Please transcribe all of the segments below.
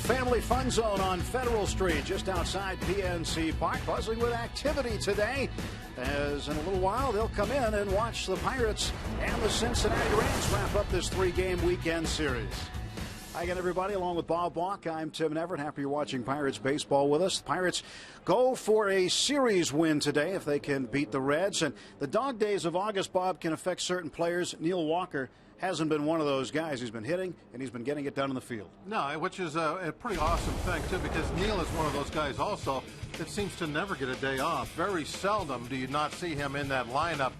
Family Fun Zone on Federal Street, just outside PNC Park, buzzing with activity today. As in a little while, they'll come in and watch the Pirates and the Cincinnati Reds wrap up this three-game weekend series. Hi again, everybody. Along with Bob Balk, I'm Tim Everett. Happy you're watching Pirates baseball with us. The Pirates go for a series win today if they can beat the Reds. And the dog days of August, Bob, can affect certain players. Neil Walker hasn't been one of those guys. He's been hitting, and he's been getting it done in the field. No, which is a pretty awesome thing, too, because Neil is one of those guys also that seems to never get a day off. Very seldom do you not see him in that lineup.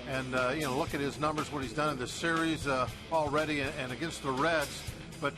And, look at his numbers, what he's done in this series already and against the Reds. But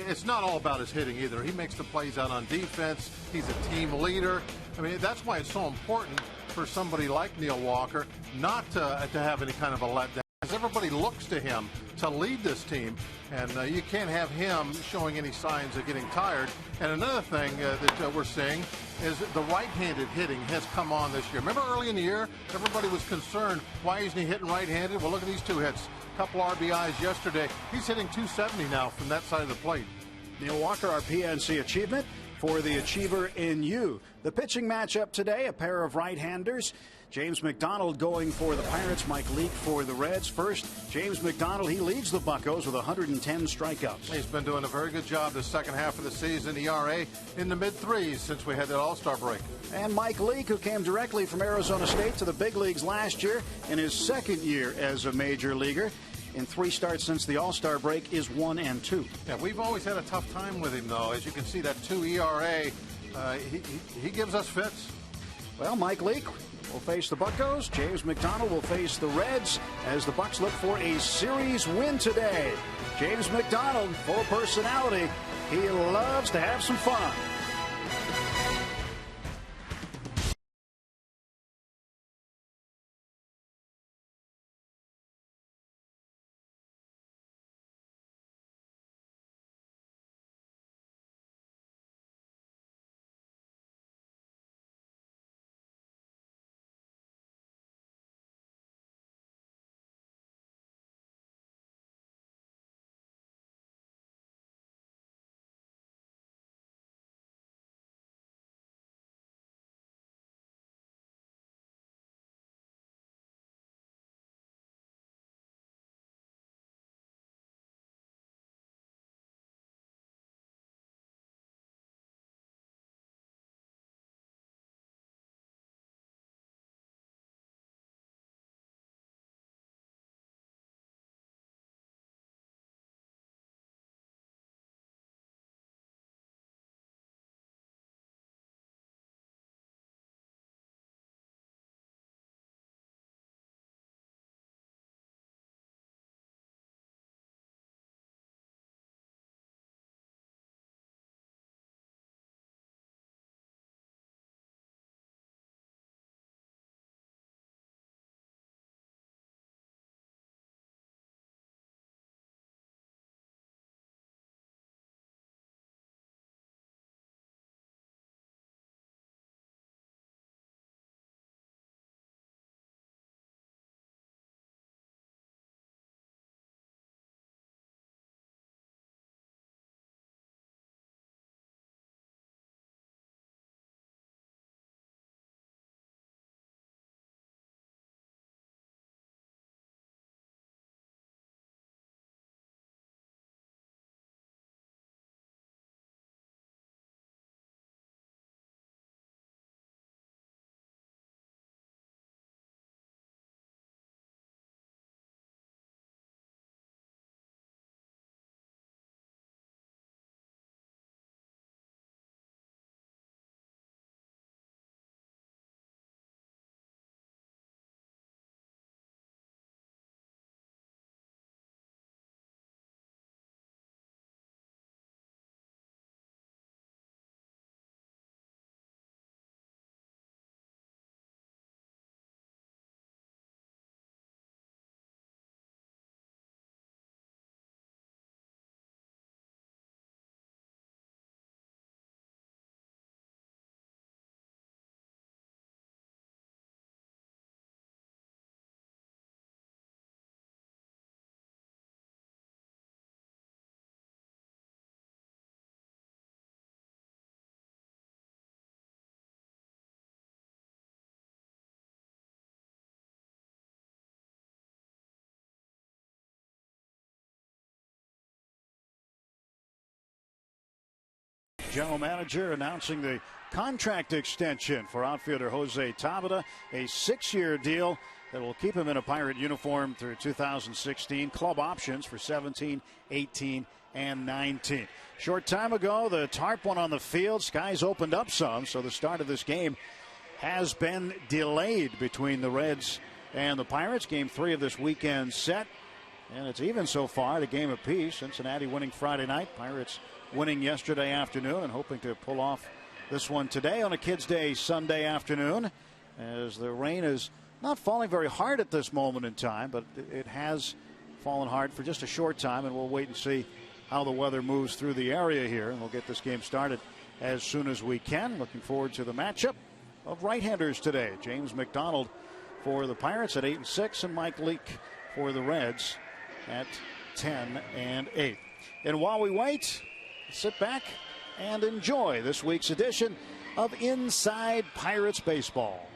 it's not all about his hitting either. He makes the plays out on defense. He's a team leader. I mean, that's why it's so important for somebody like Neil Walker not to have any kind of a letdown. As everybody looks to him to lead this team, and you can't have him showing any signs of getting tired. And another thing that we're seeing is the right-handed hitting has come on this year. Remember early in the year, everybody was concerned, why isn't he hitting right-handed? Well, look at these two hits. Couple RBIs yesterday. He's hitting 270 now from that side of the plate. Neil Walker, our PNC achievement for the Achiever in You. The pitching matchup today, a pair of right-handers. James McDonald going for the Pirates, Mike Leake for the Reds. First, James McDonald, he leads the Buccos with 110 strikeouts. He's been doing a very good job the second half of the season. ERA in the mid-threes since we had that All-Star break. And Mike Leake, who came directly from Arizona State to the big leagues last year in his second year as a major leaguer. In 3 starts since the All-Star break, is 1-2. Yeah, we've always had a tough time with him, though. As you can see, that 2 ERA, he gives us fits. Well, Mike Leake will face the Buccos. James McDonald will face the Reds as the Bucs look for a series win today. James McDonald, full of personality. He loves to have some fun. general manager announcing the contract extension for outfielder Jose Tabata, a 6-year deal that will keep him in a Pirate uniform through 2016. Club options for 17, 18, and 19. Short time ago, the tarp went on the field. Skies opened up some, so the start of this game has been delayed between the Reds and the Pirates. Game 3 of this weekend set, and it's even so far, the game apiece. Cincinnati winning Friday night, Pirates winning yesterday afternoon, and hoping to pull off this one today on a Kids Day Sunday afternoon, as the rain is not falling very hard at this moment in time, but it has fallen hard for just a short time, and we'll wait and see how the weather moves through the area here, and we'll get this game started as soon as we can. Looking forward to the matchup of right-handers today. James McDonald for the Pirates at 8-6, and Mike Leake for the Reds at 10-8. And while we wait, sit back and enjoy this week's edition of Inside Pirates Baseball.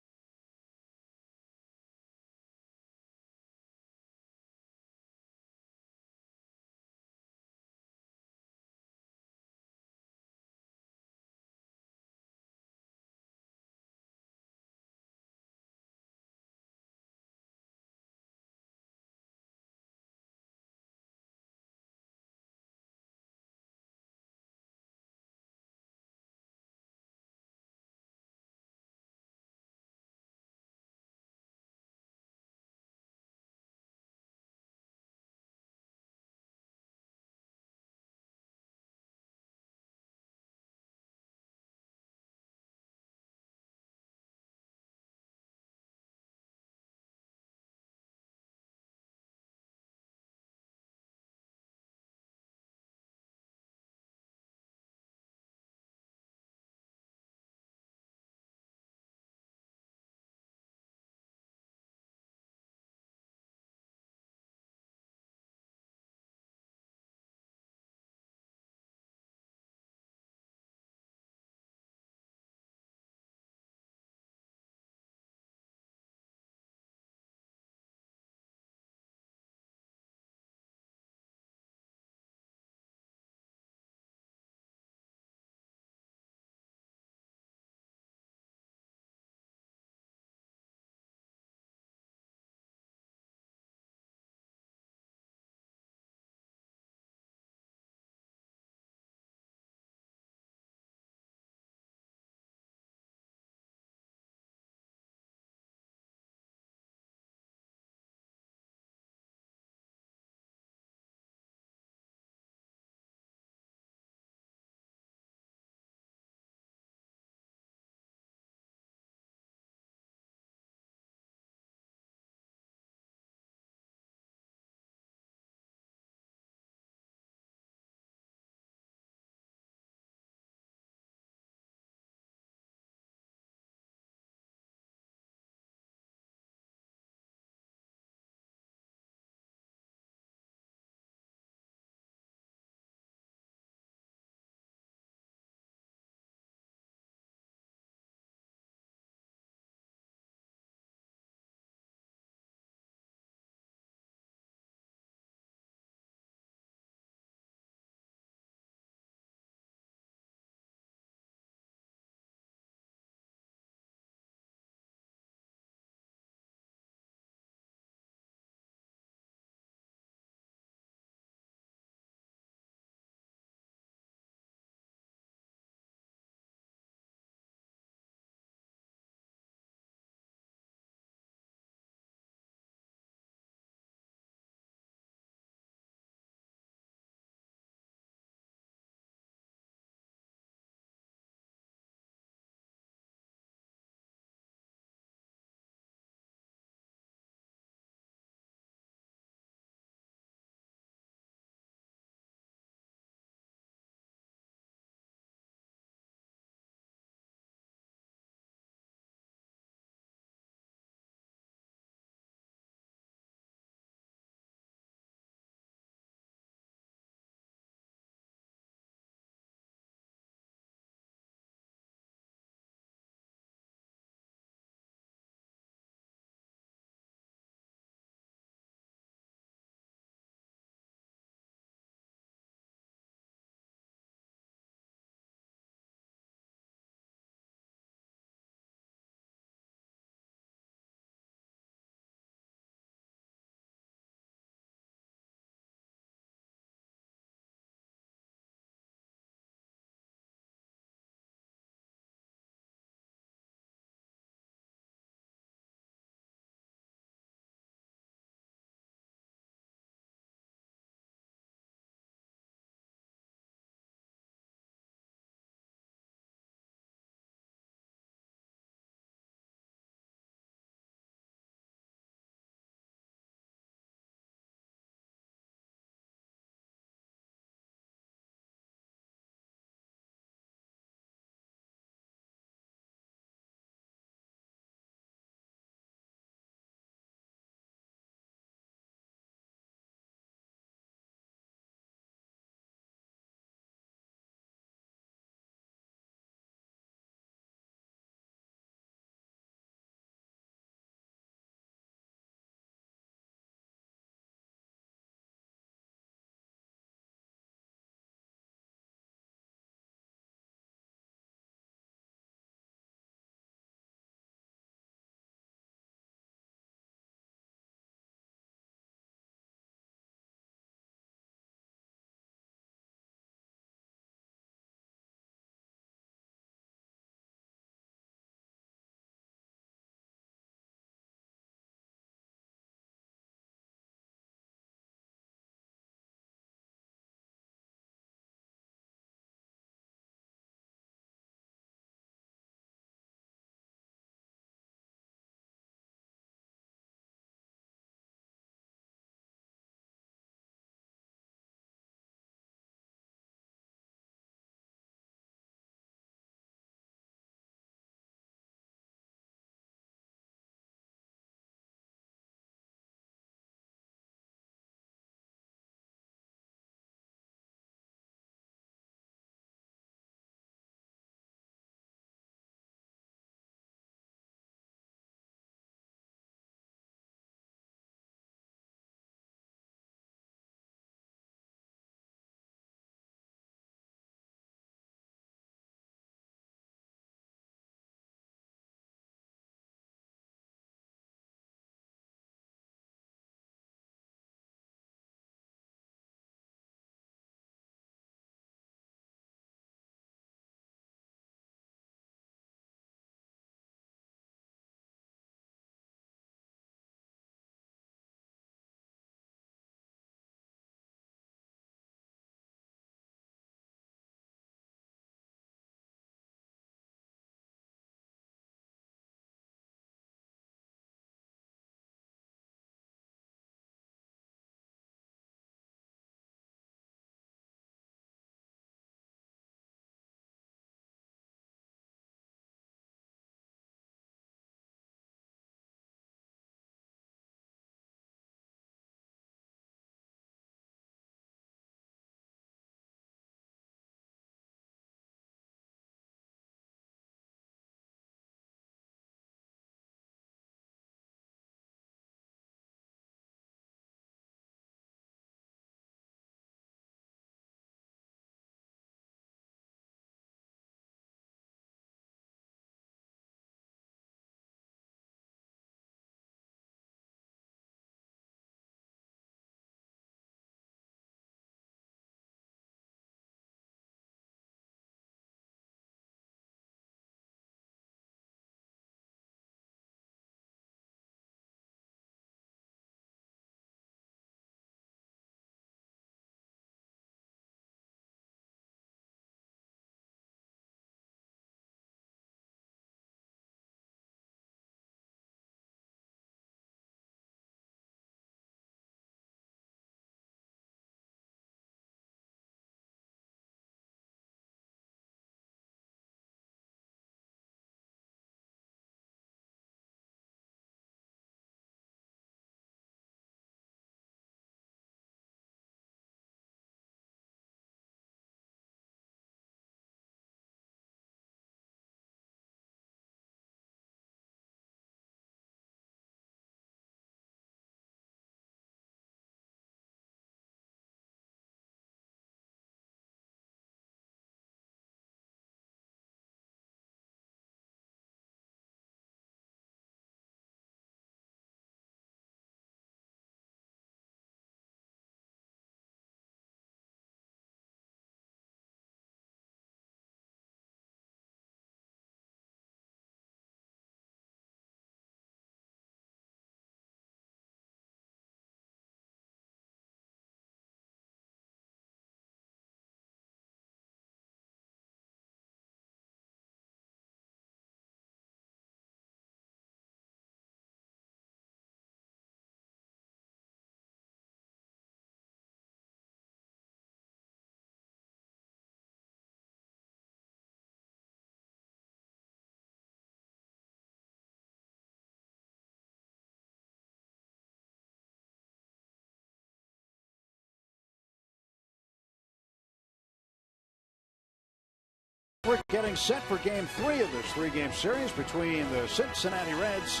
Pittsburgh getting set for Game 3 of this 3-game series between the Cincinnati Reds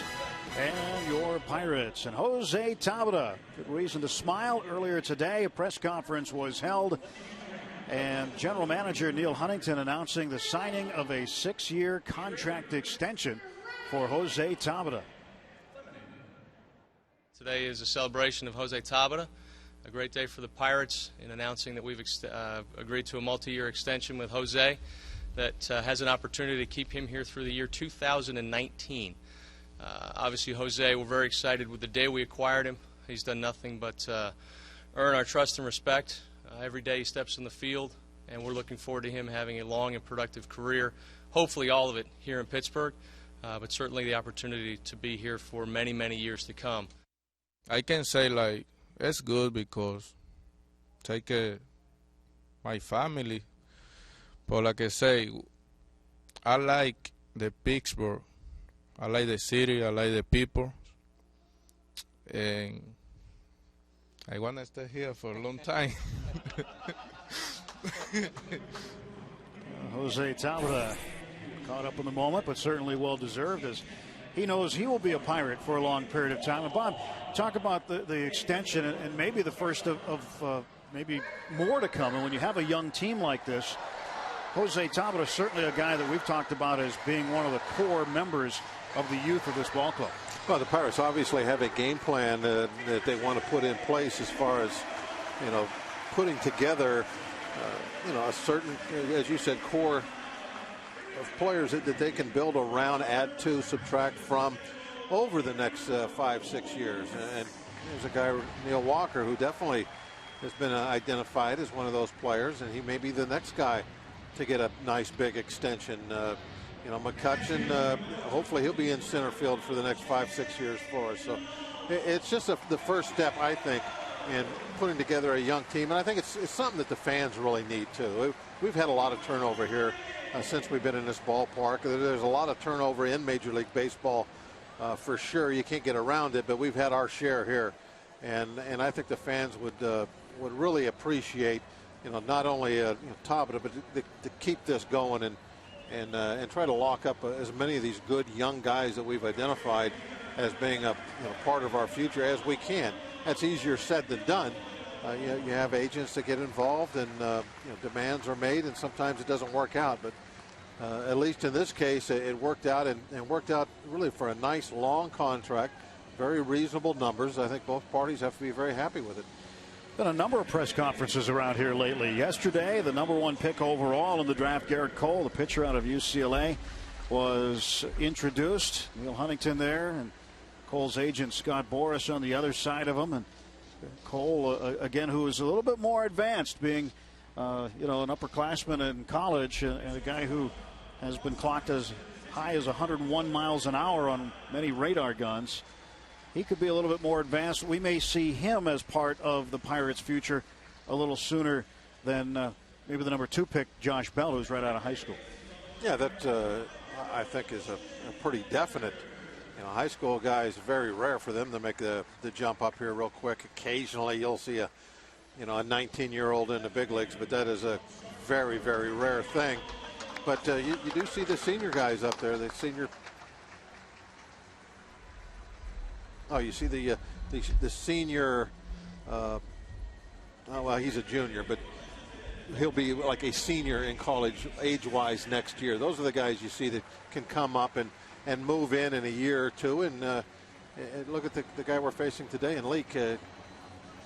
and your Pirates. And Jose Tabata, good reason to smile. Earlier today, a press conference was held, and General Manager Neil Huntington announcing the signing of a 6-year contract extension for Jose Tabata. Today is a celebration of Jose Tabata. A great day for the Pirates in announcing that we've agreed to a multi-year extension with Jose that has an opportunity to keep him here through the year 2019. Obviously, Jose, we're very excited with the day we acquired him. He's done nothing but earn our trust and respect. Every day he steps in the field, and we're looking forward to him having a long and productive career, hopefully all of it here in Pittsburgh, but certainly the opportunity to be here for many, many years to come. I can say, like, it's good because take my family. But like I say, I like the Pittsburgh. I like the city. I like the people. And I want to stay here for a long time. Jose Tabata caught up in the moment, but certainly well-deserved, as he knows he will be a Pirate for a long period of time. And Bob, talk about the extension and maybe the first of maybe more to come. And when you have a young team like this, Jose Tabata is certainly a guy that we've talked about as being one of the core members of the youth of this ball club. Well, the Pirates obviously have a game plan that they want to put in place as far as, putting together, a certain, as you said, core of players that they can build around, add to, subtract from over the next 5-6 years. And there's a guy, Neil Walker, who definitely has been identified as one of those players, and he may be the next guy to get a nice big extension. McCutcheon, hopefully he'll be in center field for the next 5-6 years for us. So it's just the first step, I think, in putting together a young team. And I think it's something that the fans really need too. We've had a lot of turnover here since we've been in this ballpark. There's a lot of turnover in Major League Baseball for sure. You can't get around it, but we've had our share here. And I think the fans would really appreciate, not only Tabata, but to keep this going and try to lock up as many of these good young guys that we've identified as being a part of our future as we can. That's easier said than done. You have agents that get involved, and demands are made, and sometimes it doesn't work out. But at least in this case, it worked out, and worked out really for a nice long contract, very reasonable numbers. I think both parties have to be very happy with it. Been a number of press conferences around here lately. Yesterday, the #1 pick overall in the draft, Garrett Cole, the pitcher out of UCLA, was introduced. Neil Huntington there, and Cole's agent Scott Boras on the other side of him. And Cole, again, who is a little bit more advanced, being an upperclassman in college, and a guy who has been clocked as high as 101 miles an hour on many radar guns. He could be a little bit more advanced. We may see him as part of the Pirates' future a little sooner than maybe the #2 pick, Josh Bell, who's right out of high school. Yeah, that I think is a pretty definite. High school guys, very rare for them to make the jump up here real quick. Occasionally you'll see a 19-year-old in the big leagues, but that is a very, very rare thing. But you do see the senior guys up there, the senior. Oh, you see the senior. Well, he's a junior, but he'll be like a senior in college age-wise next year. Those are the guys you see that can come up and move in a year or two. And look at the guy we're facing today in Leak. He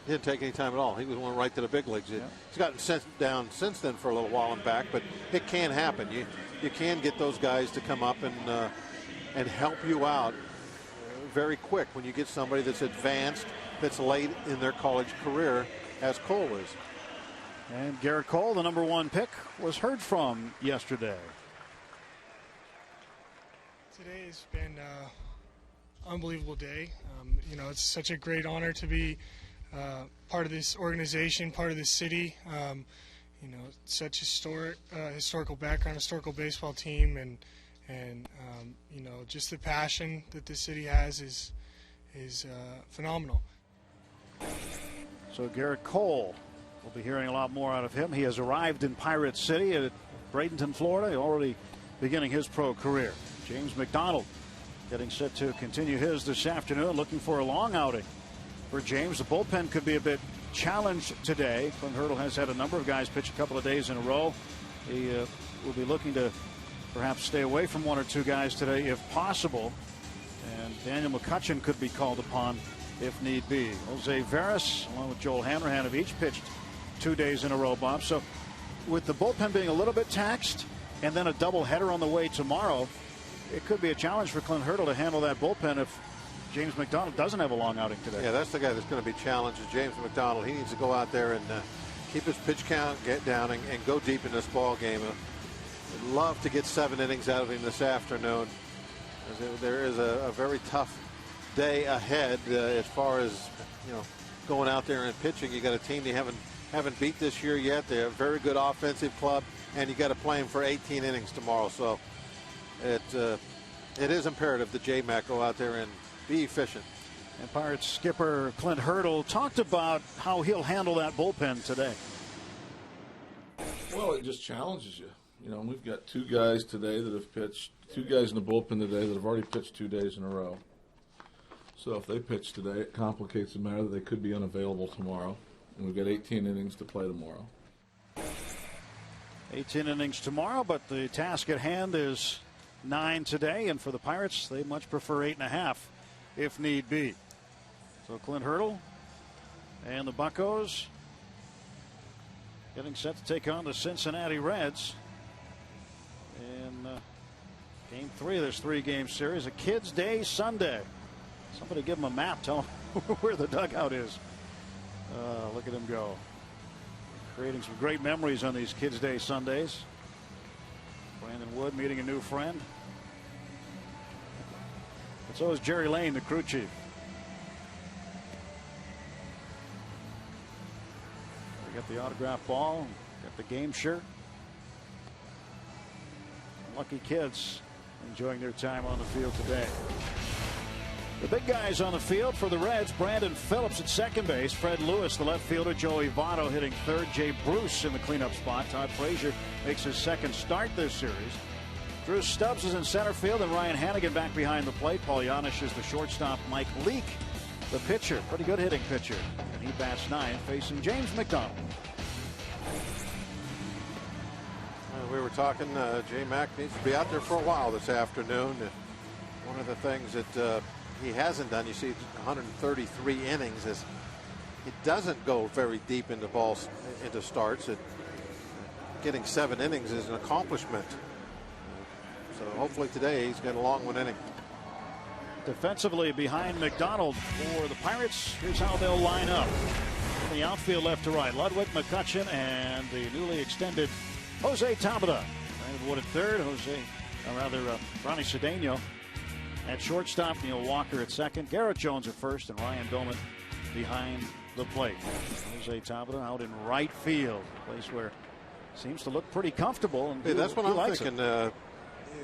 didn't take any time at all. He was going right to the big leagues. Yeah. He's gotten sent down since then for a little while and back, but it can happen. You can get those guys to come up and help you out very quick when you get somebody that's advanced, that's late in their college career, as Cole is. And Garrett Cole, the #1 pick, was heard from yesterday. Today has been an unbelievable day. It's such a great honor to be part of this organization, part of this city. Such historical background, historical baseball team, and just the passion that this city has is phenomenal. So Garrett Cole, we'll be hearing a lot more out of him. He has arrived in Pirate City at Bradenton, Florida, already beginning his pro career. James McDonald getting set to continue his this afternoon, looking for a long outing for James. The bullpen could be a bit challenged today. Clint Hurdle has had a number of guys pitch a couple of days in a row. He will be looking to perhaps stay away from one or two guys today if possible. And Daniel McCutchen could be called upon if need be. Jose Veras along with Joel Hanrahan have each pitched 2 days in a row, Bob. So with the bullpen being a little bit taxed and then a doubleheader on the way tomorrow, it could be a challenge for Clint Hurdle to handle that bullpen if James McDonald doesn't have a long outing today. Yeah, that's the guy that's going to be challenged, is James McDonald. He needs to go out there and keep his pitch count, get down, and go deep in this ball game. I'd love to get 7 innings out of him this afternoon. There is a very tough day ahead as far as going out there and pitching. You got a team they haven't beat this year yet. They're a very good offensive club, and you got to play them for 18 innings tomorrow. So it is imperative that J-Mac go out there and be efficient. And Pirates skipper Clint Hurdle talked about how he'll handle that bullpen today. Well, it just challenges you. We've got 2 guys today that have pitched, 2 guys in the bullpen today that have already pitched 2 days in a row. So if they pitch today, it complicates the matter that they could be unavailable tomorrow. And we've got 18 innings to play tomorrow. 18 innings tomorrow, but the task at hand is 9 today. And for the Pirates, they much prefer 8.5 if need be. So Clint Hurdle and the Buccos getting set to take on the Cincinnati Reds in Game 3 of this 3-game series. A Kids Day Sunday. Somebody give them a map. Tell them where the dugout is. Look at him go. Creating some great memories on these Kids Day Sundays. Brandon Wood meeting a new friend. And so is Jerry Lane, the crew chief. We got the autograph ball. Got the game shirt. Lucky kids enjoying their time on the field today. The big guys on the field for the Reds: Brandon Phillips at second base, Fred Lewis, the left fielder, Joey Votto hitting third, Jay Bruce in the cleanup spot. Todd Frazier makes his second start this series. Drew Stubbs is in center field, and Ryan Hannigan back behind the plate. Paul Janisch is the shortstop. Mike Leake, the pitcher, pretty good hitting pitcher, and he bats 9, facing James McDonald. We were talking, J-Mac needs to be out there for a while this afternoon. One of the things that he hasn't done, you see 133 innings, is he doesn't go very deep into starts. Getting 7 innings is an accomplishment. So hopefully today he's got a long one inning. Defensively behind McDonald for the Pirates, here's how they'll line up. In the outfield left to right, Ludwig, McCutchen, and the newly extended Jose Tabata. Brandon Wood at third, Ronnie Cedeno at shortstop, Neil Walker at second, Garrett Jones at first, and Ryan Doman behind the plate. Jose Tabata out in right field, a place where seems to look pretty comfortable. And that's what I'm thinking.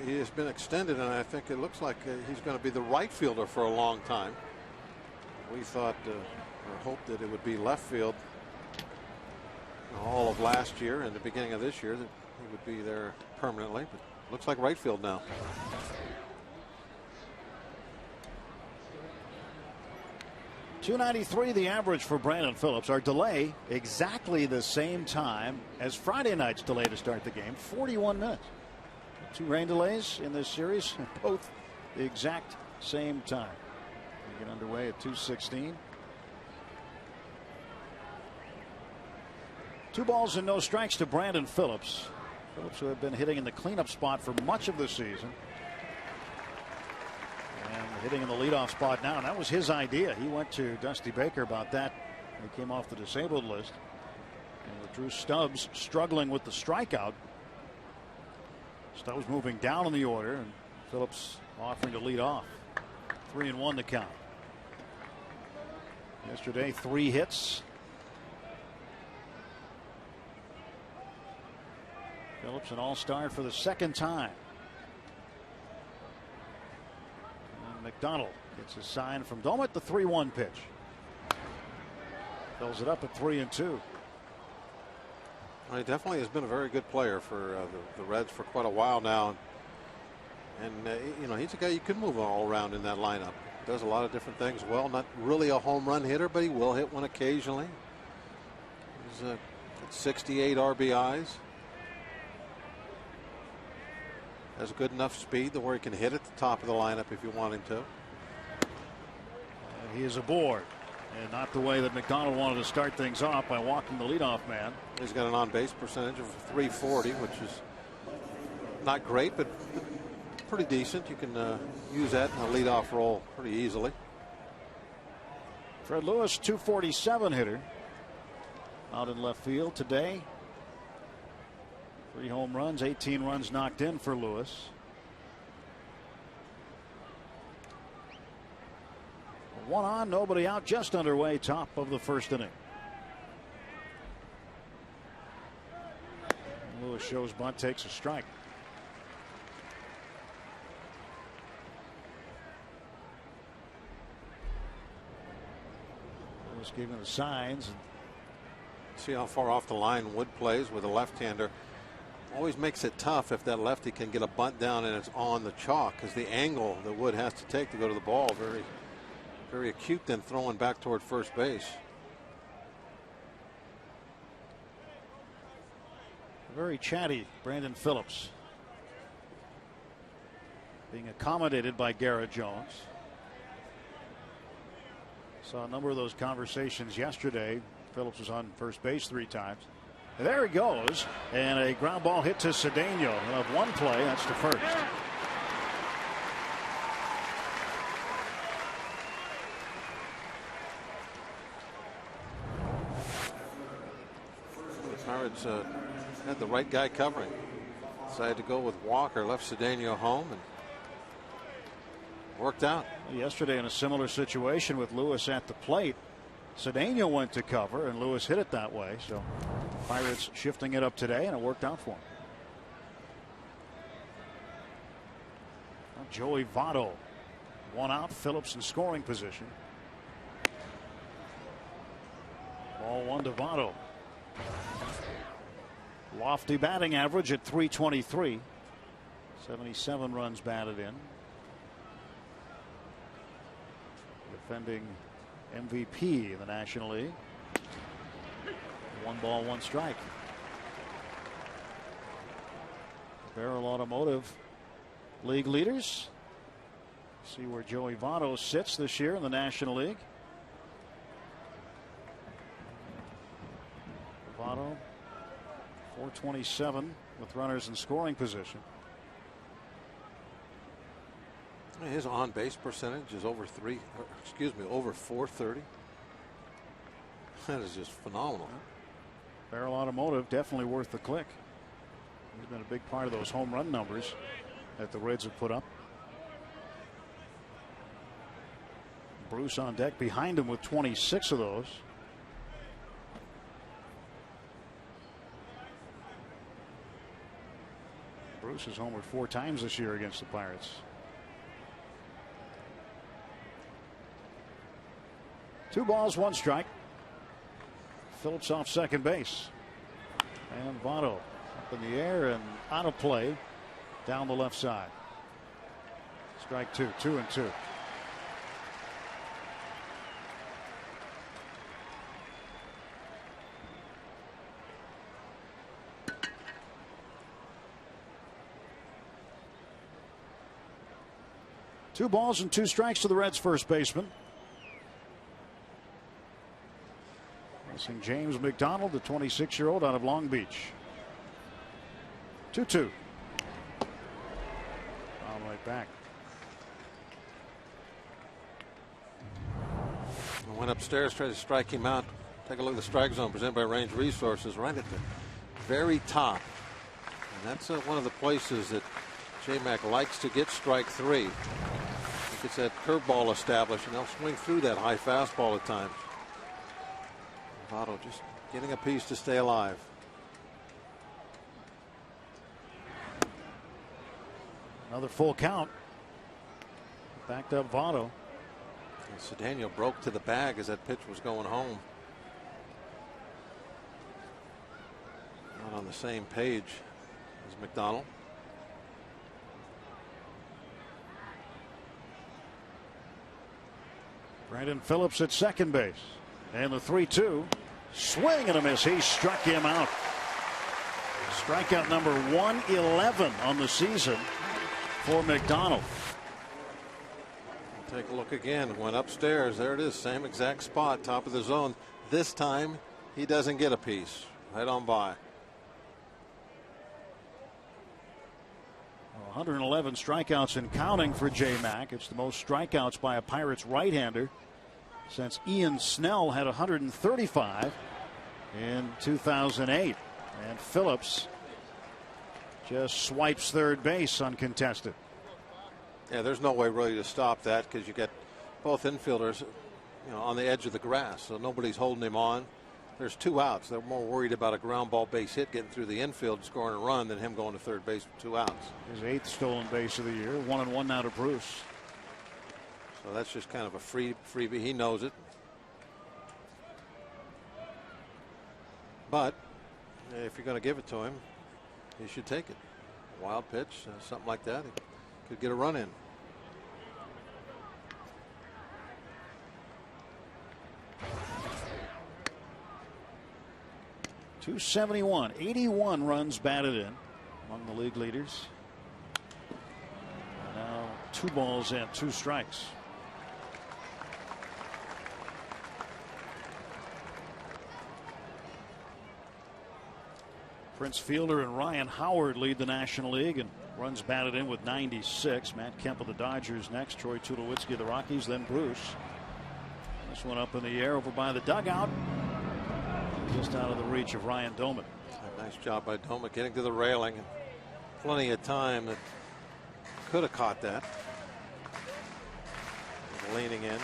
He has been extended, and I think it looks like he's going to be the right fielder for a long time. We thought or hoped that it would be left field all of last year and the beginning of this year, that he would be there permanently, but looks like right field now. .293 the average for Brandon Phillips. Our delay exactly the same time as Friday night's delay to start the game, 41 minutes. 2 rain delays in this series, both the exact same time. We get underway at 2:16. 2 balls and no strikes to Brandon Phillips. Phillips, who had been hitting in the cleanup spot for much of the season, and hitting in the leadoff spot now. And that was his idea. He went to Dusty Baker about that. He came off the disabled list. And with Drew Stubbs struggling with the strikeout, Stubbs moving down in the order, and Phillips offering to lead off. 3-1 to count. Yesterday, 3 hits. Phillips an all-star for the second time. And McDonald gets a sign from Domet, the 3-1 pitch. Fills it up at 3-2. Well, he definitely has been a very good player for the Reds for quite a while now. And, you know, he's a guy you can move all around in that lineup. Does a lot of different things well. Not really a home run hitter, but he will hit one occasionally. He's got 68 RBIs. Has good enough speed to where he can hit at the top of the lineup if you want him to. And he is aboard. And not the way that McDonald wanted to start things off by walking the leadoff man. He's got an on-base percentage of 340, which is not great, but pretty decent. You can use that in a leadoff role pretty easily. Fred Lewis, 247 hitter, out in left field today. 3 home runs, 18 runs knocked in for Lewis. One on, nobody out, just underway, top of the first inning. Lewis shows bunt, takes a strike. Lewis giving the signs. See how far off the line Wood plays with a left-hander. Always makes it tough if that lefty can get a bunt down and it's on the chalk, because the angle that Wood has to take to go to the ball very acute, then throwing back toward first base. Very chatty Brandon Phillips, being accommodated by Garrett Jones. Saw a number of those conversations yesterday. Phillips was on first base 3 times. And there he goes, and a ground ball hit to Cedeno. He'll have one play, that's to first. The Pirates had the right guy covering. Decided to go with Walker, left Cedeno home, and worked out. Yesterday in a similar situation with Lewis at the plate, Cedeno went to cover and Lewis hit it that way. So Pirates shifting it up today, and it worked out for him. Now Joey Votto, 1 out, Phillips in scoring position. Ball 1 to Votto. Lofty batting average at .323. 77 runs batted in. Defending MVP in the National League. 1 ball, 1 strike. Barrel Automotive league leaders. See where Joey Votto sits this year in the National League. Votto, 427 with runners in scoring position. His on-base percentage is over 430. That is just phenomenal. Barrel Automotive definitely worth the click. He's been a big part of those home run numbers that the Reds have put up. Bruce on deck behind him with 26 of those. Bruce has homered 4 times this year against the Pirates. Two balls, 1 strike. Phillips off second base. And Votto up in the air and out of play down the left side. Strike 2, 2-2. Two balls and 2 strikes to the Reds first baseman. Facing James McDonald, the 26-year-old out of Long Beach. 2-2. All right back. I went upstairs, tried to strike him out. Take a look at the strike zone presented by Range Resources, right at the very top. And that's one of the places that J-Mac likes to get strike 3. He gets that curveball established, and they'll swing through that high fastball at times. Votto just getting a piece to stay alive. Another full count. Backed up Votto. Cedeno broke to the bag as that pitch was going home. on the same page as McDonald. Brandon Phillips at second base. And the 3-2. Swing and a miss. He struck him out. Strikeout number 111 on the season for McDonald. Take a look again. Went upstairs. There it is. Same exact spot. Top of the zone. This time he doesn't get a piece. Right on by. 111 strikeouts and counting for J-Mac. It's the most strikeouts by a Pirates right-hander since Ian Snell had 135 in 2008. And Phillips just swipes third base uncontested. Yeah, there's no way really to stop that because you get both infielders, on the edge of the grass, so nobody's holding him on. There's 2 outs. They're more worried about a ground ball base hit getting through the infield, scoring a run, than him going to third base with 2 outs. His 8th stolen base of the year. 1-1 now to Bruce. So that's just kind of a freebie. He knows it. But if you're going to give it to him, he should take it. Wild pitch, something like that. He could get a run in. .271, 81 runs batted in among the league leaders. And now 2 balls and 2 strikes. Prince Fielder and Ryan Howard lead the National League and runs batted in with 96. Matt Kemp of the Dodgers next. Troy Tulowitzki of the Rockies, then Bruce. This one up in the air over by the dugout. Just out of the reach of Ryan Doman. Nice job by Doman getting to the railing. And plenty of time that could have caught that. Leaning in.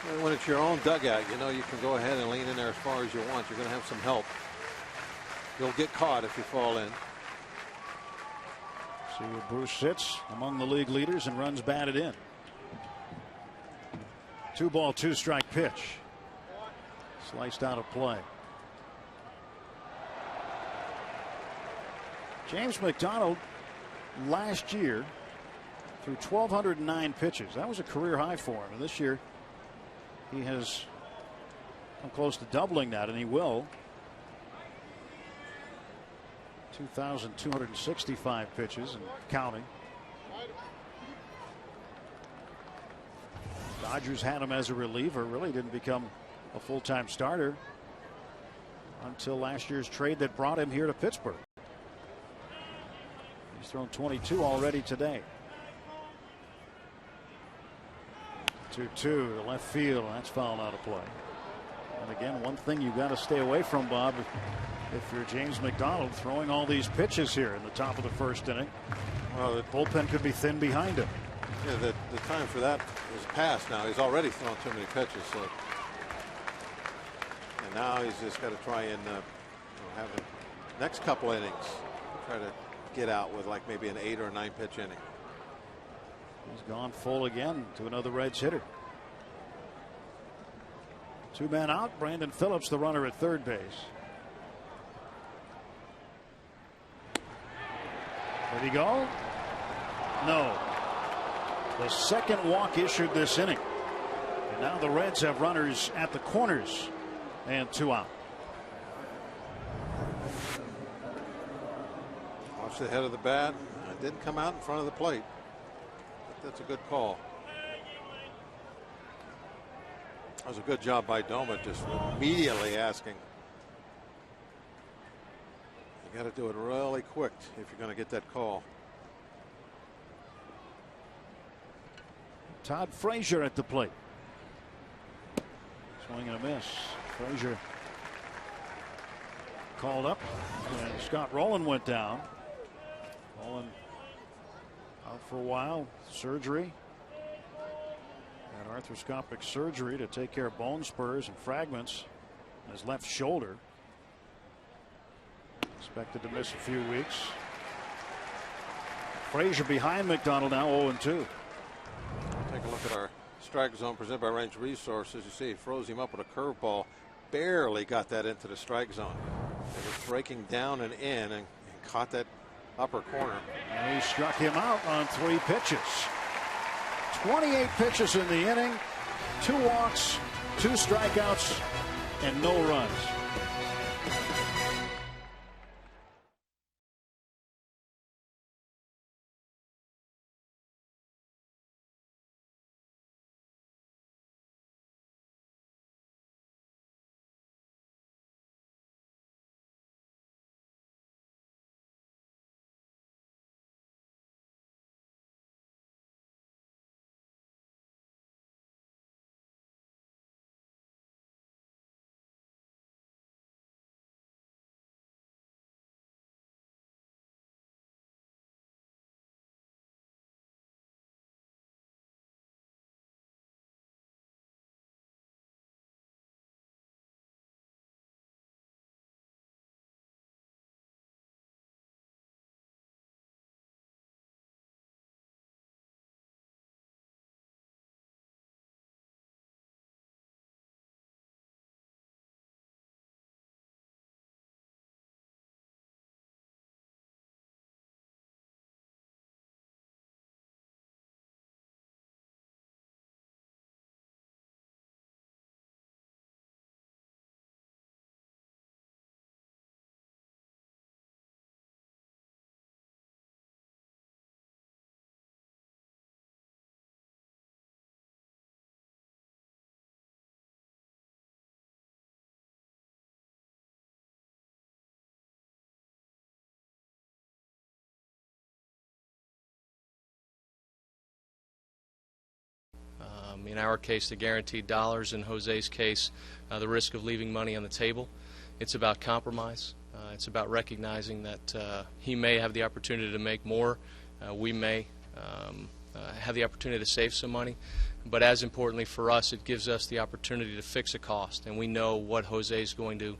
And when it's your own dugout, you can go ahead and lean in there as far as you want. You're going to have some help. You'll get caught if you fall in. See where Bruce sits among the league leaders and runs batted in. 2 ball, 2 strike pitch. Sliced out of play. James McDonald last year threw 1,209 pitches. That was a career high for him. And this year he has come close to doubling that, and he will. 2,265 pitches and counting. Dodgers had him as a reliever. Really didn't become a full-time starter until last year's trade that brought him here to Pittsburgh. He's thrown 22 already today. 2-2 to left field. That's fouled out of play. And again, one thing you got to stay away from, Bob, if you're James McDonald, throwing all these pitches here in the top of the first inning. Well, the bullpen could be thin behind him. Yeah, the time for that is past now. He's already thrown too many pitches. So. And now he's just got to try and have the next couple innings. Try to get out with like maybe an 8 or 9 pitch inning. He's gone full again to another Reds hitter. 2 men out. Brandon Phillips, the runner at third base. Did he go? No. The second walk issued this inning. And now the Reds have runners at the corners and 2 out. Watch the head of the bat. It didn't come out in front of the plate. But that's a good call. That was a good job by Doma, just immediately asking. You got to do it really quick if you're going to get that call. Todd Frazier at the plate. Swing and a miss. Frazier called up, and Scott Rowland went down. Rowland out for a while. Surgery. Had arthroscopic surgery to take care of bone spurs and fragments in his left shoulder. Expected to miss a few weeks. Frazier behind McDonald now 0-2. Take a look at our strike zone presented by Range Resources. You see he froze him up with a curveball. Barely got that into the strike zone. It was breaking down and in and caught that upper corner. And he struck him out on 3 pitches. 28 pitches in the inning, 2 walks, 2 strikeouts, and no runs. In our case, the guaranteed dollars. In Jose's case, the risk of leaving money on the table. It's about compromise. It's about recognizing that he may have the opportunity to make more. We may have the opportunity to save some money. But as importantly for us, it gives us the opportunity to fix a cost. And we know what Jose is going to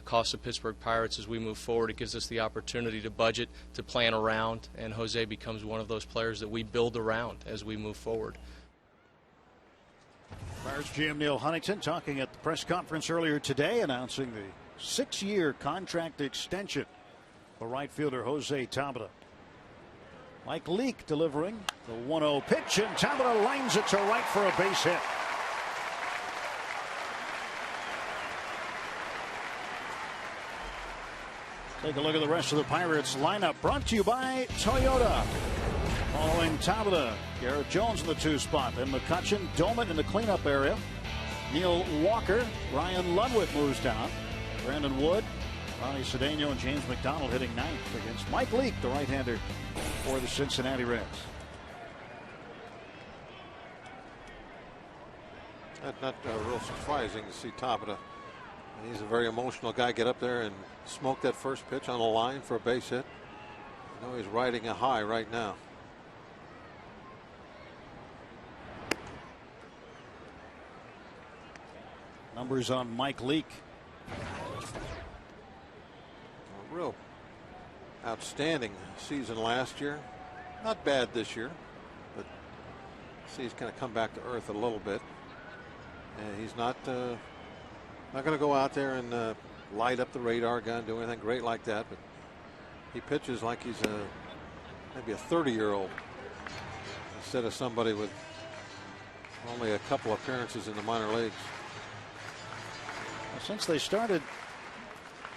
cost the Pittsburgh Pirates as we move forward. It gives us the opportunity to budget, to plan around, and Jose becomes one of those players that we build around as we move forward. Pirates GM Neil Huntington talking at the press conference earlier today, announcing the 6-year contract extension for right fielder Jose Tabata. Mike Leake delivering the 1-0 pitch, and Tabata lines it to right for a base hit. Take a look at the rest of the Pirates lineup, brought to you by Toyota. Following Tabata, Garrett Jones in the 2 spot, then McCutchen, Doman in the cleanup area. Neil Walker, Ryan Ludwig moves down. Brandon Wood, Ronnie Cedeno, and James McDonald hitting 9th against Mike Leake, the right-hander for the Cincinnati Reds. Not real surprising to see Tabata. He's a very emotional guy. Get up there and smoke that first pitch on a line for a base hit. You know he's riding a high right now. Numbers on Mike Leake. A real outstanding season last year. Not bad this year, but see he's kind of come back to earth a little bit. And he's not going to go out there and light up the radar gun, do anything great like that. But he pitches like he's maybe a 30-year-old instead of somebody with only a couple appearances in the minor leagues. Since they started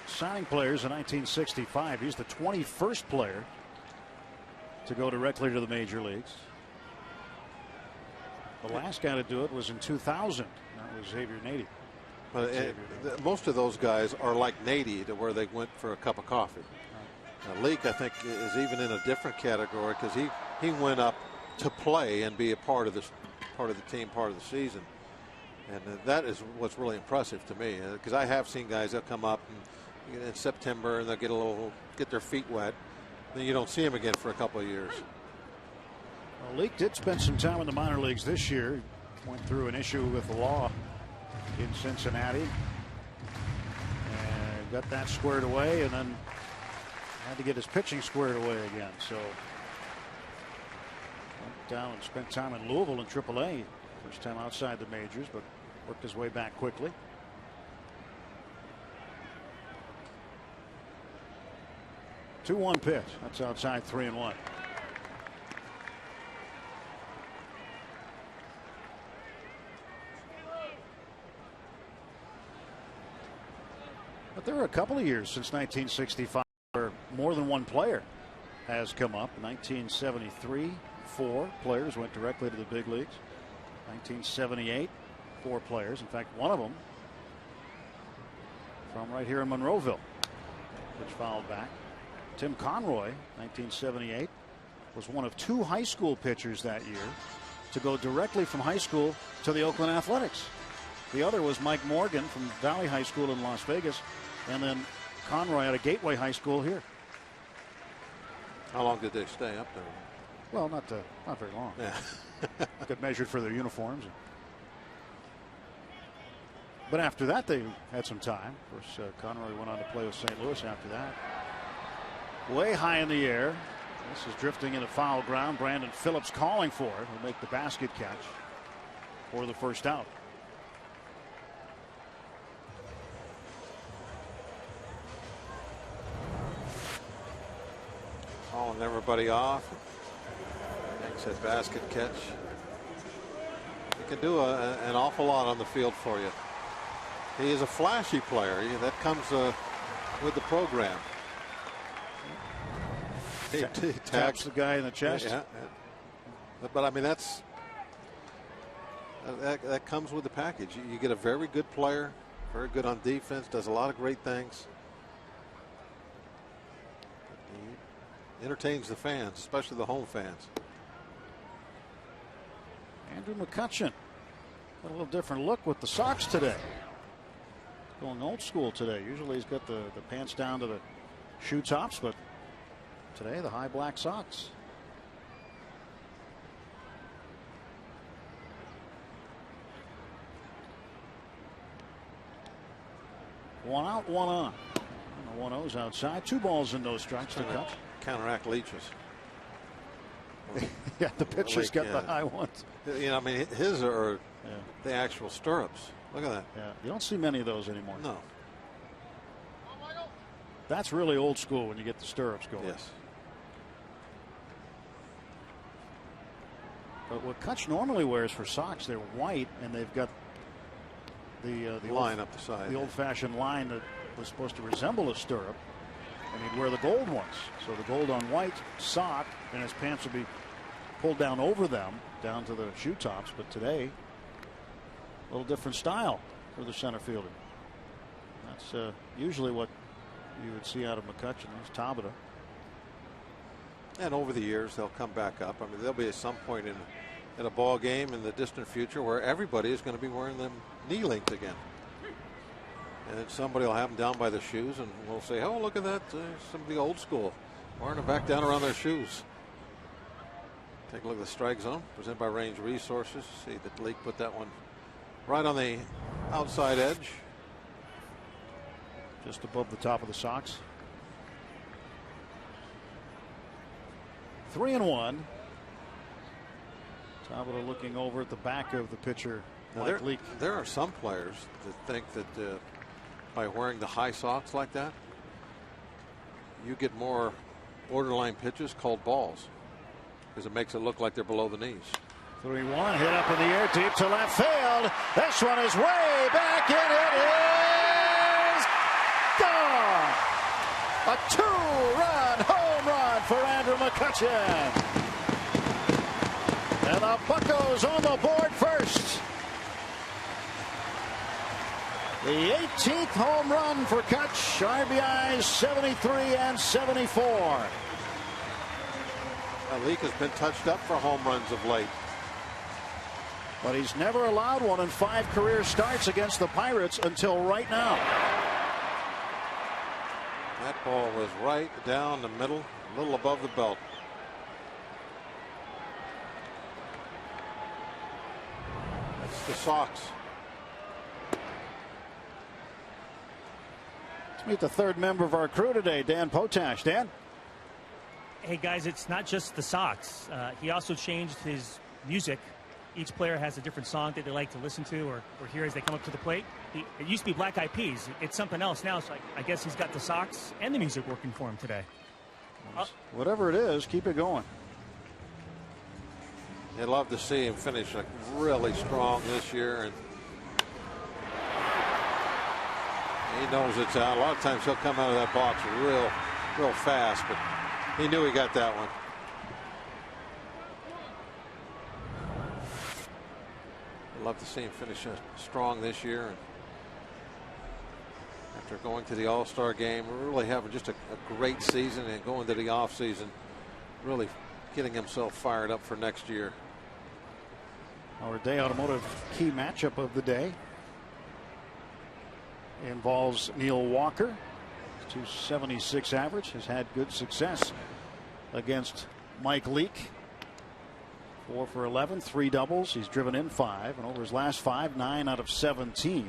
signing players in 1965, he's the 21st player to go directly to the major leagues. The last guy to do it was in 2000. That was Xavier Nady. But most of those guys are like Nady, to where they went for a cup of coffee. Leake, I think, is even in a different category because he went up to play and be a part of this, part of the team, part of the season. And that is what's really impressive to me, because I have seen guys that come up in September and they'll get their feet wet. Then you don't see them again for a couple of years. Well, Leake did spend some time in the minor leagues this year. Went through an issue with the law in Cincinnati and got that squared away, and then had to get his pitching squared away again. So went down and spent time in Louisville in AAA. First time outside the majors, but worked his way back quickly. 2-1 pitch. That's outside 3-1. But there were a couple of years since 1965 where more than one player has come up. 1973, 4 players went directly to the big leagues. 1978, 4 players. In fact, one of them from right here in Monroeville, which fouled back. Tim Conroy, 1978, was one of 2 high school pitchers that year to go directly from high school to the Oakland Athletics. The other was Mike Morgan from Valley High School in Las Vegas, and then Conroy at a Gateway High School here. How long did they stay up there? Well, not very long. Yeah. Got measured for their uniforms. But after that, they had some time. Of course, Conroy went on to play with St. Louis after that. Way high in the air. This is drifting into foul ground. Brandon Phillips calling for it. Will make the basket catch for the first out. Calling everybody off. Makes that basket catch. He can do an awful lot on the field for you. He is a flashy player. That comes with the program. He taps the guy in the chest. Yeah. But I mean, that comes with the package. You get a very good player, very good on defense, does a lot of great things. He entertains the fans, especially the home fans. Andrew McCutcheon got a little different look with the socks today. Going old school today. Usually he's got the pants down to the shoe tops, but today the high black socks. One out, one on. 1-0's outside. 2 balls and no strikes to Kutch. Counteract Leach's. Yeah, the pitcher's got the high ones. You know, I mean, his are the actual stirrups. Look at that. Yeah, you don't see many of those anymore. No. That's really old school when you get the stirrups going. Yes. But what Kutch normally wears for socks, they're white, and they've got the line up the side. The old-fashioned line that was supposed to resemble a stirrup, and he'd wear the gold ones. So the gold on white sock, and his pants would be pulled down over them, down to the shoe tops. But today, a little different style for the center fielder. That's usually what you would see out of McCutcheon. There's Tabata. And over the years, they'll come back up. I mean, there'll be at some point in a ball game in the distant future where everybody is going to be wearing them knee length again. And then somebody will have them down by the shoes, and we'll say, oh, look at that. Some of the old school wearing them back down around their shoes. Take a look at the strike zone presented by Range Resources. See that Leake put that one right on the outside edge. Just above the top of the socks. 3-1. Tabata looking over at the back of the pitcher. Now there are some players that think that by wearing the high socks like that, you get more borderline pitches called balls because it makes it look like they're below the knees. 3-1, hit up in the air deep to left field. This one is way back, and it is gone. A 2-run home run for Andrew McCutcheon. And the Buccos on the board first. The 18th home run for Kutch. RBIs 73 and 74. Leake has been touched up for home runs of late. But he's never allowed one in 5 career starts against the Pirates until right now. That ball was right down the middle, a little above the belt. That's the socks. Let's meet the third member of our crew today, Dan Potash. Dan? Hey, guys, it's not just the socks. He also changed his music. Each player has a different song that they like to listen to or hear as they come up to the plate. It used to be Black Eyed Peas. It's something else now, so I guess he's got the socks and the music working for him today. Whatever it is, keep it going. I'd love to see him finish like really strong this year, and he knows it's out. A lot of times he'll come out of that box real fast, but he knew he got that one. I'd love to see him finish strong this year. And after going to the All-Star game, we're really having just a great season, and going to the off season, really getting himself fired up for next year. Our Day Automotive key matchup of the day involves Neil Walker. 276 average, has had good success against Mike Leake. 4 for 11, 3 doubles. He's driven in 5, and over his last 5, 9 out of 17.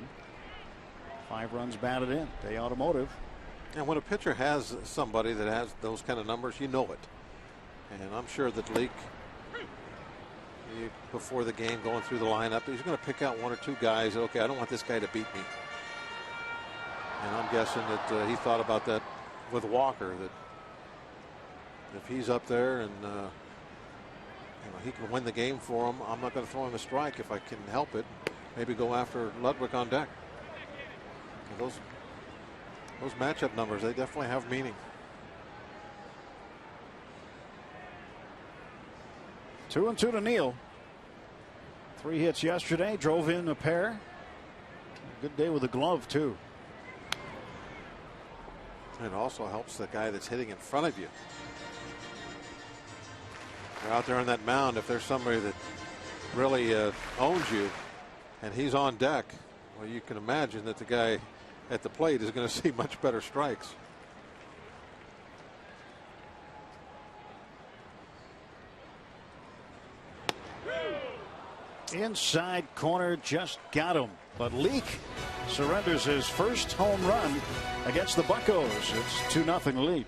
5 runs batted in. Day Automotive. And when a pitcher has somebody that has those kind of numbers, you know it. And I'm sure that Leake, before the game, going through the lineup, he's going to pick out 1 or 2 guys. Okay, I don't want this guy to beat me. And I'm guessing that he thought about that with Walker, that if he's up there and he can win the game for him, I'm not going to throw him a strike if I can help it. Maybe go after Ludwig on deck. And those matchup numbers, they definitely have meaning. 2-2 to Neil. 3 hits yesterday, drove in a pair. Good day with the glove too. It also helps the guy that's hitting in front of you. You're out there on that mound. If there's somebody that really owns you and he's on deck, well, you can imagine that the guy at the plate is going to see much better strikes. Inside corner, just got him. But Leake surrenders his first home run against the Buccos. It's 2-0 lead.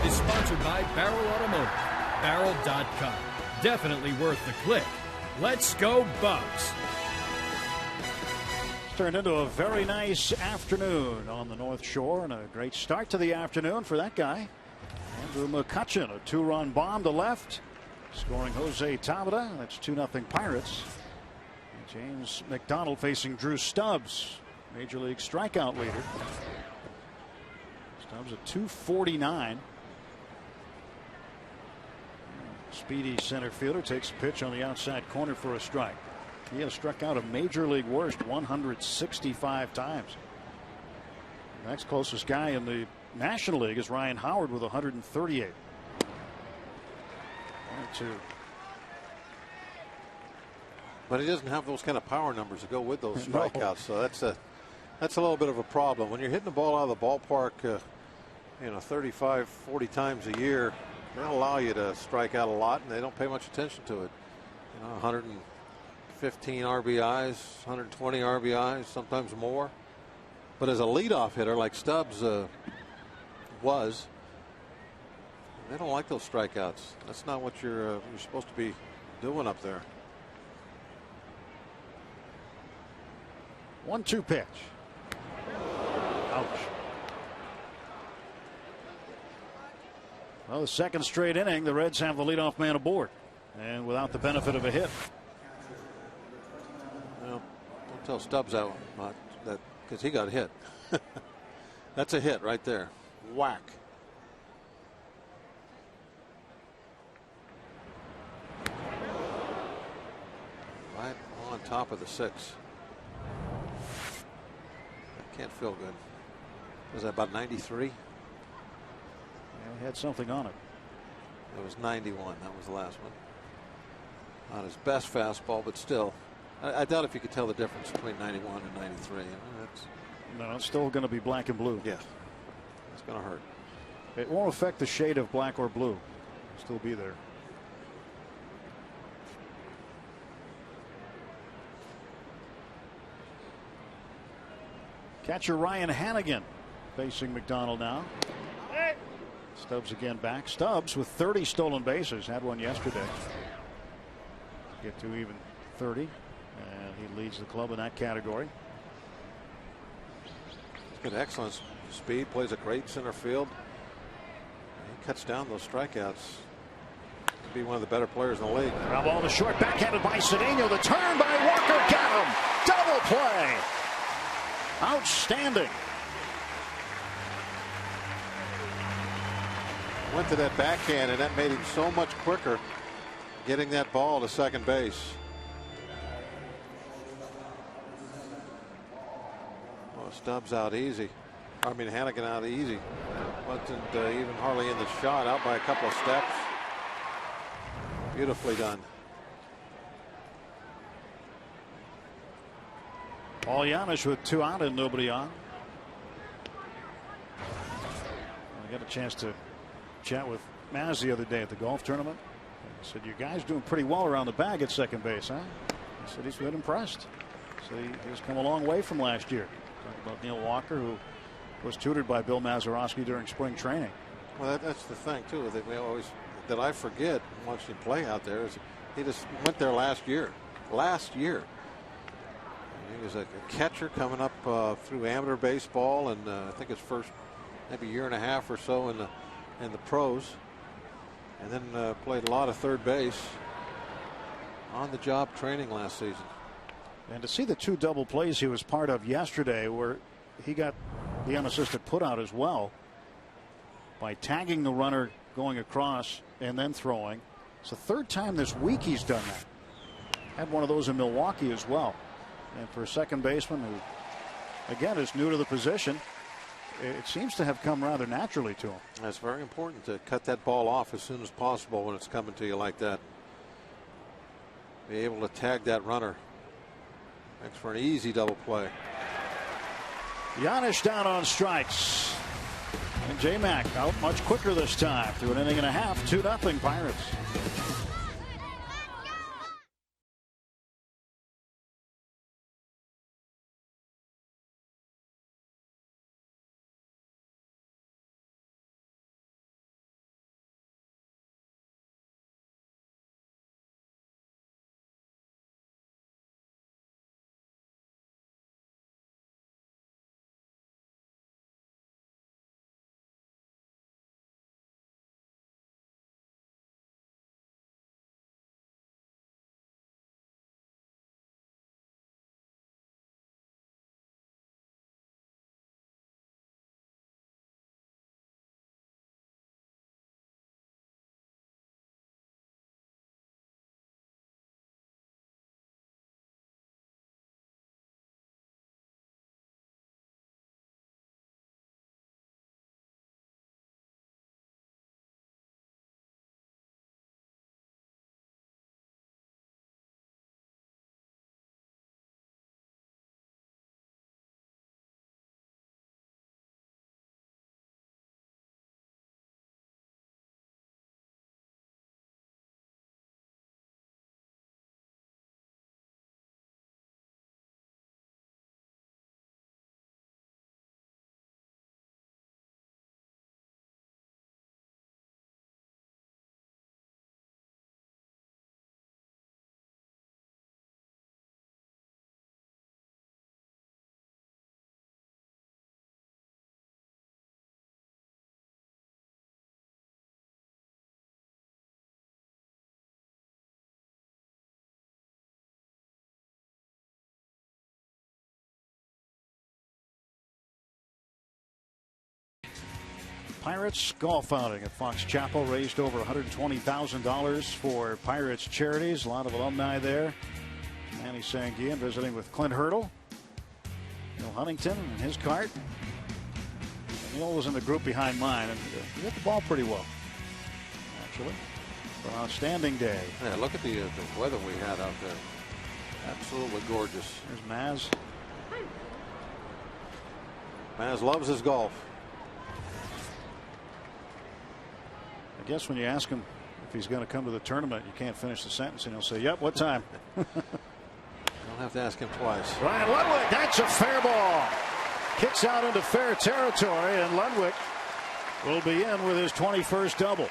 Is sponsored by Barrel Automotive. Barrel.com. Definitely worth the click. Let's go Bucks. Turned into a very nice afternoon on the North Shore, and a great start to the afternoon for that guy. Andrew McCutchen, a 2-run bomb to left, scoring Jose Tabata. That's 2-0 Pirates. And James McDonald facing Drew Stubbs, Major League strikeout leader. Stubbs at 249. Speedy center fielder takes a pitch on the outside corner for a strike. He has struck out a Major League worst 165 times. The next closest guy in the National League is Ryan Howard with 138. 1-2. But he doesn't have those kind of power numbers to go with those strikeouts. So that's a little bit of a problem when you're hitting the ball out of the ballpark 35-40 times a year. They'll allow you to strike out a lot, and they don't pay much attention to it. You know, 115 RBIs, 120 RBIs, sometimes more. But as a leadoff hitter like Stubbs was, they don't like those strikeouts. That's not what you're supposed to be doing up there. 1-2 pitch. Ouch. Well, the second straight inning, the Reds have the leadoff man aboard, and without the benefit of a hit. Well, don't tell Stubbs that because he got hit. That's a hit right there. Whack. Right on top of the 6. That can't feel good. Was that about 93? He had something on it. It was 91. That was the last one. Not his best fastball, but still. I doubt if you could tell the difference between 91 and 93. No, it's still going to be black and blue. Yeah. It's going to hurt. It won't affect the shade of black or blue. It'll still be there. Catcher Ryan Hannigan facing McDonald now. Stubbs again back. Stubbs with 30 stolen bases. Had one yesterday. Get to even 30. And he leads the club in that category. He's got excellent speed. Plays a great center field. He cuts down those strikeouts. Could be one of the better players in the league. Ground ball to short. Backhanded by Cedeno. The turn by Walker. Got him. Double play. Outstanding. Went to that backhand, and that made him so much quicker getting that ball to second base. Well, Stubbs out easy. I mean, Hannigan out easy. Wasn't even hardly in the shot, out by a couple of steps. Beautifully done. Paul Giannis with 2 out and nobody on. I got a chance to chat with Maz the other day at the golf tournament. He said, "You guys doing pretty well around the bag at second base, huh?" He said he's been impressed. So he's come a long way from last year. Talking about Neil Walker, who was tutored by Bill Mazeroski during spring training. Well, that's the thing too that I forget watching him play out there is he just went there last year. He was a catcher coming up through amateur baseball, and I think his first maybe year and a half or so in the pros, and then played a lot of third base. On the job training last season. And to see the 2 double plays he was part of yesterday, where he got the unassisted put out as well by tagging the runner going across and then throwing. It's the 3rd time this week he's done that. Had one of those in Milwaukee as well. And for a second baseman who, again, is new to the position, it seems to have come rather naturally to him. That's very important to cut that ball off as soon as possible when it's coming to you like that. Be able to tag that runner. Makes for an easy double play. Giannis down on strikes. And J-Mac out much quicker this time through an inning and a half. 2-0 Pirates. Pirates golf outing at Fox Chapel raised over $120,000 for Pirates charities. A lot of alumni there. Manny Sanguillen visiting with Clint Hurdle, Neil Huntington and his cart. Neil was in the group behind mine, and he hit the ball pretty well, actually. An outstanding day. Yeah, look at the weather we had out there. Absolutely gorgeous. There's Maz. Maz loves his golf. I guess when you ask him if he's going to come to the tournament, you can't finish the sentence, and he'll say, "Yep, what time?" Don't have to ask him twice. Ryan Ludwig, that's a fair ball. Kicks out into fair territory, and Ludwig will be in with his 21st double.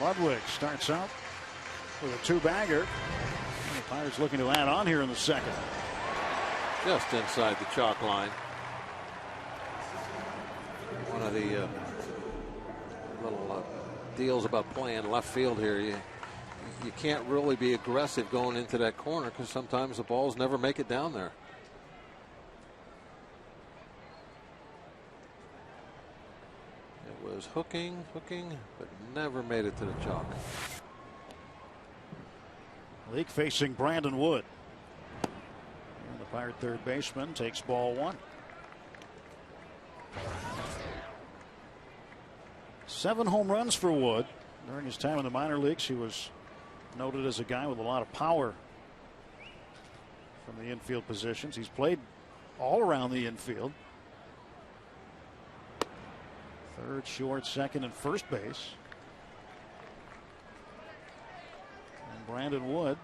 Ludwig starts out with a two-bagger. The Pirates looking to add on here in the second. Just inside the chalk line. One of the little deals about playing left field here. You can't really be aggressive going into that corner because sometimes the balls never make it down there. It was hooking, but never made it to the chalk. Leake facing Brandon Wood. And the Pirate third baseman takes ball one. 7 home runs for Wood. During his time in the minor leagues, he was noted as a guy with a lot of power from the infield positions. He's played all around the infield. Third, short, second, and first base. And Brandon Wood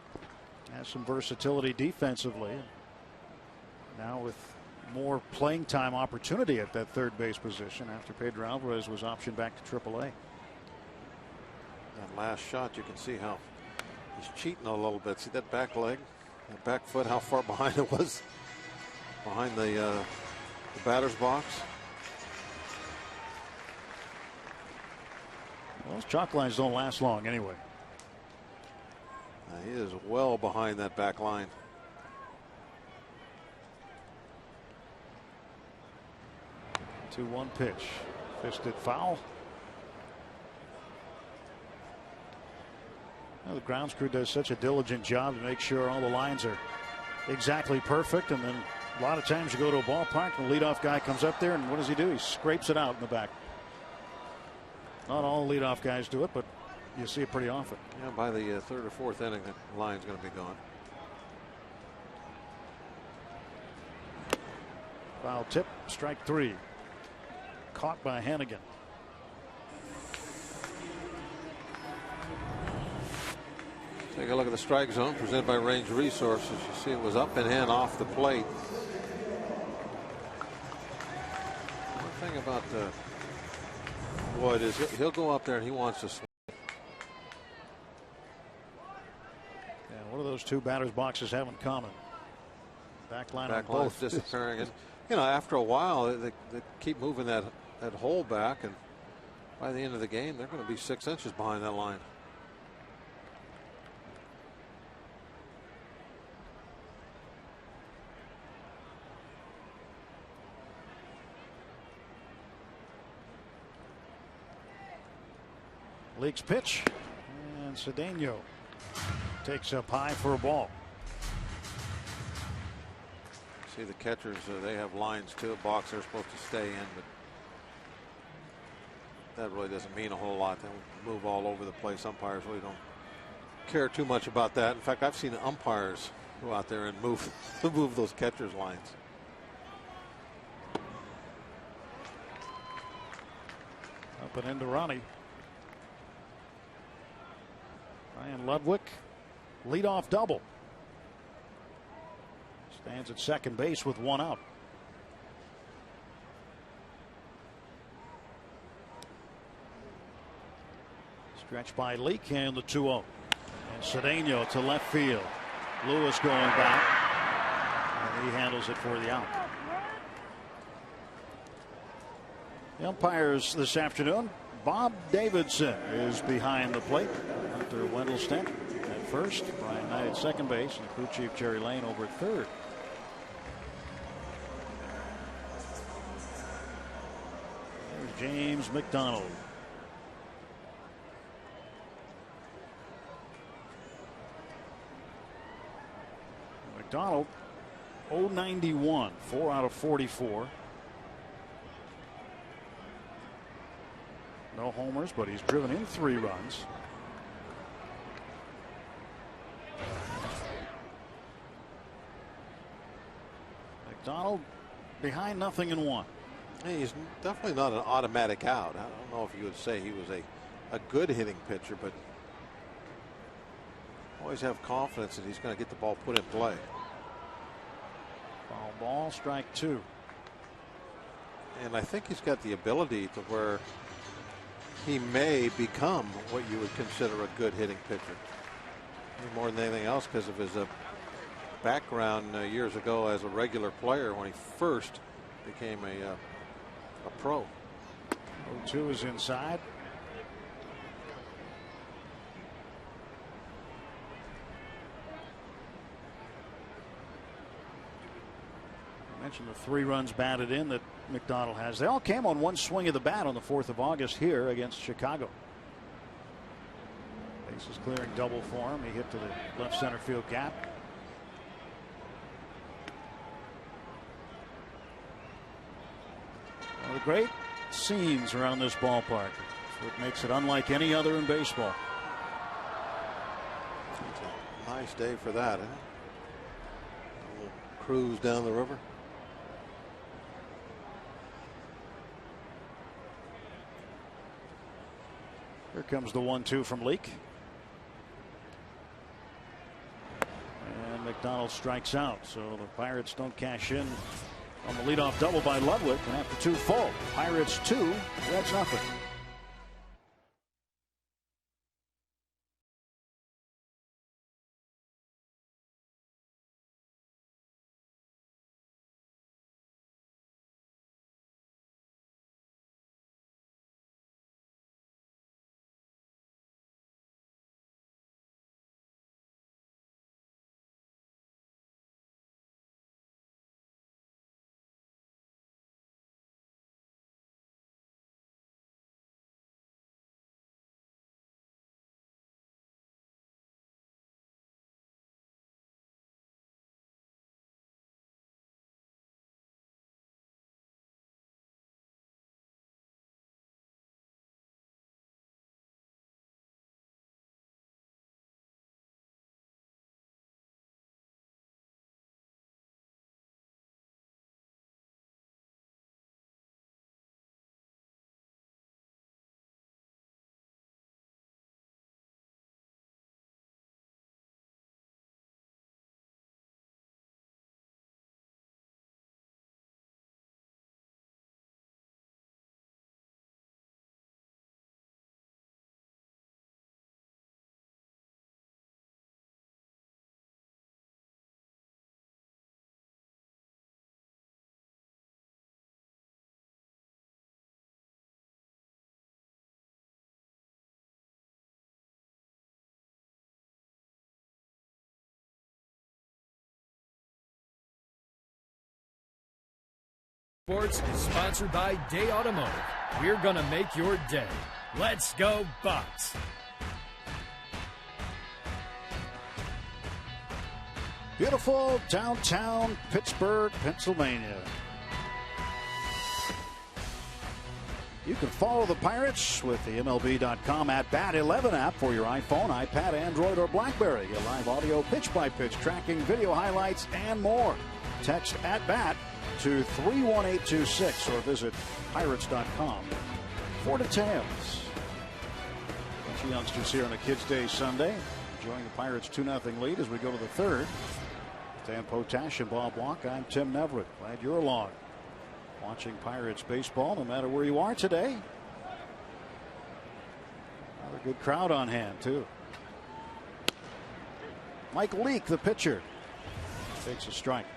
has some versatility defensively. Now with more playing time opportunity at that third base position after Pedro Alvarez was optioned back to AAA. That last shot, you can see how he's cheating a little bit. See that back leg, that back foot, how far behind it was behind the batter's box. Well, those chalk lines don't last long anyway. He is well behind that back line. The 2-1 pitch. Fisted foul. Well, the grounds crew does such a diligent job to make sure all the lines are exactly perfect. And then a lot of times you go to a ballpark and the leadoff guy comes up there and what does he do? He scrapes it out in the back. Not all leadoff guys do it, but you see it pretty often. Yeah, by the third or fourth inning, that line's going to be gone. Foul tip, strike 3. Caught by Hannigan. Take a look at the strike zone presented by Range Resources. You see it was up and in off the plate. One thing about Wood is he'll go up there and he wants to swing. Yeah, what do those two batters boxes have in common? Back line on line both disappearing. And, you know, after a while they keep moving that hole back, and by the end of the game they're going to be 6 inches behind that line. League's pitch, and Cedeno takes up high for a ball. See the catchers, they have lines too. Box they're supposed to stay in, but that really doesn't mean a whole lot. They move all over the place. Umpires really don't care too much about that. In fact, I've seen umpires go out there and move those catchers' lines. Up and into Ronnie. Ryan Ludwig, leadoff double. Stands at second base with 1 out. Stretched by Leake and the 2-0. And Cedeno to left field. Lewis going back. And he handles it for the out. The umpires this afternoon. Bob Davidson is behind the plate. Hunter Wendelstedt at first. Brian Knight at second base. And crew chief Jerry Lane over at third. James McDonald. McDonald 091, 4 out of 44. No homers, but he's driven in 3 runs. McDonald behind 0-1. Hey, he's definitely not an automatic out. I don't know if you would say he was a good hitting pitcher, but always have confidence that he's going to get the ball put in play. Foul ball, strike 2. And I think he's got the ability to where he may become what you would consider a good hitting pitcher. Maybe more than anything else because of his background years ago as a regular player when he first became a pro. 0-2 is inside. I mentioned the 3 runs batted in that McDonald has. They all came on one swing of the bat on the 4th of August here against Chicago. Bases clearing double for him. He hit to the left center field gap. One of the great scenes around this ballpark. It's what makes it unlike any other in baseball. It's a nice day for that, huh? A little cruise down the river. Here comes the 1-2 from Leake. And McDonald strikes out, so the Pirates don't cash in on the leadoff double by Ludwig, and after 2 full, Pirates 2, Reds 0. Sports is sponsored by Day Automotive. We're going to make your day. Let's go Bucks. Beautiful downtown Pittsburgh, Pennsylvania. You can follow the Pirates with the MLB.com at Bat 11 app for your iPhone, iPad, Android, or BlackBerry. Get live audio, pitch-by-pitch tracking, video highlights, and more. Text at Bat to 31826 or visit Pirates.com for details. Bunch of youngsters here on a Kids Day Sunday, enjoying the Pirates 2-0 lead as we go to the 3rd. Dan Potash and Bob Walk, I'm Tim Neverett. Glad you're along. Watching Pirates baseball no matter where you are today. Another good crowd on hand, too. Mike Leake, the pitcher, takes a strike.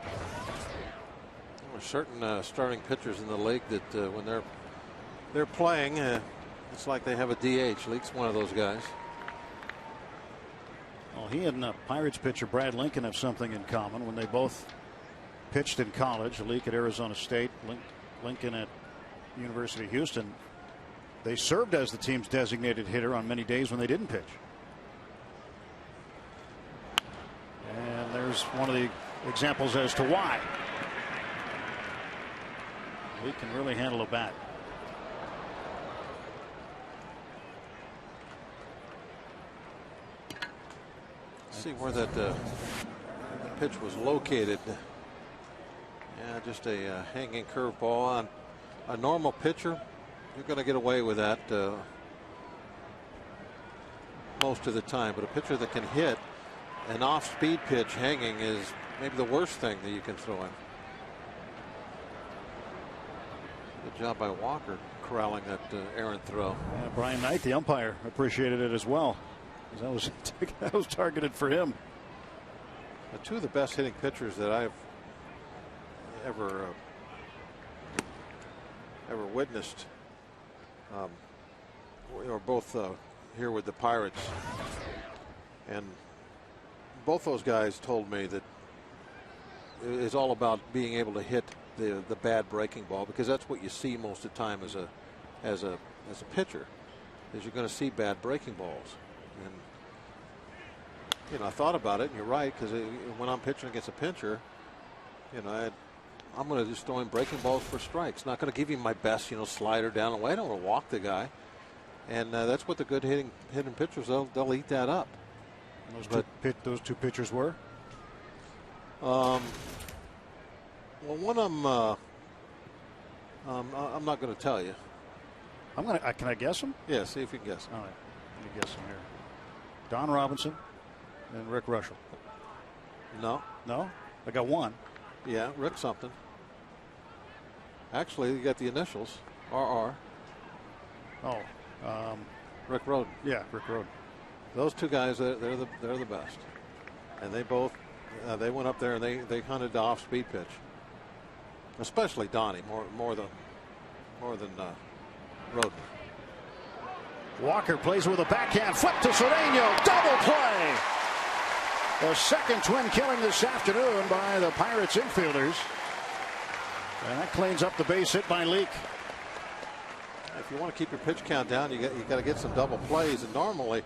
There are certain starting pitchers in the league that when they're playing, it's like they have a DH. Leake's one of those guys. Well, he and Pirates pitcher Brad Lincoln have something in common when they both pitched in college. Leak at Arizona State, Lincoln at University of Houston. They served as the team's designated hitter on many days when they didn't pitch. And there's one of the examples as to why. Leak can really handle a bat. See where that pitch was located. Yeah, just a hanging curveball on a normal pitcher. You're going to get away with that most of the time, but a pitcher that can hit an off-speed pitch hanging is maybe the worst thing that you can throw in. Good job by Walker corralling that errant throw. Yeah, Brian Knight, the umpire, appreciated it as well. That was targeted for him. Two of the best hitting pitchers that I've ever witnessed are both here with the Pirates, and both those guys told me that it's all about being able to hit the bad breaking ball, because that's what you see most of the time as a pitcher, is you're going to see bad breaking balls. And you know, I thought about it, and you're right, because when I'm pitching against a pitcher, you know, I'm going to just throw in breaking balls for strikes. Not going to give him my best, you know, slider down the way. I don't want to walk the guy, and that's what the good hitting pitchers, they'll eat that up. Those two pitchers were. Well, one of them, I'm not going to tell you. Can I guess them? Yeah, see if you can guess. All right, let me guess them here. Don Robinson and Rick Russell. No. I got one. Yeah, Rick something. Actually, you got the initials, RR. Oh, Rick Rhoden. Yeah, Rick Rhoden. Those two guys, they're the best, and they both they went up there and they hunted the off-speed pitch. Especially Donnie, more than Rhoden. Walker plays with a backhand flip to Cedeno. Double play. The second twin killing this afternoon by the Pirates infielders. And that cleans up the base hit by Leak. If you want to keep your pitch count down, you got to get some double plays. And normally,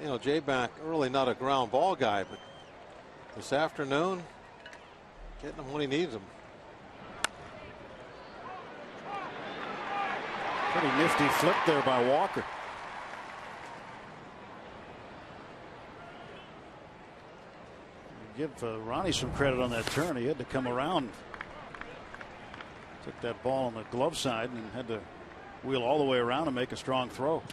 you know, J-Back really not a ground ball guy, but this afternoon, getting him when he needs them. Pretty nifty flip there by Walker. Give Ronnie some credit on that turn. He had to come around. Took that ball on the glove side and had to wheel all the way around and make a strong throw.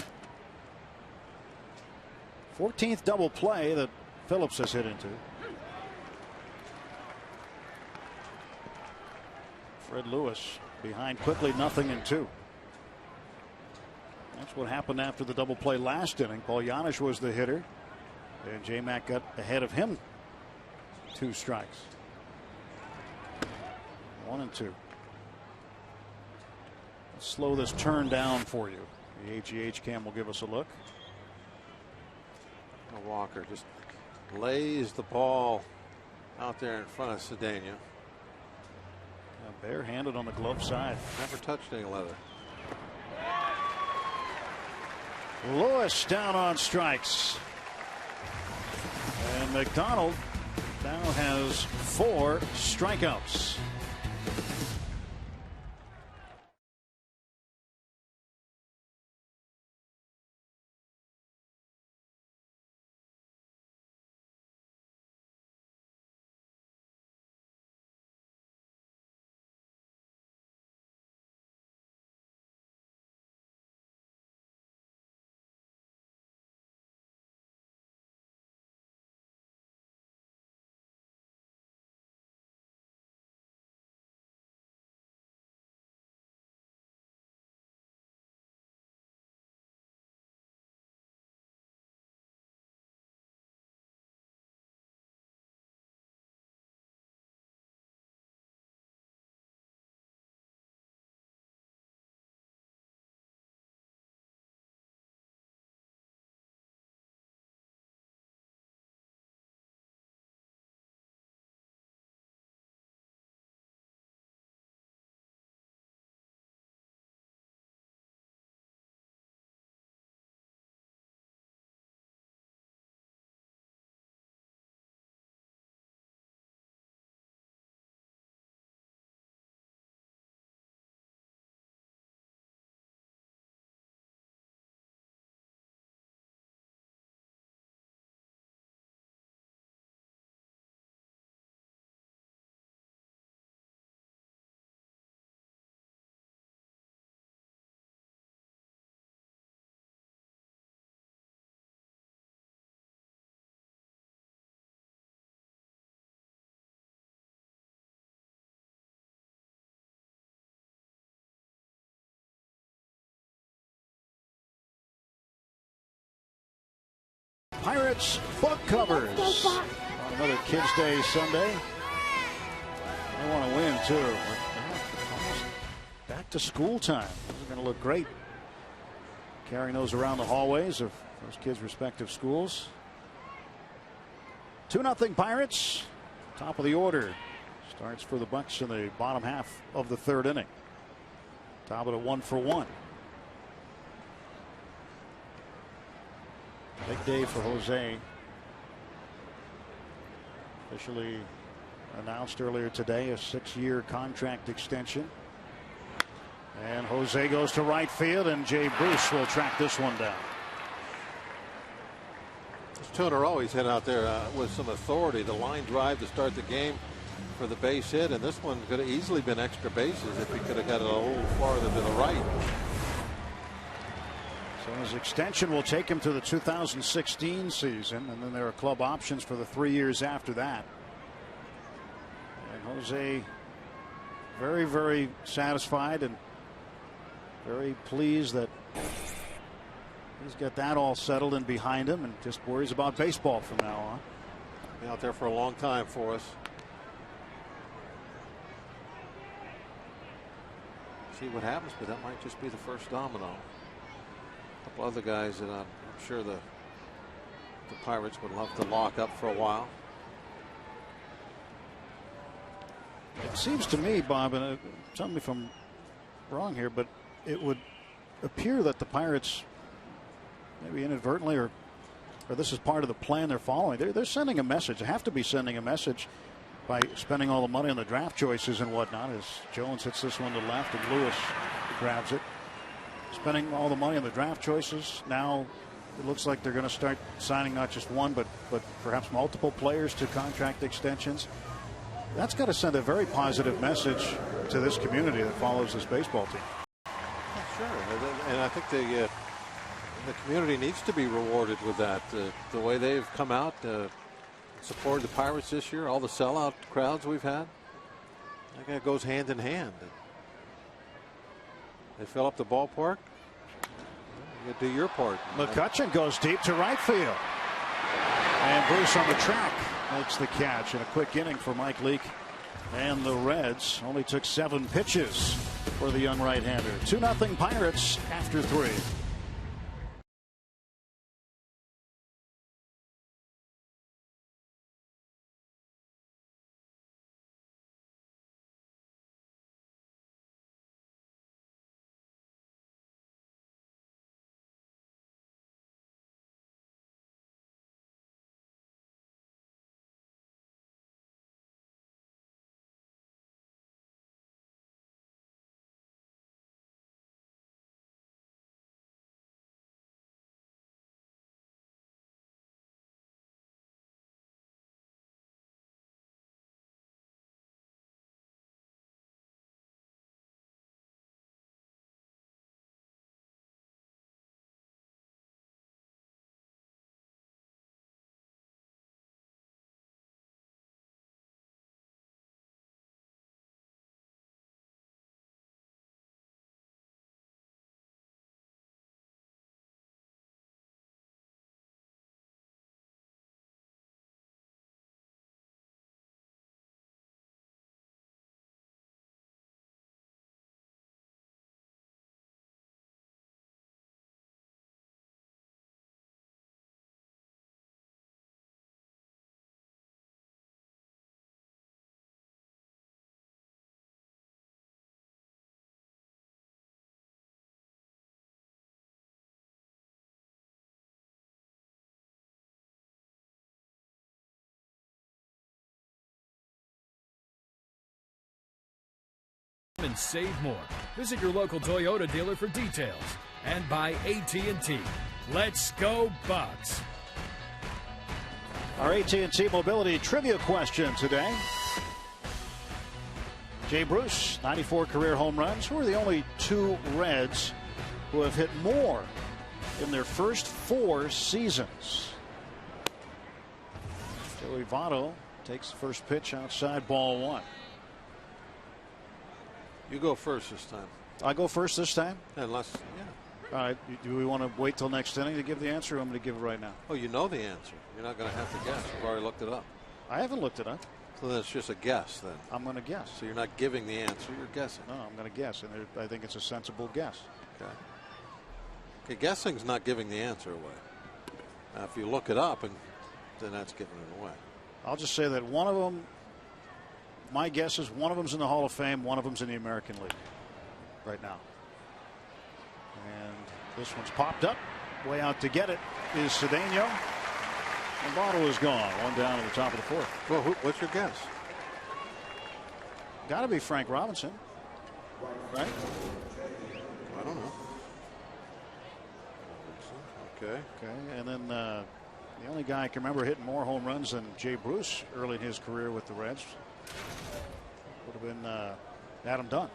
14th double play that Phillips has hit into. Fred Lewis behind quickly, 0-2. That's what happened after the double play last inning. Paul Janisch was the hitter, and J-Mac got ahead of him. 2 strikes. 1-2. Let's slow this turn down for you. The AGH cam will give us a look. Walker just lays the ball out there in front of Cedeno. Barehanded on the glove side. Never touched any leather. Lewis down on strikes. And McDonald now has 4 strikeouts. Pirates book covers on another Kids Day Sunday. They want to win too. Almost back to school time. They're going to look great carrying those around the hallways of those kids' respective schools. 2-0 Pirates. Top of the order. Starts for the Bucks in the bottom half of the third inning. Top of it 1-for-1. Big day for Jose. Officially announced earlier today a 6-year contract extension. And Jose goes to right field, and Jay Bruce will track this one down. This two in a row he's hit out there with some authority. The line drive to start the game for the base hit, and this one could have easily been extra bases if he could have got it a little farther to the right. So his extension will take him to the 2016 season, and then there are club options for the 3 years after that. And Jose very, very satisfied and very pleased that he's got that all settled and behind him, and just worries about baseball from now on. Been out there for a long time for us. See what happens, but that might just be the first domino. A couple other guys that I'm sure the Pirates would love to lock up for a while. It seems to me, Bob, and tell me if I'm wrong here, but it would appear that the Pirates, maybe inadvertently or this is part of the plan they're following. They're sending a message. They have to be sending a message by spending all the money on the draft choices and whatnot, as Jones hits this one to left and Lewis grabs it. Spending all the money on the draft choices. Now it looks like they're going to start signing not just one, but perhaps multiple players to contract extensions. That's got to send a very positive message to this community that follows this baseball team. Sure, and I think the community needs to be rewarded with that. The way they've come out, supported the Pirates this year, all the sellout crowds we've had, I think it goes hand in hand. They fill up the ballpark. You do your part. McCutchen goes deep to right field, and Bruce on the track makes the catch in a quick inning for Mike Leake. And the Reds only took 7 pitches for the young right-hander. 2-0 Pirates after 3. And save more. Visit your local Toyota dealer for details. And by AT&T. Let's go Bucks. Our AT&T Mobility Trivia question today. Jay Bruce, 94 career home runs. Who are the only 2 Reds who have hit more in their first 4 seasons? Joey Votto takes the first pitch outside, ball 1. You go first this time. I go first this time? Unless, yeah. All right. Do we want to wait till next inning to give the answer, or I'm going to give it right now? Oh, you know the answer. You're not going to have to guess. You've already looked it up. I haven't looked it up. So then it's just a guess then. I'm going to guess. So you're not giving the answer. You're guessing. No, I'm going to guess, and I think it's a sensible guess. Okay. Okay, guessing's not giving the answer away. Now, if you look it up, and then that's giving it away. I'll just say that one of them, my guess is one of them's in the Hall of Fame, one of them's in the American League right now. And this one's popped up. Way out to get it is Cedeno. The bottle is gone. One down at the top of the fourth. Well, what's your guess? Got to be Frank Robinson, right? I don't know. Okay. Okay, and then the only guy I can remember hitting more home runs than Jay Bruce early in his career with the Reds would have been Adam Dunn.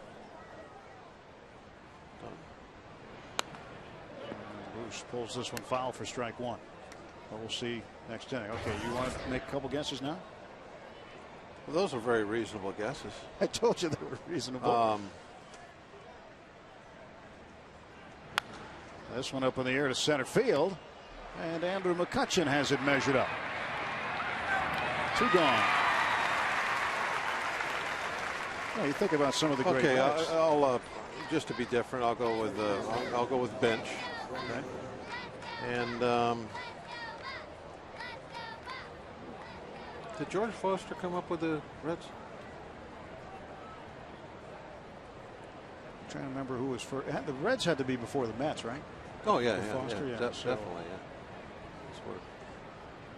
Bruce pulls this one foul for strike one. But we'll see next inning. Okay, you want to make a couple guesses now? Well, those are very reasonable guesses. I told you they were reasonable. This one up in the air to center field. And Andrew McCutchen has it measured up. 2 gone. Well, you think about some of the great guys. I'll just to be different, I'll go with bench. Okay. And did George Foster come up with the Reds? I'm trying to remember who was first. The Reds had to be before the Mets, right? Oh yeah, Foster, yeah. Definitely, yeah. That's where,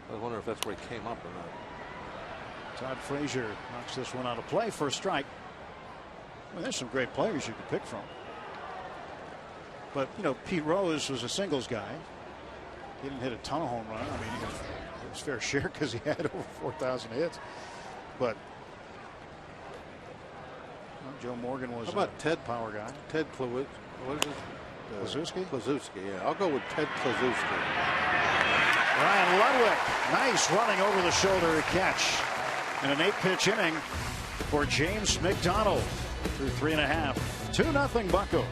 I was wondering if that's where he came up or not. Todd Frazier knocks this one out of play for a strike. I mean, there's some great players you could pick from. But, you know, Pete Rose was a singles guy. He didn't hit a ton of home runs. I mean, he was fair share because he had over 4,000 hits. But Joe Morgan was How about Ted power guy. Ted Kluszewski. What is it? Kluszewski? Kluszewski, yeah. I'll go with Ted Kluszewski. Ryan Ludwig, nice running over the shoulder catch. In an 8-pitch inning for James McDonald through 3.5. 2-0 Buccos.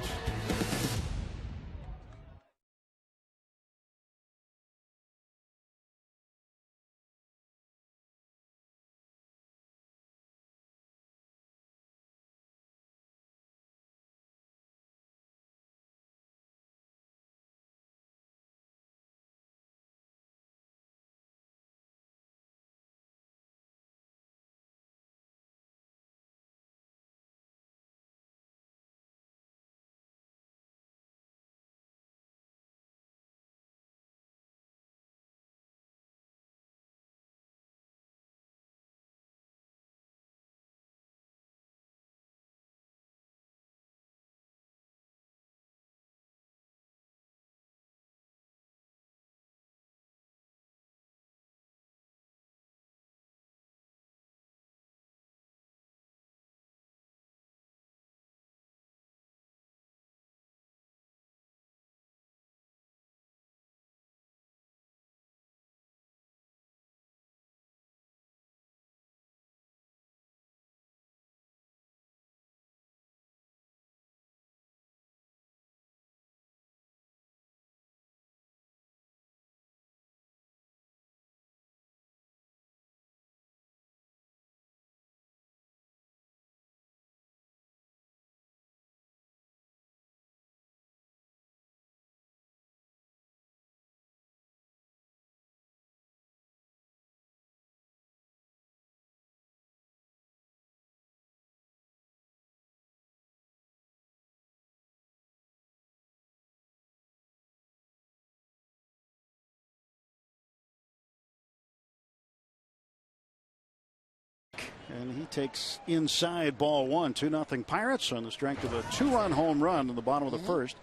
And he takes inside ball one. 2-0 Pirates on the strength of a 2-run home run in the bottom of the first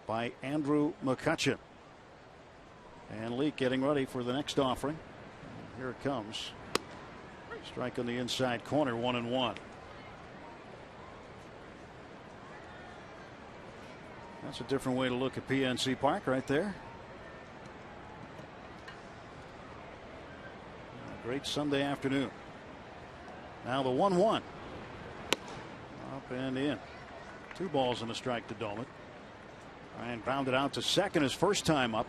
by Andrew McCutchen. And Leake getting ready for the next offering. Here it comes. Strike on the inside corner, 1-1. That's a different way to look at PNC Park right there. A great Sunday afternoon. Now the 1-1. Up and in. 2 balls and a strike to Dolan. Ryan grounded out to second his first time up.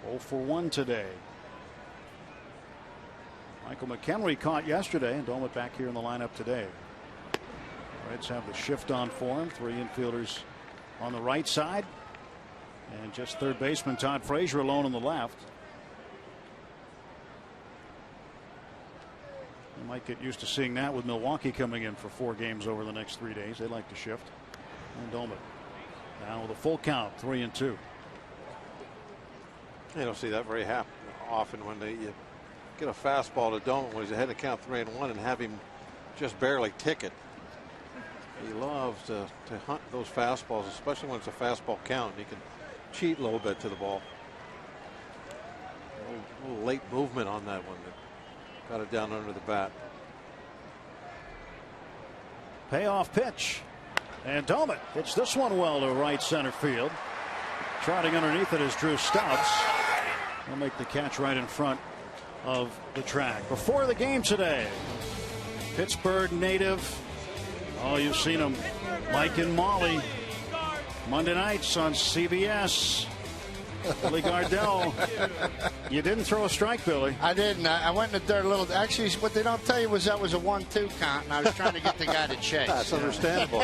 0 for 1 today. Michael McHenry caught yesterday, and Dolmet back here in the lineup today. Reds have the shift on for him. 3 infielders on the right side, and just third baseman Todd Frazier alone on the left. You might get used to seeing that with Milwaukee coming in for 4 games over the next 3 days. They like to shift. And Dolmet now with a full count, 3-2. You don't see that very often when you get a fastball to Dolmet when he's ahead of count 3-1 and have him just barely tick it. He loves to hunt those fastballs, especially when it's a fastball count. He can cheat a little bit to the ball. A little late movement on that one that got it down under the bat. Payoff pitch. And Dolmet hits this one well to right center field. Trotting underneath it is Drew Stouts. He'll make the catch right in front of the track. Before the game today, Pittsburgh native. Oh, you've seen him. Mike and Molly. Monday nights on CBS. Billy Gardell. You didn't throw a strike, Billy. I didn't. I went in the dirt a little. Actually, what they don't tell you was that was a 1-2 count, and I was trying to get the guy to chase. That's understandable.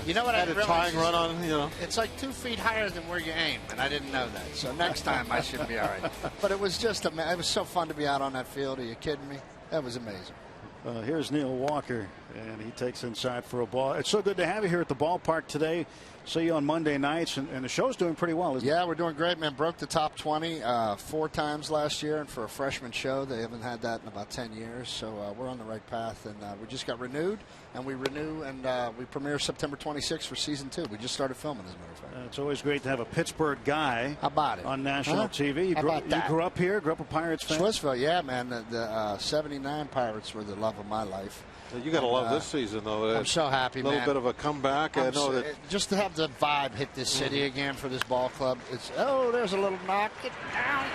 You know what I had a tying run on. It's like 2 feet higher than where you aim, and I didn't know that. So next time I should be all right. But it was just it was so fun to be out on that field. Are you kidding me? That was amazing. Here's Neil Walker, and he takes inside for a ball. It's so good to have you here at the ballpark today. See you on Monday nights, and the show's doing pretty well, isn't it? Yeah, we're doing great, man. Broke the top 20 4 times last year, and for a freshman show, they haven't had that in about 10 years. So we're on the right path, and we just got renewed, and we renew, and we premiere September 26th for season 2. We just started filming, as a matter of fact. It's always great to have a Pittsburgh guy on national TV. You grew up here, grew up a Pirates fan? Swissville, yeah, man. The 79 Pirates were the love of my life. You got to love this season, though. I'm so happy, man. A little bit of a comeback. I know that just to have the vibe hit this city again for this ball club. It's there's a little knock it down.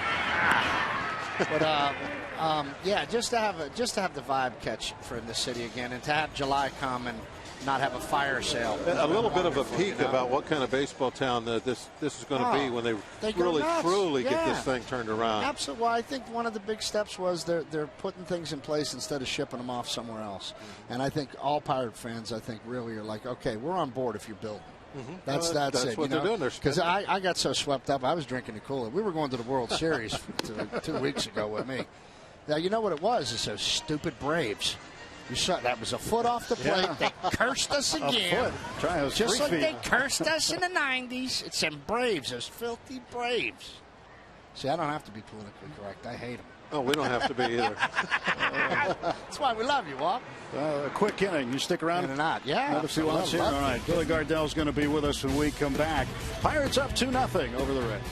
But yeah, just to have the vibe catch for in the city again, and to have July come and not have a fire sale. A little bit of a peek about what kind of baseball town that this is going to be when they really truly get this thing turned around. Absolutely. Well, I think one of the big steps was they're putting things in place instead of shipping them off somewhere else. And I think all Pirate fans, really are like, okay, we're on board if you're building. That's it. What they're doing. Because I got so swept up, I was drinking the Kool-Aid. We were going to the World Series 2 weeks ago with me. Now, you know what it was? It's those stupid Braves. You saw that was a foot off the plate. Yeah. They cursed us again. Just like they cursed us in the 90s. It's them Braves, those filthy Braves. See, I don't have to be politically correct. I hate them. Oh, we don't have to be either. That's why we love you, Walt. A quick inning. You stick around? Or not. Yeah. Another few outs here. All right. Billy Gardell's going to be with us when we come back. Pirates up 2-0 over the Reds.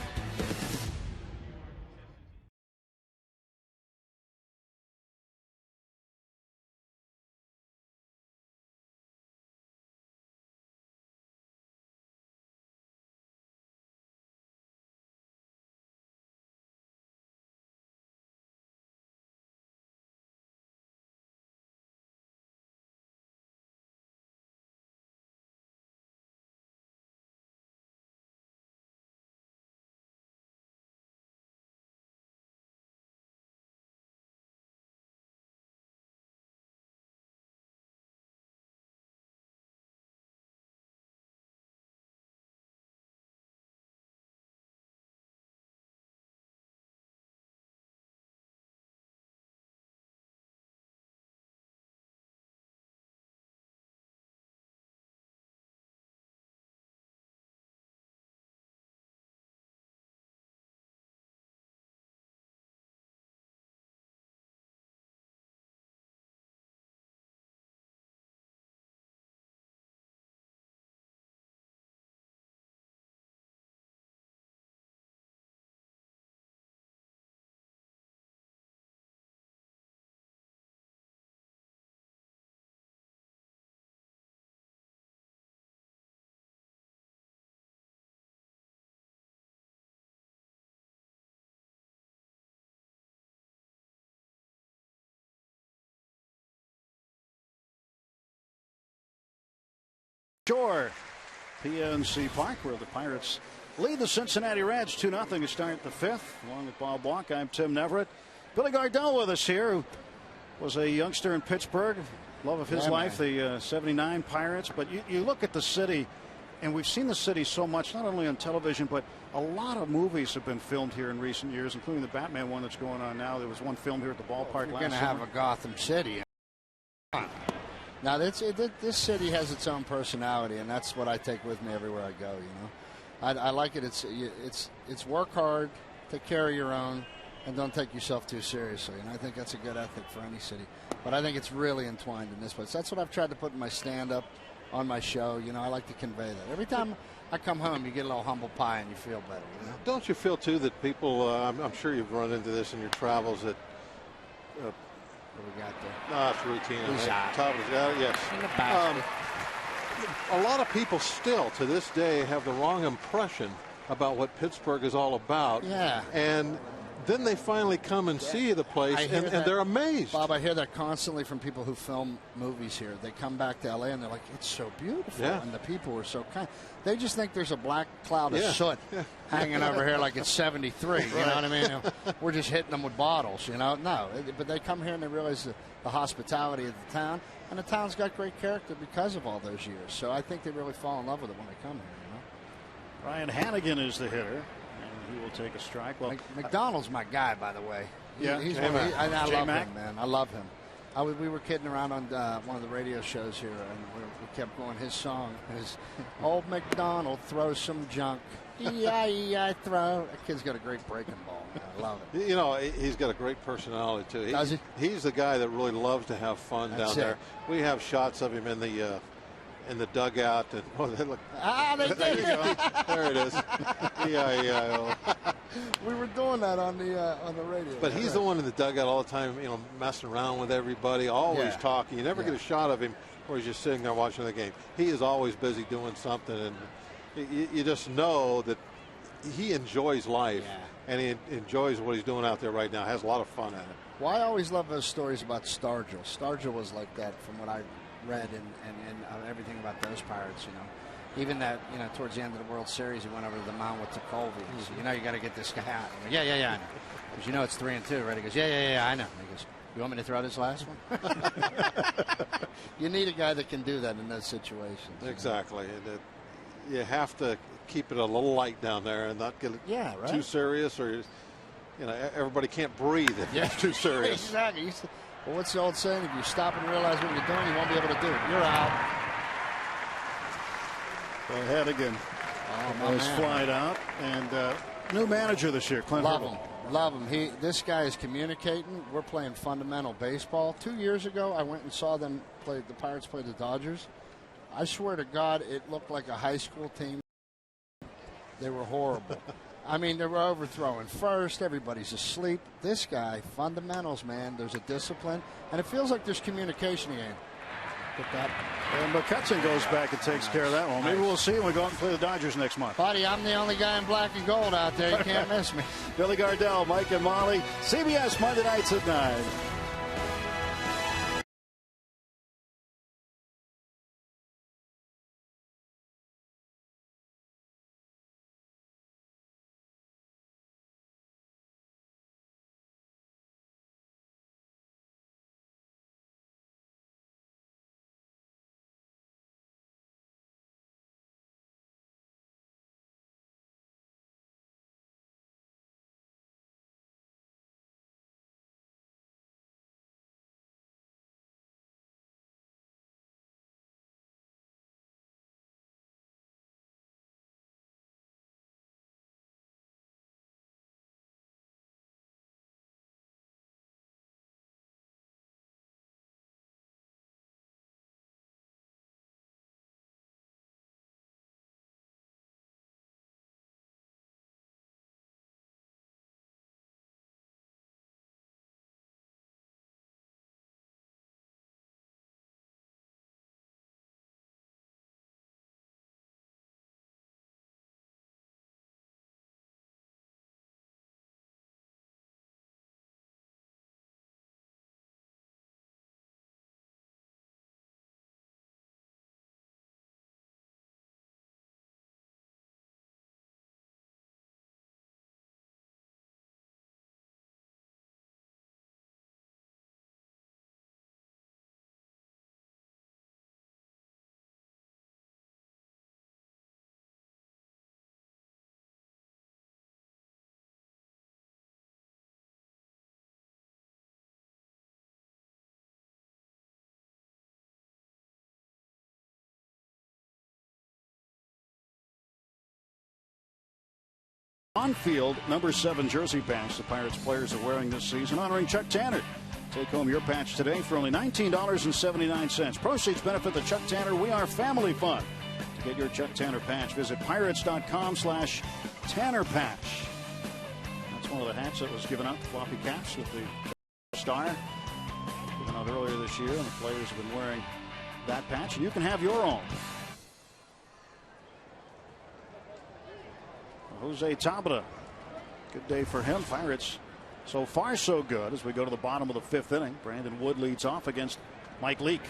Shore PNC Park, where the Pirates lead the Cincinnati Reds 2-0 to start the fifth. Along with Bob Walk, I'm Tim Neverett. Billy Gardell with us here, who was a youngster in Pittsburgh. Love of his life, the 79 Pirates. But you look at the city, and we've seen the city so much, not only on television, but a lot of movies have been filmed here in recent years, including the Batman one that's going on now. There was one filmed here at the ballpark last summer. We're going to have a Gotham City. Now, this city has its own personality, and that's what I take with me everywhere I go. I like it. It's work hard, take care of your own, and don't take yourself too seriously. And I think that's a good ethic for any city. But I think it's really entwined in this place. That's what I've tried to put in my stand-up, on my show. I like to convey that. Every time I come home, you get a little humble pie and you feel better. Don't you feel, too, that people, I'm sure you've run into this in your travels, that what we got there? No, it's routine. Yes. In the basket. A lot of people still, to this day, have the wrong impression about what Pittsburgh is all about. Yeah. And then they finally come and see the place, and they're amazed. Bob, I hear that constantly from people who film movies here. They come back to L.A. and they're like, it's so beautiful. Yeah. And the people are so kind. They just think there's a black cloud of soot hanging over here like it's 73. You know what I mean? We're just hitting them with bottles, No, but they come here and they realize the hospitality of the town. And the town's got great character because of all those years. So I think they really fall in love with it when they come here, Ryan Hannigan is the hitter. He will take a strike. Well, McDonald's my guy, by the way. Yeah, I love him, man. I love him. We were kidding around on one of the radio shows here, and we kept going. His song is "Old McDonald throws some junk." E-I-E-I throw. That kid's got a great breaking ball. Man. I love it. He's got a great personality too. Does he? He's the guy that really loves to have fun down there. We have shots of him in the dugout, and they look. They did. There you go. There it is. E-I-E-I-O. We were doing that on the radio. But he's the one in the dugout all the time, messing around with everybody, always talking. You never get a shot of him where he's just sitting there watching the game. He is always busy doing something, and you just know that he enjoys life, and he enjoys what he's doing out there right now. Has a lot of fun at it. Well, I always love those stories about Stargell. Stargell was like that from what I read and everything about those Pirates, Even that, towards the end of the World Series, he went over to the mound with Tekulve. He said, you got to get this guy out. Like, yeah, I know. Because it's 3-2, right? He goes, yeah, I know. He goes, you want me to throw this last one? You need a guy that can do that in those situations. Exactly. You have to keep it a little light down there and not get too serious, or everybody can't breathe if it's too serious. Exactly. Well, what's the old saying? If you stop and realize what you're doing, you won't be able to do it. You're out. Well, Hannigan was flied out, and new manager this year, Clint Hurdle. Love him. This guy is communicating. We're playing fundamental baseball. 2 years ago, I went and saw them play. The Pirates play the Dodgers. I swear to God, it looked like a high school team. They were horrible. I mean, they were overthrowing first. Everybody's asleep. This guy, fundamentals, man. There's a discipline, and it feels like there's communication again. And McCutcheon goes back and takes care of that one. Maybe we'll see when we go out and play the Dodgers next month. Buddy, I'm the only guy in black and gold out there. You can't miss me. Billy Gardell, Mike and Molly, CBS Monday nights at 9. on-field number 7 jersey patch the Pirates players are wearing this season, honoring Chuck Tanner. Take home your patch today for only $19.79. Proceeds benefit the Chuck Tanner We Are Family Fund. To get your Chuck Tanner patch, visit pirates.com/TannerPatch. That's one of the hats that was given out, the floppy caps with the star, given out earlier this year, and the players have been wearing that patch, and you can have your own. Jose Tabata, good day for him. Pirates so far so good as we go to the bottom of the 5th inning. Brandon Wood leads off against Mike Leake.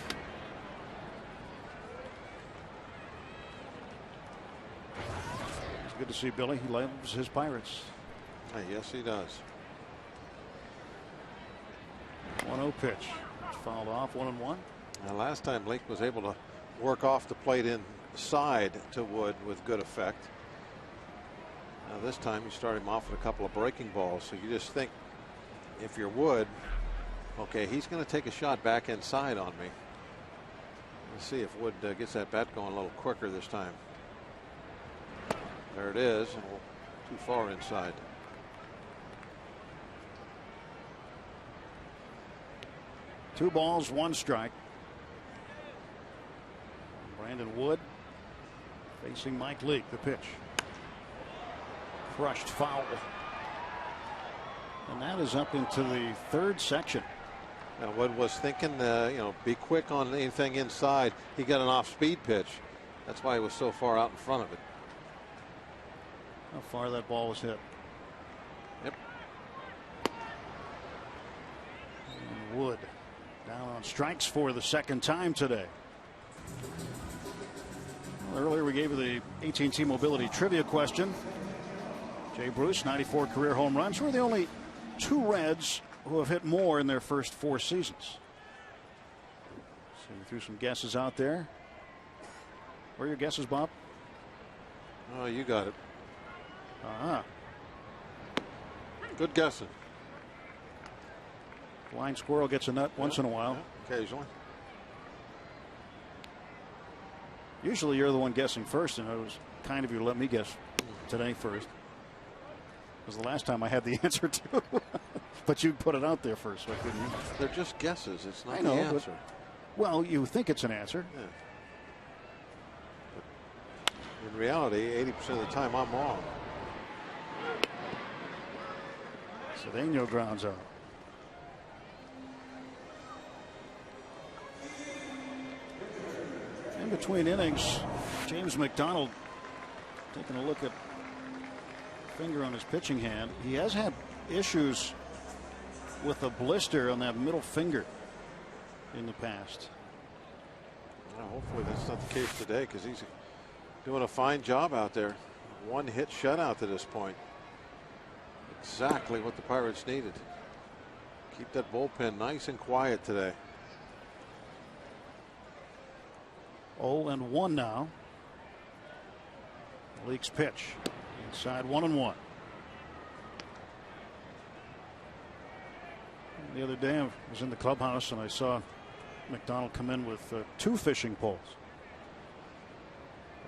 It's good to see Billy. He loves his Pirates. Yes, he does. 1-0 pitch. It's fouled off, 1-1. Now, last time Leake was able to work off the plate inside to Wood with good effect. Now this time you start him off with a couple of breaking balls, so you just think, if you're Wood, okay, he's going to take a shot back inside on me. Let's see if Wood gets that bat going a little quicker this time. There it is, and too far inside. Two balls, one strike. Brandon Wood facing Mike Leake. The pitch. Crushed foul. And that is up into the 3rd section. Now Wood was thinking, be quick on anything inside. He got an off-speed pitch. That's why he was so far out in front of it. How far that ball was hit. Yep. And Wood down on strikes for the 2nd time today. Well, earlier we gave you the AT&T Mobility trivia question. Jay Bruce, 94 career home runs. We're the only 2 Reds who have hit more in their first 4 seasons. So you threw some guesses out there. What are your guesses, Bob? Oh, you got it. Uh-huh. Good guessing. Blind squirrel gets a nut once in a while. Yeah, occasionally. Usually you're the one guessing first, and it was kind of you to let me guess today first. It was the last time I had the answer too. But you put it out there first, so I couldn't. They're just guesses. It's not I know, the answer. Well, you think it's an answer. Yeah. But in reality, 80% of the time I'm wrong. Cedeno grounds out. In between innings, James McDonald taking a look at finger on his pitching hand. He has had issues with a blister on that middle finger in the past. Well, hopefully that's not the case today, because he's doing a fine job out there. 1-hit shutout to this point. Exactly what the Pirates needed. Keep that bullpen nice and quiet today. 0-1 now. Leake's pitch. Inside 1-1. The other day I was in the clubhouse and I saw McDonald come in with 2 fishing poles.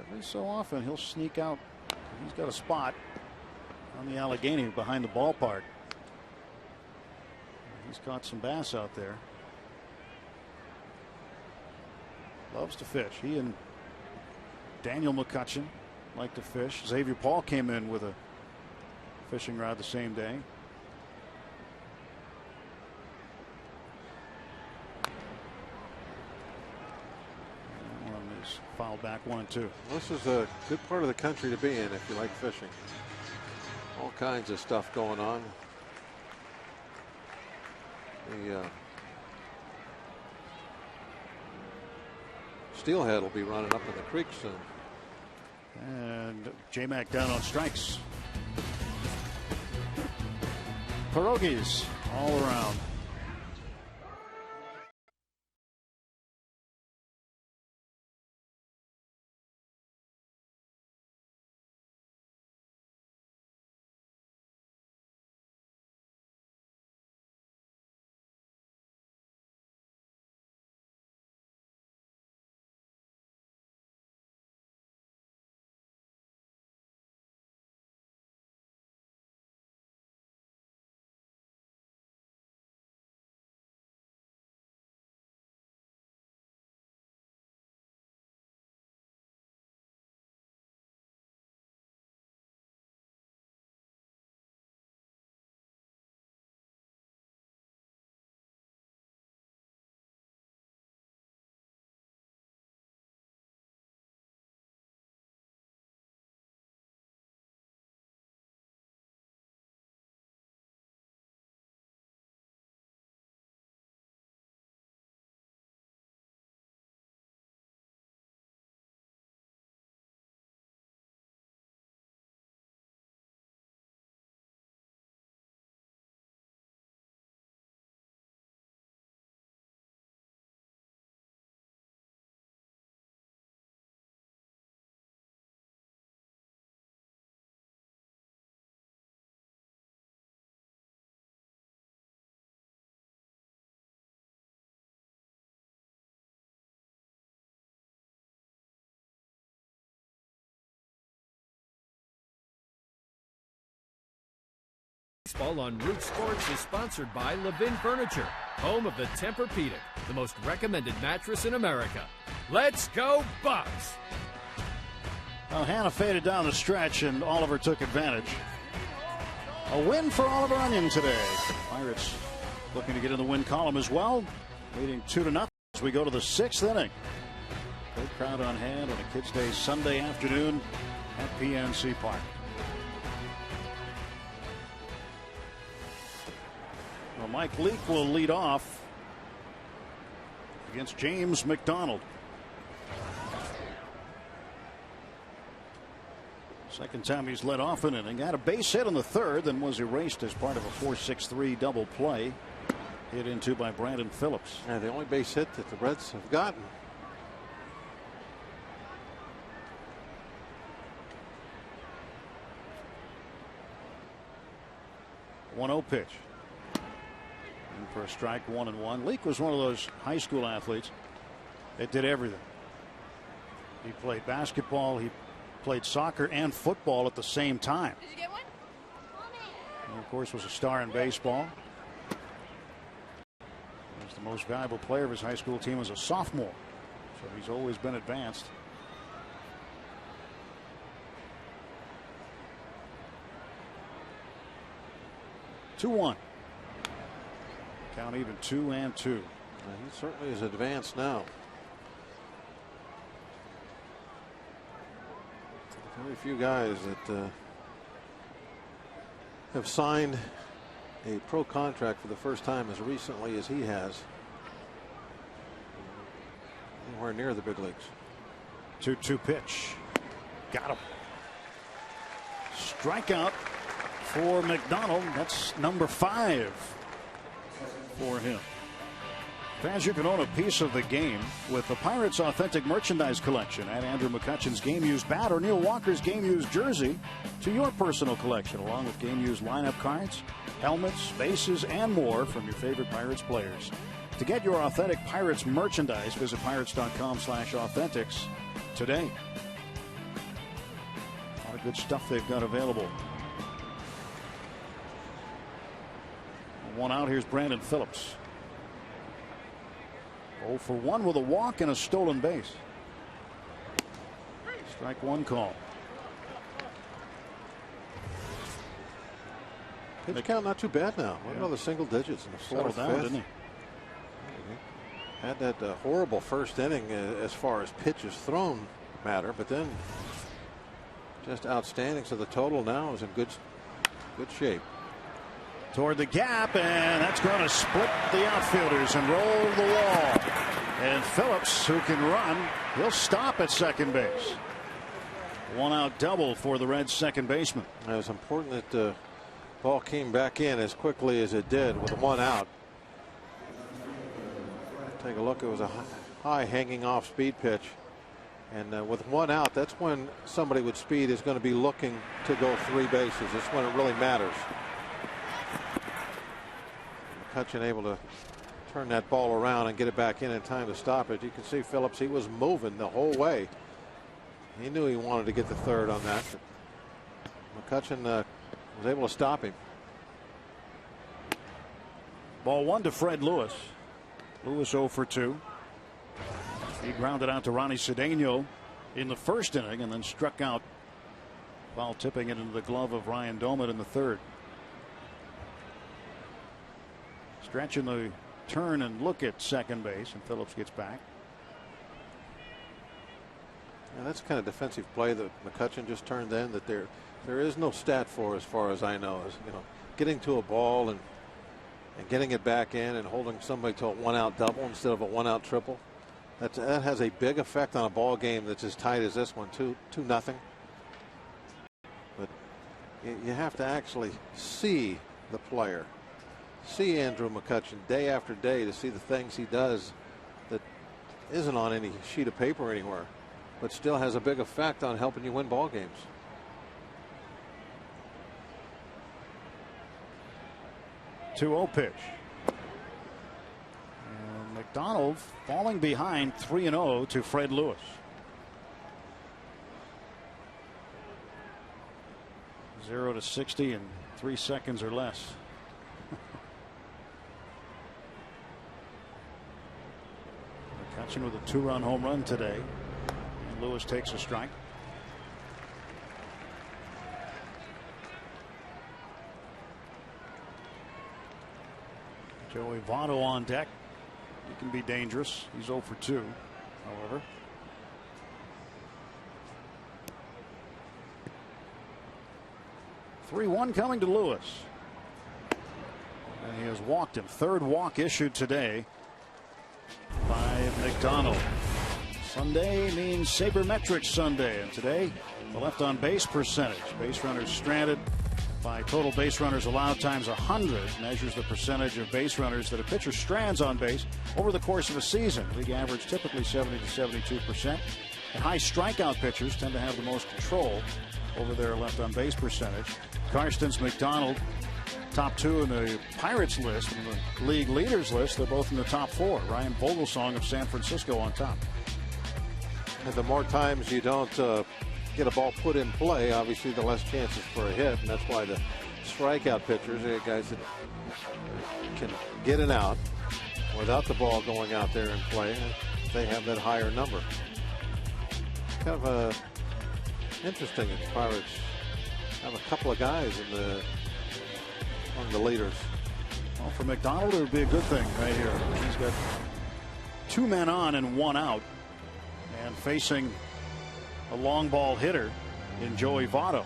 Every so often he'll sneak out. He's got a spot on the Allegheny behind the ballpark. He's caught some bass out there. Loves to fish. He and Daniel McCutcheon like to fish. Xavier Paul came in with a fishing rod the same day. One is fouled back, 1-2. This is a good part of the country to be in if you like fishing. All kinds of stuff going on. The steelhead will be running up in the creek soon. And J-Mac down on strikes. Pierogies all around. Baseball on Root Sports is sponsored by Levin Furniture, home of the Tempur-Pedic, the most recommended mattress in America. Let's go Bucks! Well, Hannah faded down the stretch, and Oliver took advantage. A win for Oliver Onion today. Pirates looking to get in the win column as well, leading 2-0 as we go to the 6th inning. Great crowd on hand on a Kids Day Sunday afternoon at PNC Park. Well, Mike Leake will lead off against James McDonald. Second time he's led off an inning. Got a base hit in the 3rd, then was erased as part of a 4-6-3 double play. Hit into by Brandon Phillips. Yeah, the only base hit that the Reds have gotten. The 1-0 pitch. And for a strike, 1-1. Leake was one of those high school athletes that did everything. He played basketball, he played soccer and football at the same time. Did you get one? And of course was a star in baseball. He was the most valuable player of his high school team as a sophomore. So he's always been advanced. Two-one. Count even 2-2. He certainly is advanced now. Very few guys that have signed a pro contract for the first time as recently as he has. Anywhere near the big leagues. 2-2 pitch. Got him. Strikeout for McDonald. That's number 5 for him. Fans, you can own a piece of the game with the Pirates Authentic Merchandise Collection. Add Andrew McCutchen's game-used bat or Neil Walker's game-used jersey to your personal collection, along with game-used lineup cards, helmets, bases, and more from your favorite Pirates players. To get your authentic Pirates merchandise, visit pirates.com/authentics today. A lot of good stuff they've got available. One out. Here's Brandon Phillips. 0 for 1 with a walk and a stolen base. Strike one call. Pitch count not too bad now. What about the single digits in the 4th, 5th? Didn't he? Had that horrible first inning as far as pitches thrown matter, but then just outstanding. So the total now is in good shape. Toward the gap, and that's going to split the outfielders and roll the wall. And Phillips, who can run, he'll stop at second base. 1-out double for the Reds' second baseman. It was important that the ball came back in as quickly as it did with 1 out. Take a look. It was a high hanging off speed pitch. And with 1 out, that's when somebody with speed is going to be looking to go 3 bases. That's when it really matters. McCutchen able to turn that ball around and get it back in time to stop it. You can see Phillips, he was moving the whole way. He knew he wanted to get the 3rd on that. McCutchen was able to stop him. Ball 1 to Fred Lewis. Lewis 0 for 2. He grounded out to Ronnie Cedeno in the 1st inning and then struck out while tipping it into the glove of Ryan Doman in the 3rd. Stretching the turn and look at second base, and Phillips gets back. And that's the kind of defensive play that McCutchen just turned in that there is no stat for, as far as I know, is getting to a ball and getting it back in and holding somebody to a 1-out double instead of a 1-out triple. That has a big effect on a ball game that's as tight as this one, 2-0. But you have to actually see the player. See Andrew McCutchen day after day to see the things he does that isn't on any sheet of paper anywhere, but still has a big effect on helping you win ball games. Two-0 pitch. And McDonald falling behind 3-0 to Fred Lewis. 0 to 60 in 3 seconds or less. McCutchen with a 2-run home run today. And Lewis takes a strike. Joey Votto on deck. He can be dangerous. He's 0 for 2, however. (3-1) coming to Lewis. And he has walked him. 3rd walk issued today by McDonald. Sunday means sabermetric Sunday. And today, the left on base percentage. Base runners stranded by total base runners allowed times 100 measures the percentage of base runners that a pitcher strands on base over the course of a season. League average typically 70 to 72%. And high strikeout pitchers tend to have the most control over their left on base percentage. Karstens, McDonald, top 2 in the Pirates list, and the league leaders list. They're both in the top 4. Ryan Vogelsong of San Francisco on top. And the more times you don't get a ball put in play, obviously the less chances for a hit, and that's why the strikeout pitchers, the guys that can get an out without the ball going out there and play, they have that higher number. Kind of interesting that the Pirates have a couple of guys among the leaders. Well, for McDonald, it would be a good thing right here. He's got 2 men on and 1 out, and facing a long ball hitter in Joey Votto.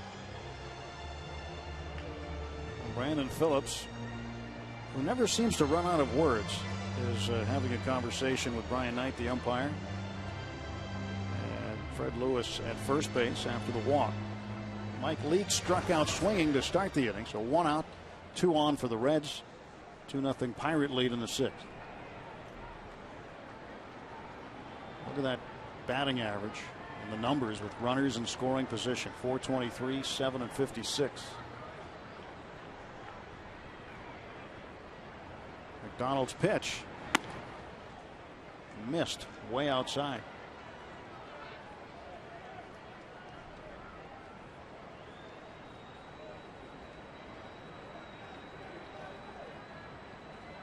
Brandon Phillips, who never seems to run out of words, is having a conversation with Brian Knight, the umpire, and Fred Lewis at first base after the walk. Mike Leake struck out swinging to start the inning, so 1 out, 2 on for the Reds. 2-0 Pirate lead in the 6th. Look at that batting average and the numbers with runners in scoring position. 423, 7 and 56. McDonald's pitch missed way outside.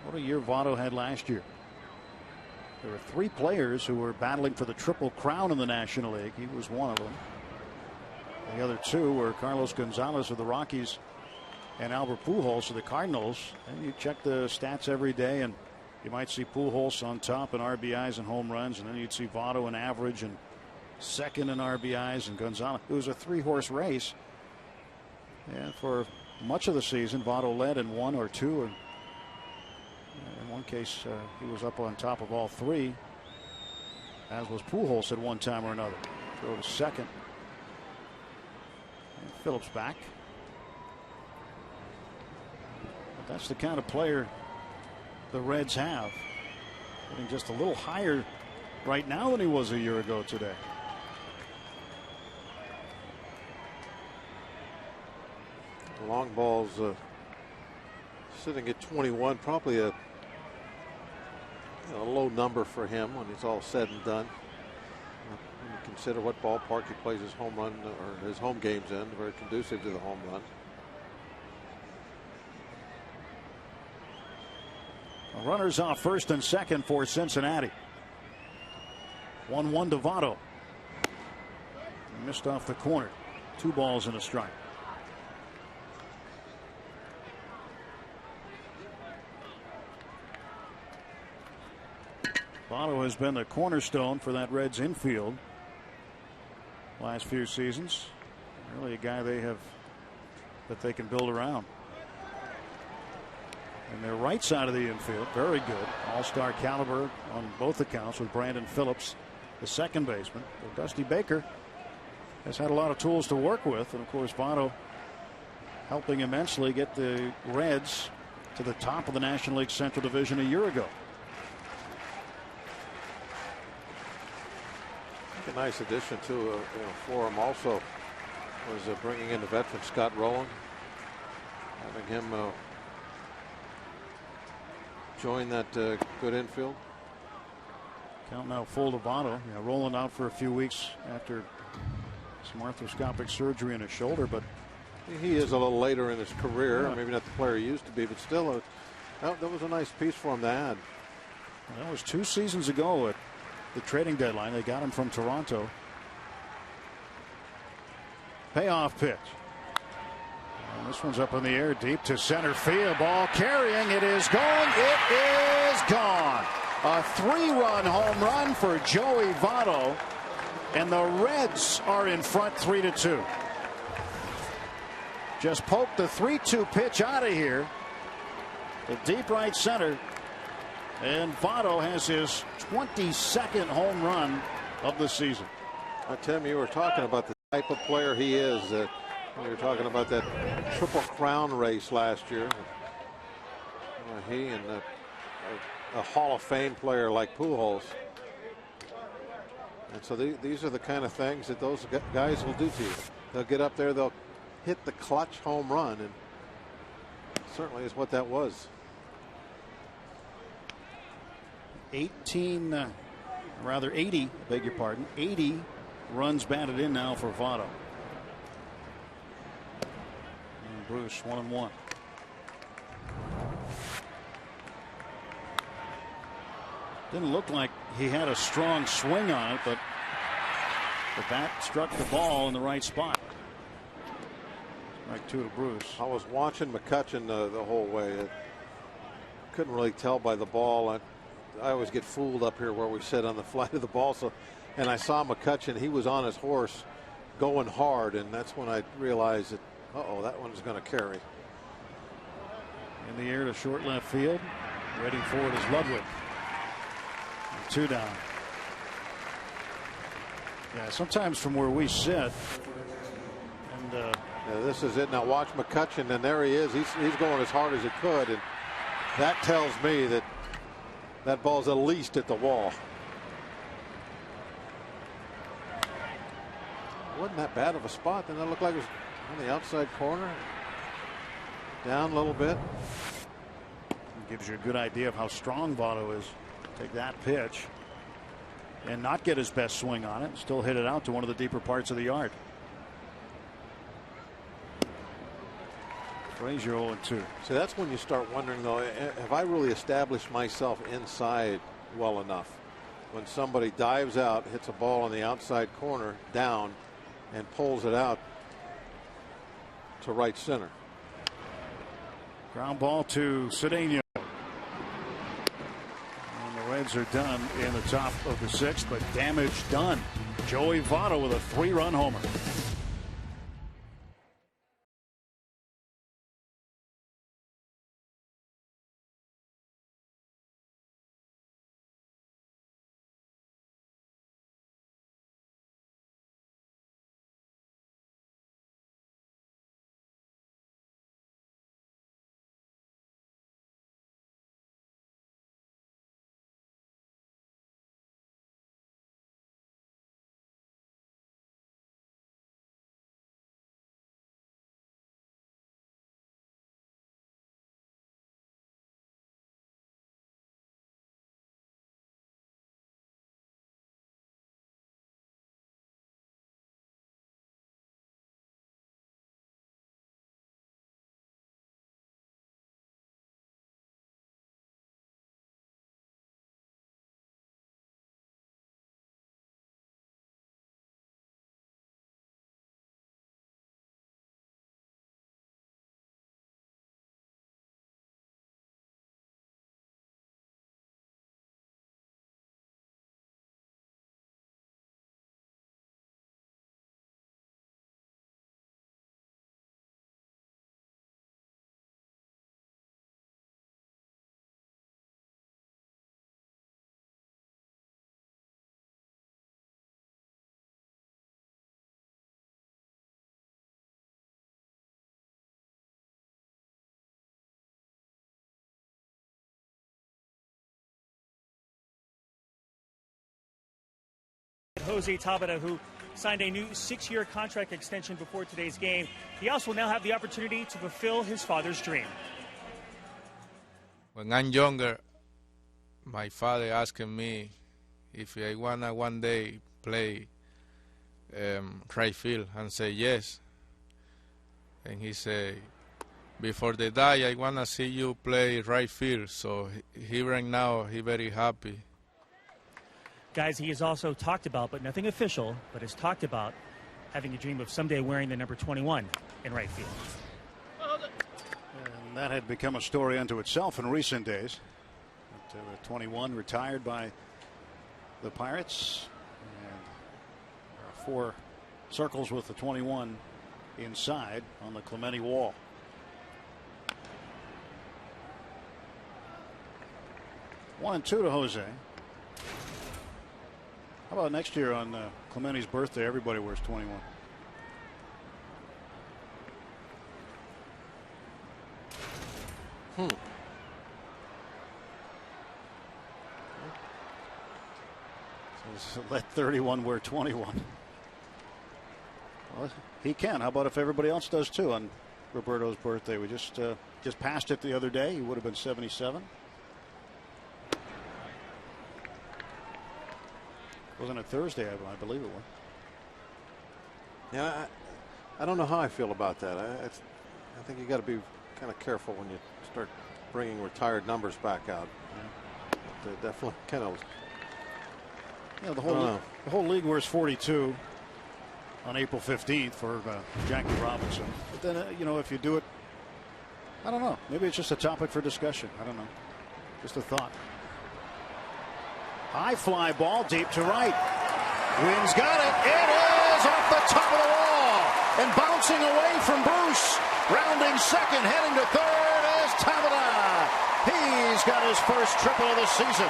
What a year Votto had last year. There were 3 players who were battling for the Triple Crown in the National League. He was one of them. The other 2 were Carlos Gonzalez of the Rockies and Albert Pujols of the Cardinals. And you check the stats every day, and you might see Pujols on top in RBIs and home runs, and then you'd see Votto in average and second in RBIs, and Gonzalez. It was a 3-horse race. And for much of the season, Votto led in 1 or 2, and in one case, he was up on top of all 3, as was Pujols at one time or another. Throw to second. And Phillips back. But that's the kind of player the Reds have. Getting just a little higher right now than he was a year ago today. The long ball's sitting at 21, probably a low number for him when it's all said and done. When you consider what ballpark he plays his home run or his home games in, very conducive to the home run. Runners off first and second for Cincinnati. 1-1 to Votto. Missed off the corner. 2 balls and a strike. Votto has been the cornerstone for that Reds infield last few seasons. Really a guy that they can build around. And their right side of the infield, very good. All-star caliber on both accounts with Brandon Phillips, the second baseman. But Dusty Baker has had a lot of tools to work with. And, of course, Votto helping immensely get the Reds to the top of the National League Central Division a year ago. A nice addition to for him also was bringing in the veteran Scott Rowland, having him join that good infield. Count now full to Votto. Rowland out for a few weeks after some arthroscopic surgery in his shoulder, but He is a little later in his career, maybe not the player he used to be, but still, that was a nice piece for him to add. That was 2 seasons ago at the trading deadline. They got him from Toronto. Payoff pitch. And this one's up in the air, deep to center field. Ball carrying. It is gone. It is gone. A 3-run home run for Joey Votto, and the Reds are in front 3-2. Just poked the 3-2 pitch out of here. The deep right center. And Votto has his 22nd home run of the season. Tim, you were talking about the type of player he is. We were talking about that Triple Crown race last year. He and a Hall of Fame player like Pujols. And so these are the kind of things that those guys will do to you. They'll get up there, they'll hit the clutch home run, and certainly is what that was. 80, beg your pardon, 80 runs batted in now for Votto. And Bruce 1-1. Didn't look like he had a strong swing on it, but the bat struck the ball in the right spot. Strike 2 to Bruce. I was watching McCutchen the whole way. I couldn't really tell by the ball. I always get fooled up here where we sit on the flight of the ball. And I saw McCutchen. He was on his horse going hard, and that's when I realized that, that one's going to carry. In the air to short left field. Ready for it is Ludwig. 2 down. Yeah, sometimes from where we sit, and yeah, this is it. Now watch McCutchen, and there he is. He's going as hard as he could, and that tells me that that ball's at least at the wall. Wasn't that bad of a spot. Didn't that look like it was on the outside corner? Down a little bit. It gives you a good idea of how strong Votto is. Take that pitch and not get his best swing on it. Still hit it out to one of the deeper parts of the yard. Frazier 0-2. So that's when you start wondering, though, have I really established myself inside well enough? When somebody dives out, hits a ball on the outside corner down, and pulls it out to right center. Ground ball to Cedeno. Reds are done in the top of the 6th, but damage done. Joey Votto with a 3-run homer. Jose Tabata, who signed a new 6-year contract extension before today's game. He also will now have the opportunity to fulfill his father's dream. When I'm younger, my father asking me if I wanna one day play right field, and say yes. and he said, before they die, I want to see you play right field. So he right now, he very happy. Guys, he has also talked about, but nothing official, but has talked about having a dream of someday wearing the number 21 in right field. And that had become a story unto itself in recent days. But, the 21 retired by the Pirates. And there are 4 circles with the 21 inside on the Clemente wall. One and 2 to Jose. How about next year on Clemente's birthday? Everybody wears 21. So let 31 wear 21. Well, he can. How about if everybody else does too on Roberto's birthday? We just passed it the other day. He would have been 77. Wasn't it Thursday? I believe it was. Yeah, I don't know how I feel about that. I think you got to be kind of careful when you start bringing retired numbers back out. Yeah. But definitely kind of. Yeah, the whole league wears 42 on April 15th for Jackie Robinson. But then you know, if you do it, I don't know. Maybe it's just a topic for discussion. I don't know. Just a thought. High fly ball deep to right. Wynn's got it. It is off the top of the wall and bouncing away from Bruce. Rounding second, heading to third is Tabata. He's got his first triple of the season.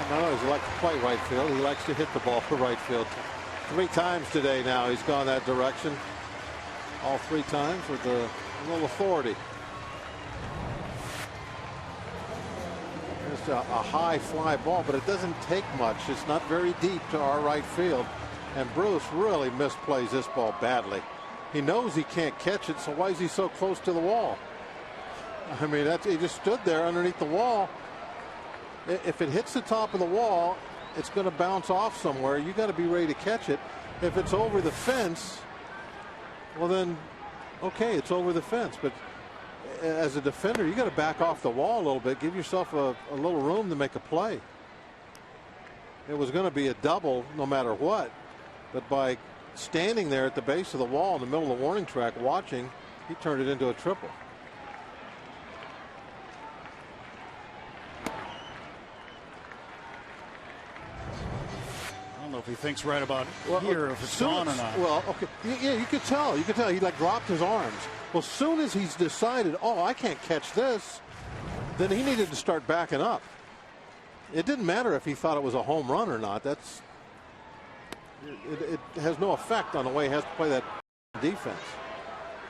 No, he likes to play right field. He likes to hit the ball for right field. 3 times today now he's gone that direction. All 3 times with a little authority. It's a high fly ball, but it doesn't take much. It's not very deep to our right field. And Bruce really misplays this ball badly. He knows he can't catch it, so why is he so close to the wall? I mean, he just stood there underneath the wall. If it hits the top of the wall, it's going to bounce off somewhere. You got to be ready to catch it. If it's over the fence, well then, okay, it's over the fence. But as a defender, you got to back off the wall a little bit. Give yourself a little room to make a play. It was going to be a double no matter what. But by standing there at the base of the wall in the middle of the warning track watching, he turned it into a triple. I don't know if he thinks right about here, if it's gone or not. Well, okay. Yeah, you could tell. You could tell. He like dropped his arms. Well, as soon as he's decided, oh, I can't catch this, then he needed to start backing up. It didn't matter if he thought it was a home run or not. It has no effect on the way he has to play that defense.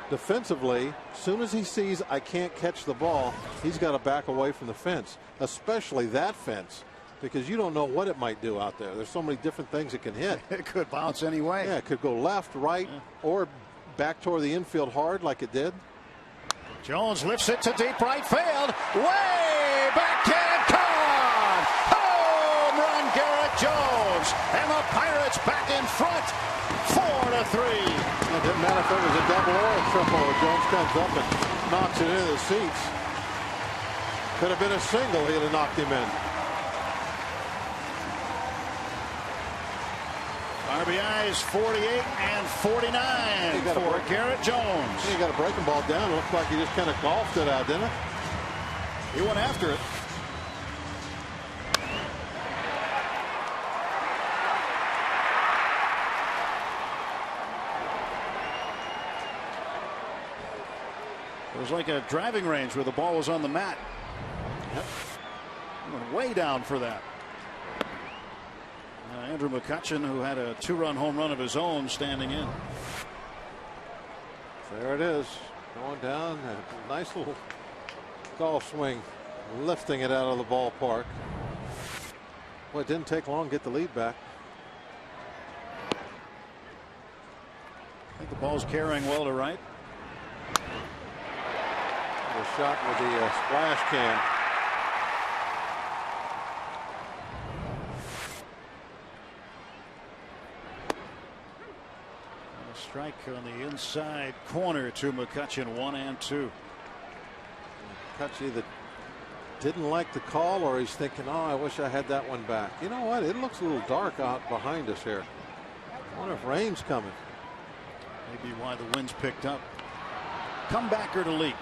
Defensively, as soon as he sees I can't catch the ball, he's got to back away from the fence, especially that fence, because you don't know what it might do out there. There's so many different things it can hit. It could bounce anyway. Yeah, it could go left, right, or back toward the infield hard like it did. Jones lifts it to deep right field. Way backhand caught. Home run, Garrett Jones. And the Pirates back in front. 4-3. It didn't matter if it was a double or a triple. Jones comes up and knocks it into the seats. Could have been a single. He'd have knocked him in. RBIs 48 and 49 for Garrett Jones. He got a breaking ball down. It looked like he just kind of golfed it out, didn't it? He went after it. It was like a driving range where the ball was on the mat. Yep. He went way down for that. Andrew McCutchen, who had a 2-run home run of his own, standing in. There it is, going down. A nice little golf swing, lifting it out of the ballpark. Well, it didn't take long to get the lead back. I think the ball's carrying well to right. The shot with the splash can. Strike on the inside corner to McCutchen, 1-2. McCutchen either didn't like the call or he's thinking, oh, I wish I had that one back. You know what? It looks a little dark out behind us here. I wonder if rain's coming. Maybe why the wind's picked up. Comebacker to Leake.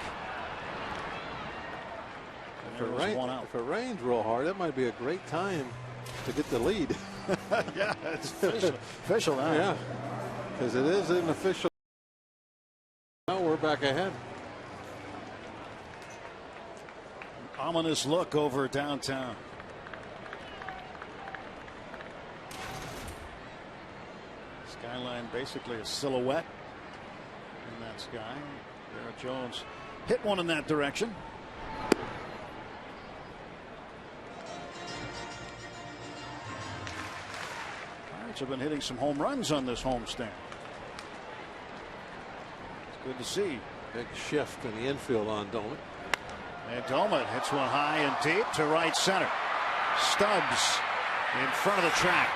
If it rains real hard, that might be a great time to get the lead. Yeah, it's official now. Yeah, because it is an official. Now we're back ahead. Ominous look over downtown. Skyline basically a silhouette in that sky. Garrett Jones hit one in that direction. Pirates have been hitting some home runs on this homestand. It's good to see. Big shift in the infield on Doman. And Doman hits one high and deep to right center. Stubbs in front of the track.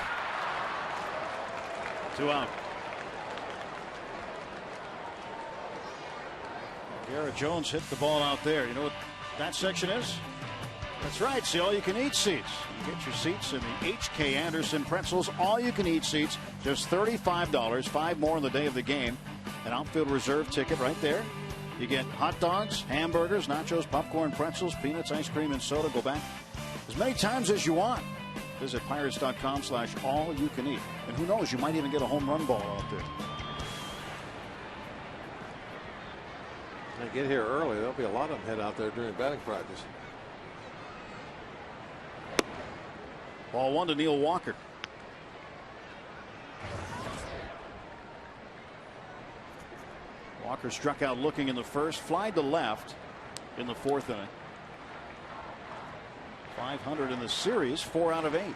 2 out. Garrett Jones hit the ball out there. You know what that section is? That's right. See, all-you-can-eat seats. You get your seats in the H.K. Anderson Pretzels all-you-can-eat seats. Just $35. 5 more on the day of the game. An outfield reserve ticket right there. You get hot dogs, hamburgers, nachos, popcorn, pretzels, peanuts, ice cream, and soda. Go back as many times as you want. Visit pirates.com/all-you-can-eat. And who knows, you might even get a home run ball out there. They get here early. There'll be a lot of them head out there during batting practice. Ball 1 to Neil Walker. Walker struck out looking in the first, flied to left in the 4th inning. 500 in the series, 4 out of 8.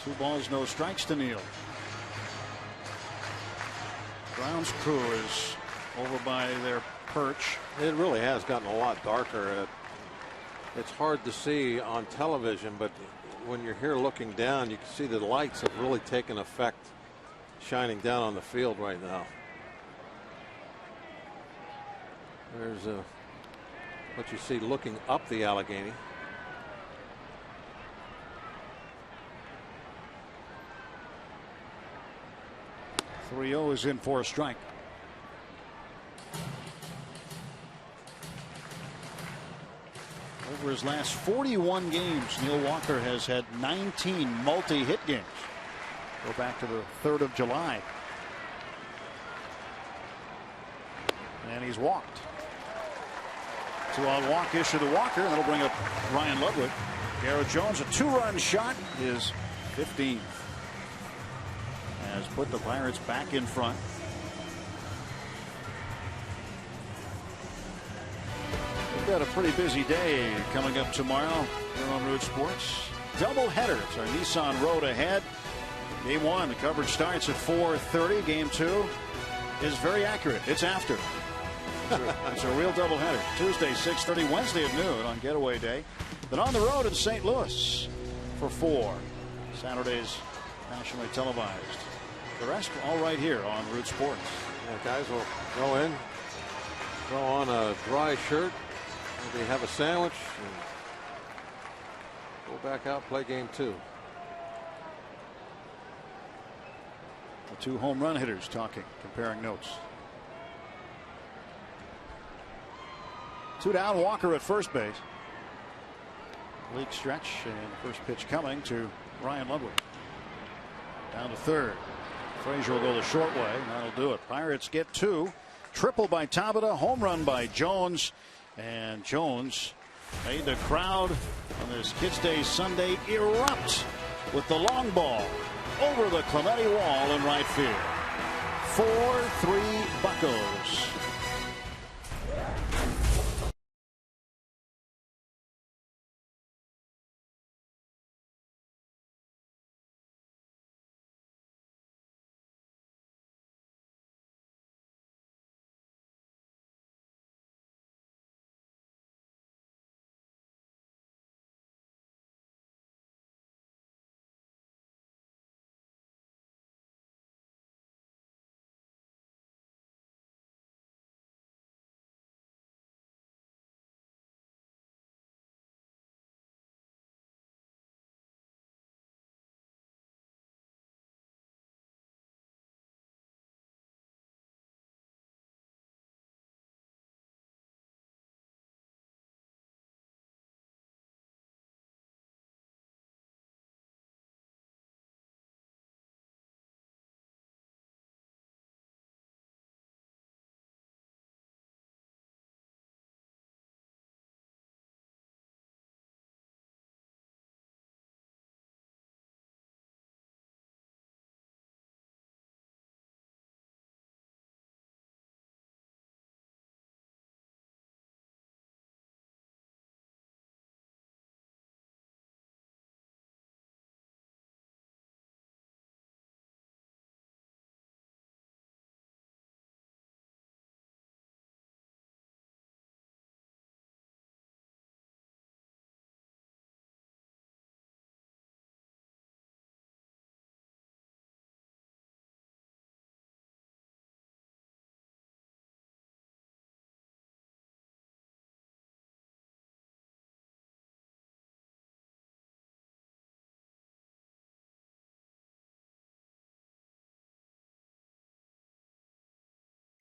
Two balls, no strikes to Neil. Brown's crew is over by their perch. It really has gotten a lot darker. It's hard to see on television, but when you're here looking down, you can see the lights have really taken effect shining down on the field right now. There's what you see looking up the Allegheny. .30 is in for a strike. Over his last 41 games, Neil Walker has had 19 multi-hit games. Go back to the 3rd of July. And he's walked. 2-out walk issue to Walker, and that'll bring up Ryan Ludwig. Garrett Jones, a 2-run shot, is 15th. Has put the Pirates back in front. We've got a pretty busy day coming up tomorrow here on Root Sports. Doubleheader. It's our Nissan Road ahead. Game 1, the coverage starts at 4:30. Game 2 is very accurate. It's after. It's a real doubleheader. Tuesday, 6:30, Wednesday at noon on Getaway Day. Then on the road in St. Louis for 4. Saturday's nationally televised. The rest all right here on Root Sports. Yeah, guys will go in, throw on a dry shirt, maybe have a sandwich, and go back out, play game 2. The 2 home run hitters talking, comparing notes. 2 down, Walker at first base. League stretch, and first pitch coming to Ryan Ludwig. Down to 3rd. Frazier will go the short way, and that'll do it. Pirates get 2. Triple by Tabata, home run by Jones. And Jones made the crowd on this Kids Day Sunday erupt with the long ball over the Clemente wall in right field. 4-3 Buccos.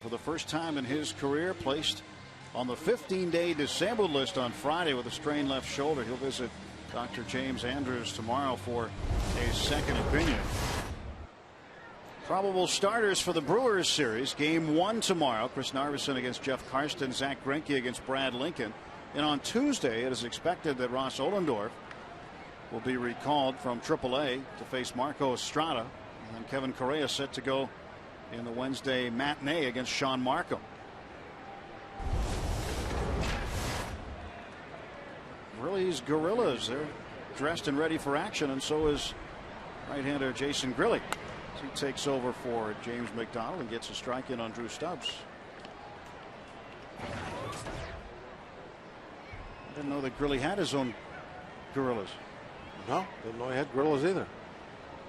For the first time in his career, placed on the 15-day disabled list on Friday with a strained left shoulder. He'll visit Dr. James Andrews tomorrow for a second opinion. Probable starters for the Brewers series. Game 1 tomorrow. Chris Narveson against Jeff Karsten. Zach Greinke against Brad Lincoln. And on Tuesday, it is expected that Ross Ohlendorf will be recalled from AAA to face Marco Estrada. And Kevin Correa set to go in the Wednesday matinee against Sean Markham. Grilly's Gorillas, they're dressed and ready for action, and so is right-hander Jason Grilly. He takes over for James McDonald and gets a strike in on Drew Stubbs. I didn't know that Grilly had his own Gorillas. No, didn't know he had Gorillas either.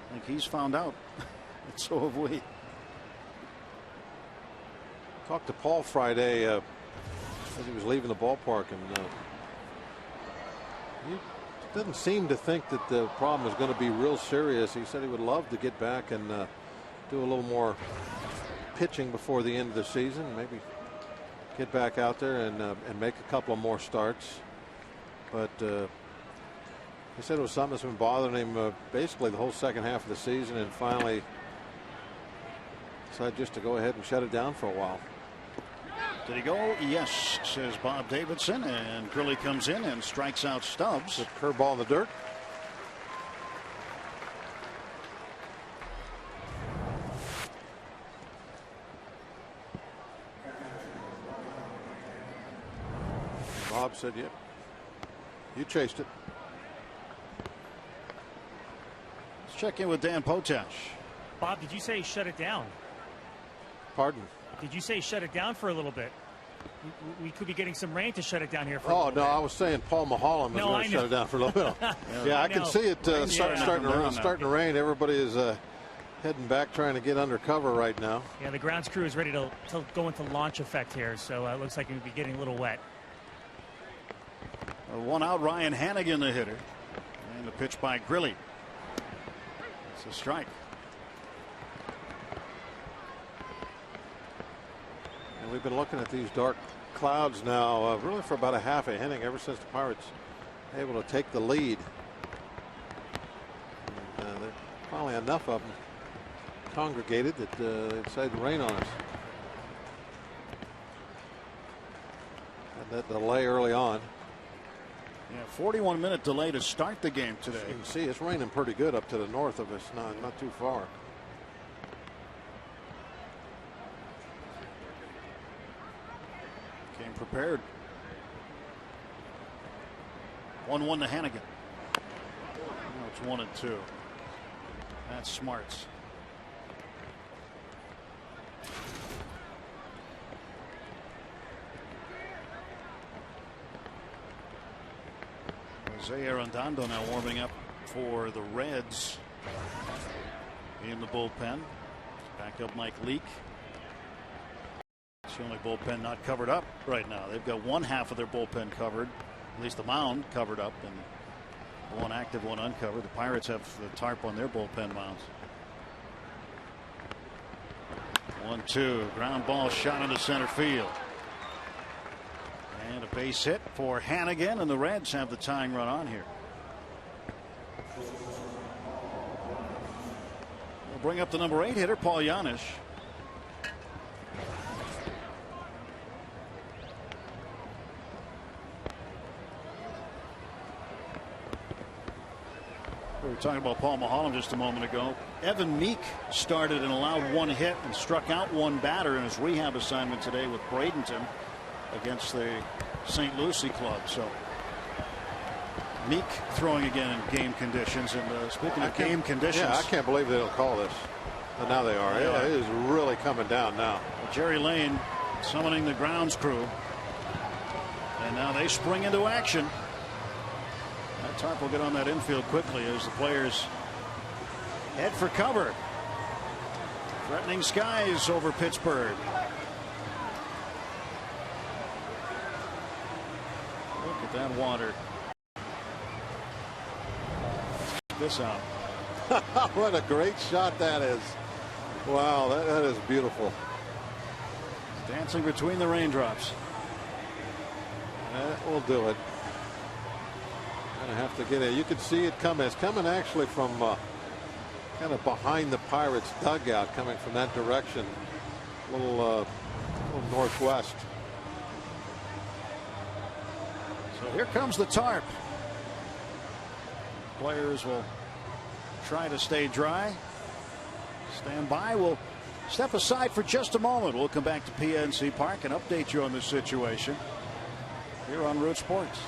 I think he's found out. And so have we. Talked to Paul Friday as he was leaving the ballpark, and he didn't seem to think that the problem was going to be real serious. He said he would love to get back and do a little more pitching before the end of the season. Maybe get back out there and make a couple of more starts. But he said it was something that's been bothering him basically the whole second half of the season, and finally decided just to go ahead and shut it down for a while. Did he go? Yes, says Bob Davidson, and Grilly comes in and strikes out Stubbs. The curveball in the dirt. Bob said, "Yep, you chased it." Let's check in with Dan Potash. Bob, did you say shut it down? Pardon? Did you say shut it down for a little bit? We could be getting some rain to shut it down here for a Oh, little no, bit. I was saying Paul Maholm is going to shut it down for a little bit. Yeah, I can see it starting to rain. Everybody is heading back, trying to get under cover right now. Yeah, the grounds crew is ready to go into launch effect here, so it looks like it would be getting a little wet. One out, Ryan Hannigan, the hitter. And the pitch by Grilly. It's a strike. And we've been looking at these dark clouds now really for about a half a inning ever since the Pirates were able to take the lead. And there's finally enough of them congregated that they decided to rain on us. And that delay early on. Yeah, 41-minute delay to start the game today. You can see it's raining pretty good up to the north of us, not too far. Came prepared. 1-1 to Hannigan. Now it's 1-2. That's Smarts. Jose Arredondo now warming up for the Reds in the bullpen. Backup Mike Leake. It's the only bullpen not covered up right now. They've got one half of their bullpen covered, at least the mound covered up, and one active, one uncovered. The Pirates have the tarp on their bullpen mounds. 1-2, ground ball shot into center field. And a base hit for Hannigan, and the Reds have the tying run on here. We'll bring up the number 8 hitter, Paul Janisch. We were talking about Paul Maholm just a moment ago. Evan Meek started and allowed one hit and struck out one batter in his rehab assignment today with Bradenton against the St. Lucie club. So Meek throwing again in game conditions. And speaking of game conditions, yeah, I can't believe they don't call this. But now they are. Yeah, it is really coming down now. Jerry Lane summoning the grounds crew, and now they spring into action. That tarp will get on that infield quickly as the players head for cover. Threatening skies over Pittsburgh. Look at that water. Check this out. What a great shot that is. Wow, that is beautiful. Dancing between the raindrops. That will do it. Gonna have to get it. You can see it coming. It's coming actually from kind of behind the Pirates dugout, coming from that direction, a little northwest. So here comes the tarp. Players will try to stay dry. Stand by. We'll step aside for just a moment. We'll come back to PNC Park and update you on the situation here on Root Sports.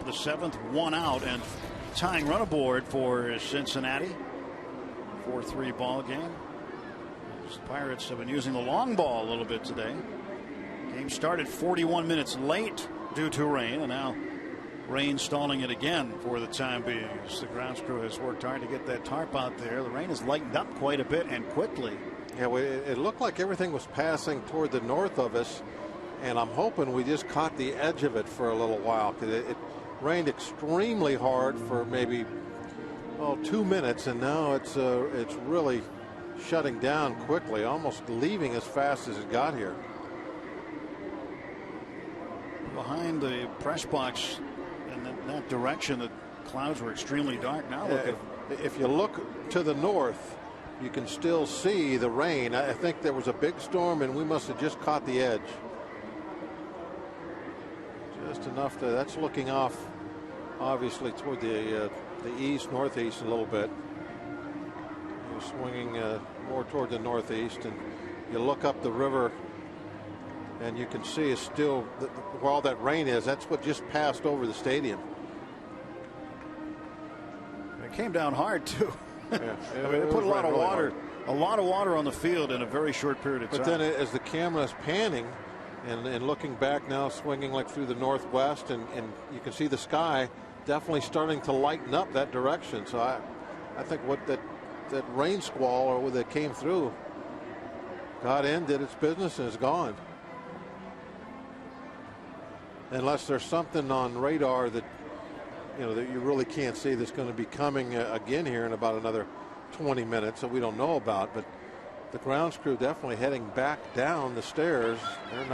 The seventh, one out and tying run aboard for Cincinnati. 4-3 ball game. The Pirates have been using the long ball a little bit today. Game started 41 minutes late due to rain, and now rain stalling it again for the time being. As the grounds crew has worked hard to get that tarp out there. The rain has lightened up quite a bit and quickly. Yeah, it looked like everything was passing toward the north of us, and I'm hoping we just caught the edge of it for a little while, because it rained extremely hard for maybe 2 minutes, and now it's really shutting down quickly, almost leaving as fast as it got here. Behind the press box in that direction, the clouds were extremely dark. Now look if you look to the north, you can still see the rain. I think there was a big storm, and we must have just caught the edge. Just enough to, that's looking off obviously toward the east, northeast a little bit. You're swinging more toward the northeast, and you look up the river and you can see it's still, where all that rain is, that's what just passed over the stadium. It came down hard too. Yeah, I mean, it put a lot of water on the field in a very short period of time. But then as the camera is panning and looking back now, swinging like through the northwest, and you can see the sky definitely starting to lighten up that direction. So I think what that rain squall or that came through got in, did its business, and is gone. Unless there's something on radar that that you really can't see that's going to be coming again here in about another 20 minutes that we don't know about. But the grounds crew definitely heading back down the stairs. They're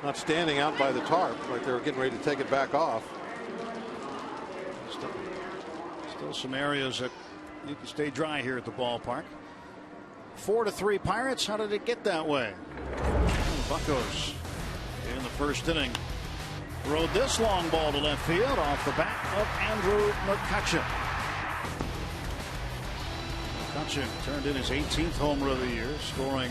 not standing out by the tarp like they were getting ready to take it back off. Still some areas that you can stay dry here at the ballpark. 4-3 Pirates. How did it get that way? Buccos in the first inning rode this long ball to left field off the bat of Andrew McCutchen. McCutchen turned in his 18th home run of the year, scoring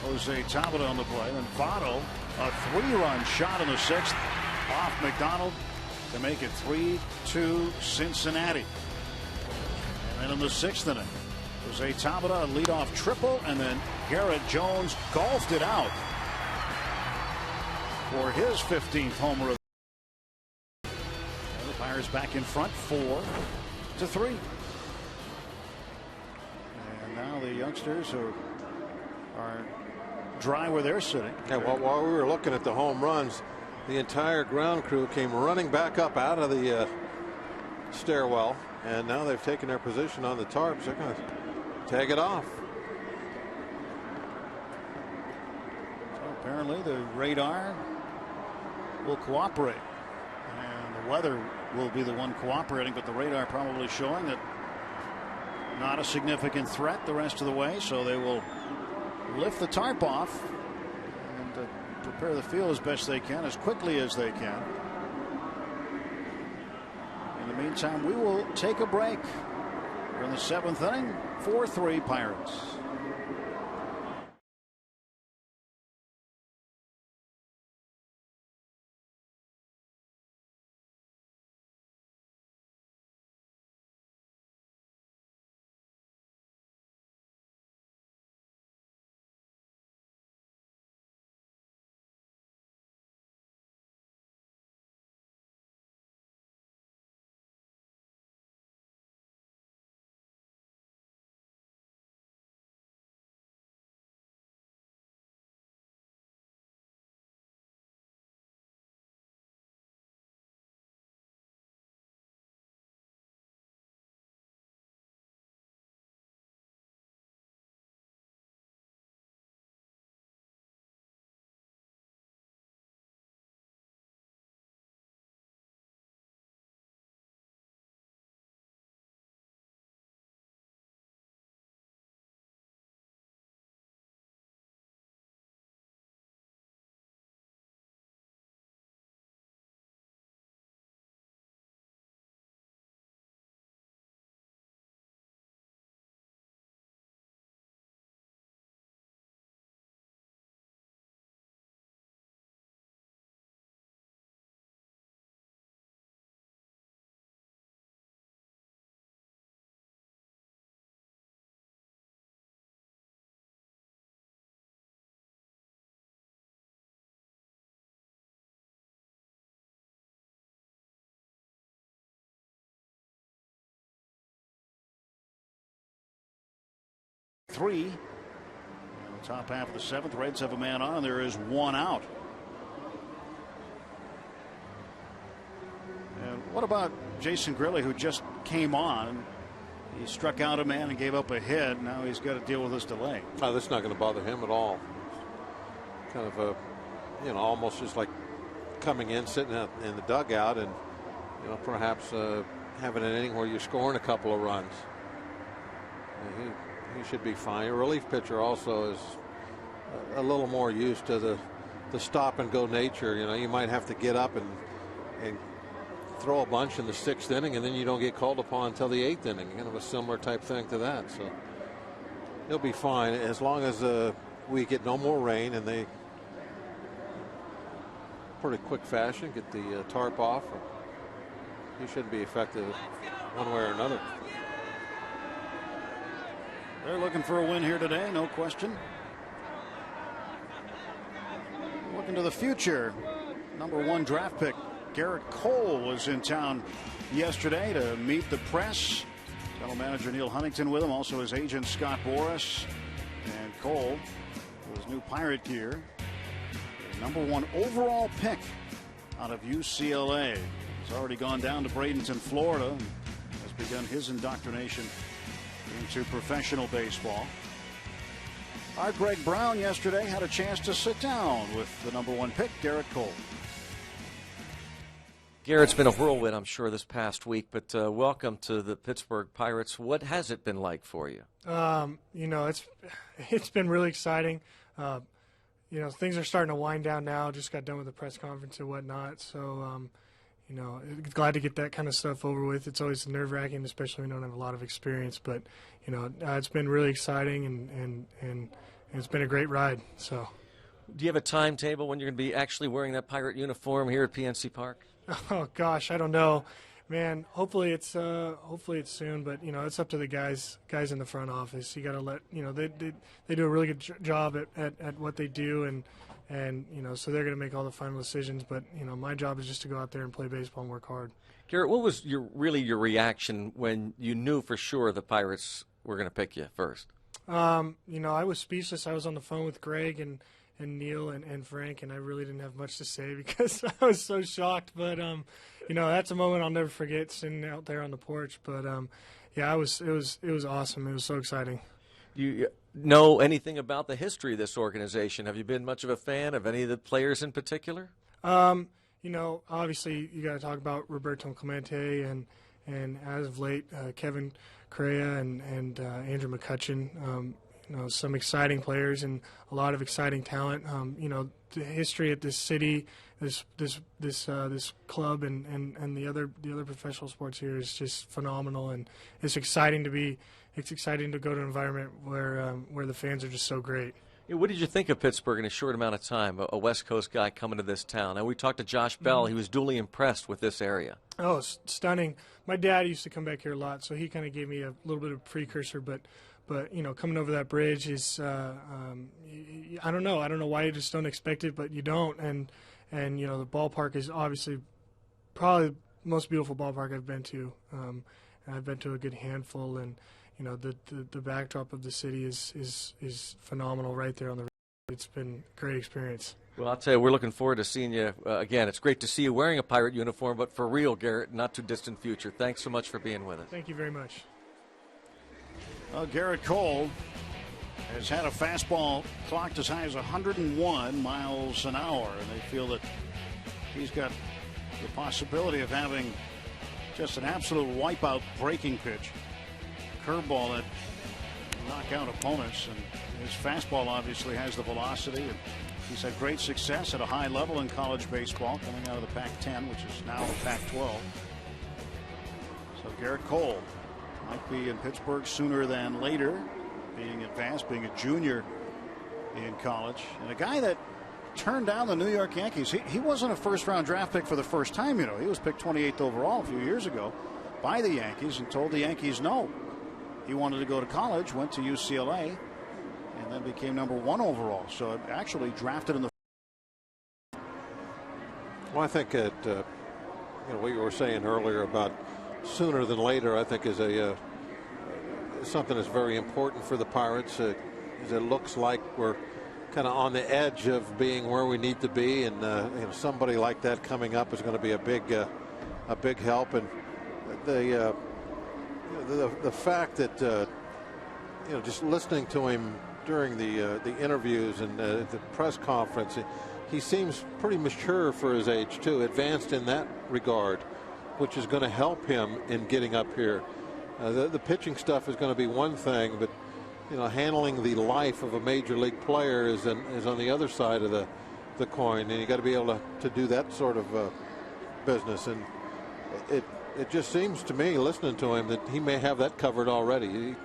Jose Tabata on the play. And Votto, a 3-run shot in the 6th off McDonald to make it 3-2 Cincinnati. And then in the 6th inning, Jose Tabata, a leadoff triple, and then Garrett Jones golfed it out for his 15th home run. The Pirates back in front, 4-3. And now the youngsters are dry where they're sitting. Yeah, well, while we were looking at the home runs, the entire ground crew came running back up out of the stairwell, and now they've taken their position on the tarps. They're going to tag it off. So apparently the radar will cooperate, and the weather will be the one cooperating, but the radar probably showing that not a significant threat the rest of the way, so they will lift the tarp off and prepare the field as best they can, as quickly as they can. In the meantime, we will take a break. We're in the 7th inning, 4-3 Pirates. Three. Top half of the 7th, Reds have a man on. There is one out. And what about Jason Grilli, who just came on? He struck out a man and gave up a hit. Now he's got to deal with this delay. Oh, that's not going to bother him at all. Kind of a, almost just like coming in, sitting in the dugout, and perhaps having an inning where you're scoring a couple of runs. He should be fine. A relief pitcher also is a little more used to the stop and go nature. You might have to get up and throw a bunch in the 6th inning, and then you don't get called upon until the 8th inning. Kind of a similar type thing to that. So he'll be fine as long as we get no more rain and they pretty quick fashion get the tarp off. He shouldn't be effective one way or another. They're looking for a win here today, no question. Looking to the future, #1 draft pick Garrett Cole was in town yesterday to meet the press. General manager Neil Huntington with him, also his agent Scott Boras. And Cole, with his new Pirate gear, #1 overall pick out of UCLA. He's already gone down to Bradenton, Florida, and has begun his indoctrination into professional baseball. Our Greg Brown yesterday had a chance to sit down with the #1 pick, Garrett Cole. Garrett's been a whirlwind, I'm sure, this past week, but welcome to the Pittsburgh Pirates. What has it been like for you? It's been really exciting. Things are starting to wind down now. Just got done with the press conference and whatnot, so glad to get that kind of stuff over with. It's always nerve-wracking, especially when you don't have a lot of experience. But it's been really exciting, and it's been a great ride. So, do you have a timetable when you're going to be actually wearing that Pirate uniform here at PNC Park? Oh gosh, I don't know, man. Hopefully it's soon. But it's up to the guys in the front office. You got to let they do a really good job at what they do, and and so they're going to make all the final decisions. But my job is just to go out there and play baseball and work hard. Garrett, what was your reaction when you knew for sure the Pirates were going to pick you first? I was speechless. I was on the phone with Greg and Neil and Frank, and I really didn't have much to say because I was so shocked. But that's a moment I'll never forget, sitting out there on the porch. But it was awesome. It was so exciting. Do you know anything about the history of this organization? Have you been much of a fan of any of the players in particular? Obviously you got to talk about Roberto Clemente and as of late Kevin Correa and Andrew McCutcheon. Some exciting players and a lot of exciting talent. The history at this city, this club, and the other professional sports here is just phenomenal, and it's exciting to go to an environment where the fans are just so great. What did you think of Pittsburgh in a short amount of time? A West Coast guy coming to this town. And we talked to Josh Bell. He was duly impressed with this area. Oh, stunning! My dad used to come back here a lot, so he kind of gave me a little bit of a precursor, but coming over that bridge is I don't know why you just don't expect it, but you don't, and the ballpark is obviously probably the most beautiful ballpark I've been to, and I've been to a good handful, and the backdrop of the city is phenomenal right there on the. It's been a great experience. Well, I'll tell you, we're looking forward to seeing you again. It's great to see you wearing a Pirate uniform, but for real, Garrett, not too distant future. Thanks so much for being with us. Thank you very much. Well, Garrett Cole has had a fastball clocked as high as 101 miles an hour, and they feel that he's got the possibility of having just an absolute wipeout breaking pitch. Curveball that knock out opponents, and his fastball obviously has the velocity, and he's had great success at a high level in college baseball, coming out of the Pac-10, which is now the Pac-12. So Garrett Cole might be in Pittsburgh sooner than later, being advanced, being a junior in college, and a guy that turned down the New York Yankees. He wasn't a first-round draft pick for the first time. He was picked 28th overall a few years ago by the Yankees and told the Yankees no. He wanted to go to college, went to UCLA, and then became #1 overall. So actually drafted in the. Well, I think that what you were saying earlier about sooner than later, I think is something that's very important for the Pirates. It looks like we're kind of on the edge of being where we need to be, and somebody like that coming up is going to be a big help. And the fact that just listening to him during the interviews and the press conference, he seems pretty mature for his age too, advanced in that regard, which is going to help him in getting up here. The pitching stuff is going to be one thing, but handling the life of a major league player is on the other side of the coin, and you got to be able to do that sort of business. And it just seems to me, listening to him, that he may have that covered already.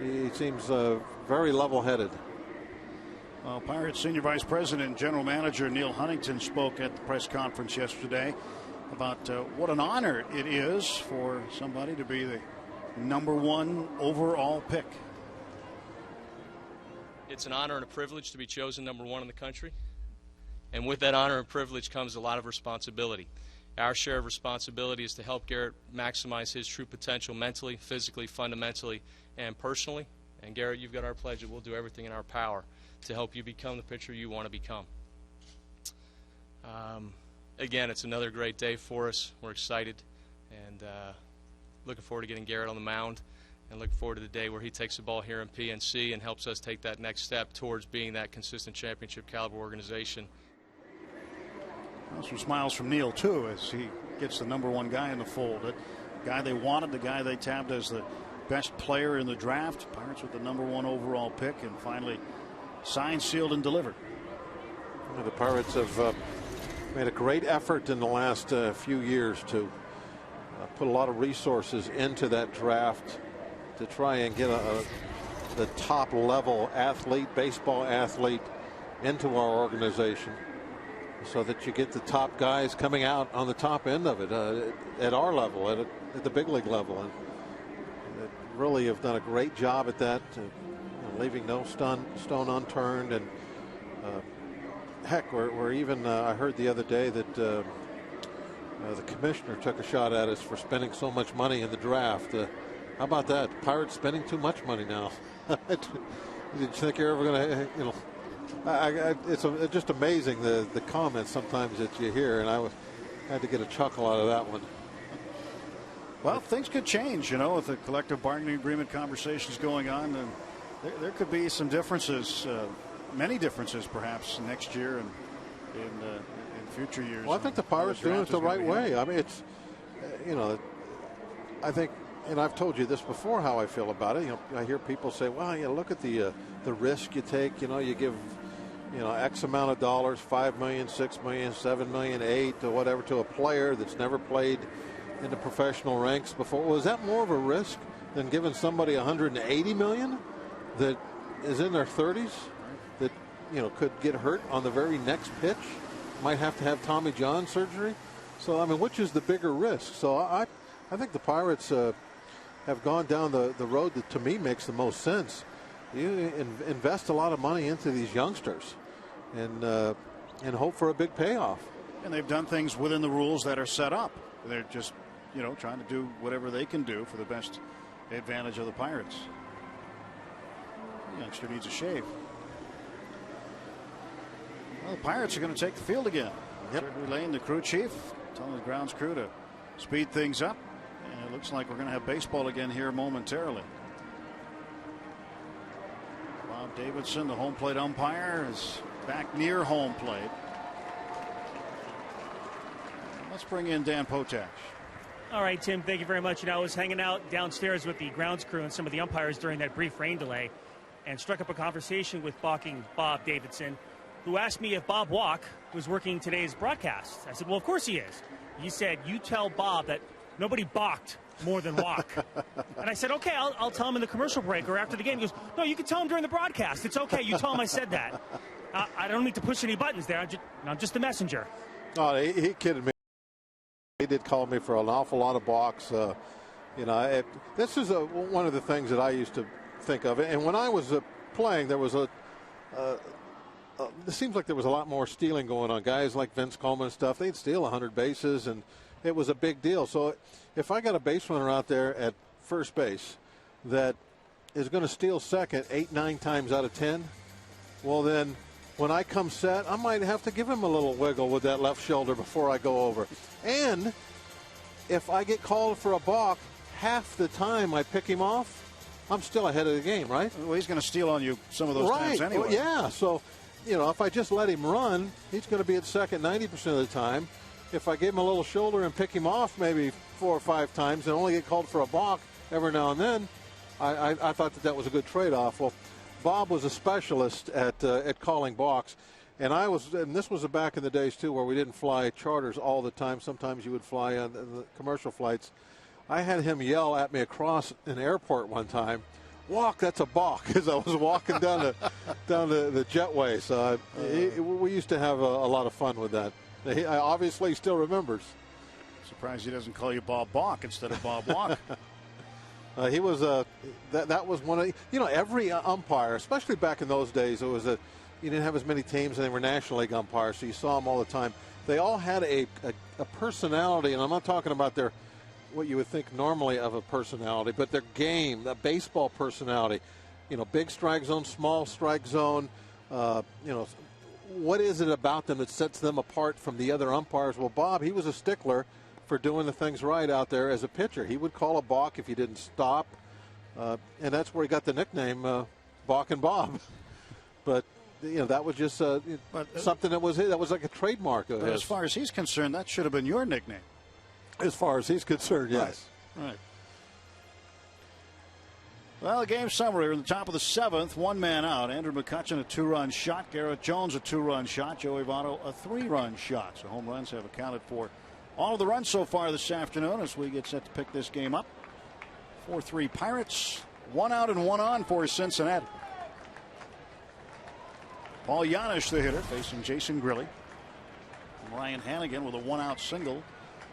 He seems very level-headed. Well, Pirates Senior Vice President and General Manager Neil Huntington spoke at the press conference yesterday about what an honor it is for somebody to be the #1 overall pick. It's an honor and a privilege to be chosen #1 in the country. And with that honor and privilege comes a lot of responsibility. Our share of responsibility is to help Garrett maximize his true potential mentally, physically, fundamentally, and personally. And Garrett, you've got our pledge that we'll do everything in our power to help you become the pitcher you want to become. Again, it's another great day for us. We're excited and looking forward to getting Garrett on the mound, and looking forward to the day where he takes the ball here in PNC and helps us take that next step towards being that consistent championship caliber organization. Some smiles from Neil too as he gets the #1 guy in the fold. The guy they wanted, the guy they tabbed as the best player in the draft. Pirates with the #1 overall pick, and finally signed, sealed, and delivered. The Pirates have made a great effort in the last few years to put a lot of resources into that draft to try and get the top level athlete, baseball athlete, into our organization, so that you get the top guys coming out on the top end of it at our level, at the big league level. And really have done a great job at that, leaving no stone unturned. And heck, we're even I heard the other day that the commissioner took a shot at us for spending so much money in the draft. How about that? Pirates spending too much money now. Did you think you're ever going to, you know? It's just amazing the comments sometimes that you hear, and I had to get a chuckle out of that one. Well, things could change, you know, with the collective bargaining agreement conversations going on, and there could be some differences, many differences perhaps next year and in future years. Well, I think the Pirates doing it the right way. I mean, it's, you know, I think, and I've told you this before how I feel about it. You know, I hear people say, well, you know, look at the risk you take. You know, you give, you know, X amount of dollars, $5 million, $6 million, $7 million, $8 million, or whatever, to a player that's never played in the professional ranks before. Was that more of a risk than giving somebody $180 million that is in their 30s that, you know, could get hurt on the very next pitch, might have to have Tommy John surgery? So, I mean, which is the bigger risk? So I think the Pirates have gone down the road that to me makes the most sense. You invest a lot of money into these youngsters and hope for a big payoff. And they've done things within the rules that are set up. They're just, you know, trying to do whatever they can do for the best advantage of the Pirates. The youngster needs a shave. Well, the Pirates are going to take the field again. Yep. Lane, the crew chief, telling the grounds crew to speed things up. And it looks like we're going to have baseball again here momentarily. Bob Davidson, the home plate umpire, is back near home plate. Let's bring in Dan Potash. All right, Tim, thank you very much. You know, I was hanging out downstairs with the grounds crew and some of the umpires during that brief rain delay and struck up a conversation with balking Bob Davidson, who asked me if Bob Walk was working today's broadcast. I said, well, of course he is. He said, you tell Bob that nobody balked more than Walk. And I said, okay, I'll tell him in the commercial break or after the game. He goes, no, you can tell him during the broadcast. It's okay. You tell him I said that. I don't need to push any buttons there. I'm just the messenger. Oh, he kidded me. He did call me for an awful lot of balks. You know, this is one of the things that I used to think of. And when I was playing, there was it seems like there was a lot more stealing going on. Guys like Vince Coleman and stuff, they'd steal 100 bases, and it was a big deal. So if I got a base runner out there at first base that is going to steal second 8-9 times out of 10, well then when I come set, I might have to give him a little wiggle with that left shoulder before I go over. And if I get called for a balk, half the time I pick him off, I'm still ahead of the game, right? Well, he's going to steal on you some of those times anyway. Well, yeah, so, you know, if I just let him run, he's going to be at second 90% of the time. If I give him a little shoulder and pick him off maybe 4 or 5 times and only get called for a balk every now and then, I thought that was a good trade-off. Well, Bob was a specialist at calling balks, and this was back in the days too, where we didn't fly charters all the time. Sometimes you would fly on the commercial flights. I had him yell at me across an airport one time, "Walk, that's a balk," as I was walking down the jetway. So we used to have a lot of fun with that. Obviously, he still remembers. Surprised he doesn't call you Bob Balk instead of Bob Walk. He was that was one of, you know, every umpire, especially back in those days, it was you didn't have as many teams and they were National League umpires, so you saw them all the time. They all had a personality, and I'm not talking about what you would think normally of a personality, but their game, the baseball personality. You know, big strike zone, small strike zone. You know, what is it about them that sets them apart from the other umpires? Well, Bob, he was a stickler for doing the things right out there as a pitcher. He would call a balk if you didn't stop, and that's where he got the nickname Balk and Bob. But you know, that was just something that was like a trademark of his. As far as he's concerned, that should have been your nickname. As far as he's concerned, yes. Right. Well, the game summary. We're in the top of the 7th, 1 man out. Andrew McCutchen, a 2-run shot. Garrett Jones, a 2-run shot. Joey Votto, a 3-run shot. So home runs have accounted for all of the runs so far this afternoon as we get set to pick this game up. 4-3 Pirates. 1 out and 1 on for Cincinnati. Paul Janisch, the hitter, facing Jason Grilli. Ryan Hannigan with a 1-out single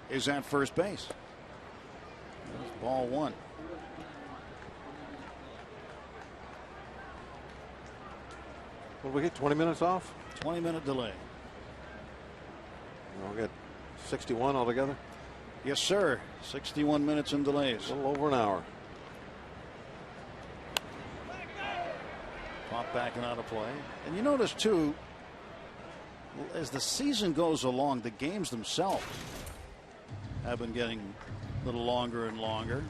is at first base. There's ball 1. What we get? 20 minutes off? 20-minute delay. We'll get 61 altogether. Yes, sir. 61 minutes in delays. A little over an hour. Pop back and out of play. And you notice, too, as the season goes along, the games themselves have been getting a little longer and longer.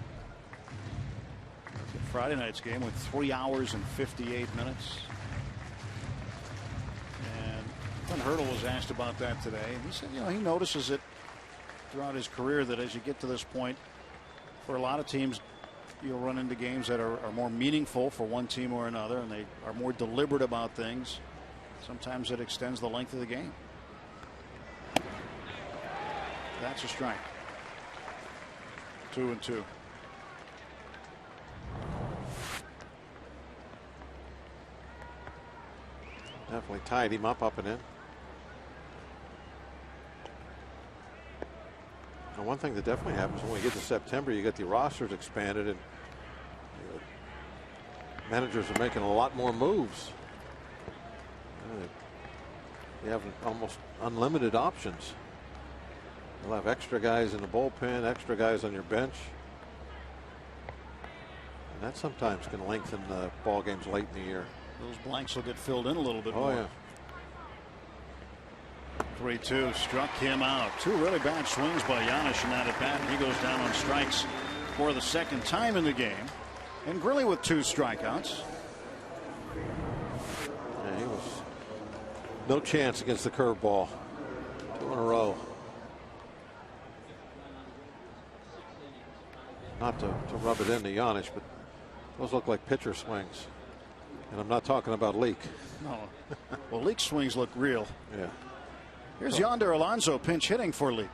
Friday night's game went 3 hours and 58 minutes. And Clint Hurdle was asked about that today. And he said, he notices it throughout his career that as you get to this point, for a lot of teams, you'll run into games that are more meaningful for one team or another, and they are more deliberate about things. Sometimes it extends the length of the game. That's a strike. 2-2. Definitely tied him up and in. And one thing that definitely happens when we get to September, you get the rosters expanded, and managers are making a lot more moves. You have almost unlimited options. You'll have extra guys in the bullpen, extra guys on your bench. And that sometimes can lengthen ball games late in the year. Those blanks will get filled in a little bit more. Oh, yeah. 3-2 struck him out. Two really bad swings by Giannis in that at bat. He goes down on strikes for the second time in the game. And Grilli with 2 strikeouts. Yeah, he was no chance against the curveball. 2 in a row. Not to rub it into Giannis, but those look like pitcher swings. And I'm not talking about Leake. No. Well, Leake's swings look real. Yeah. Here's Yonder Alonso pinch hitting for Leake.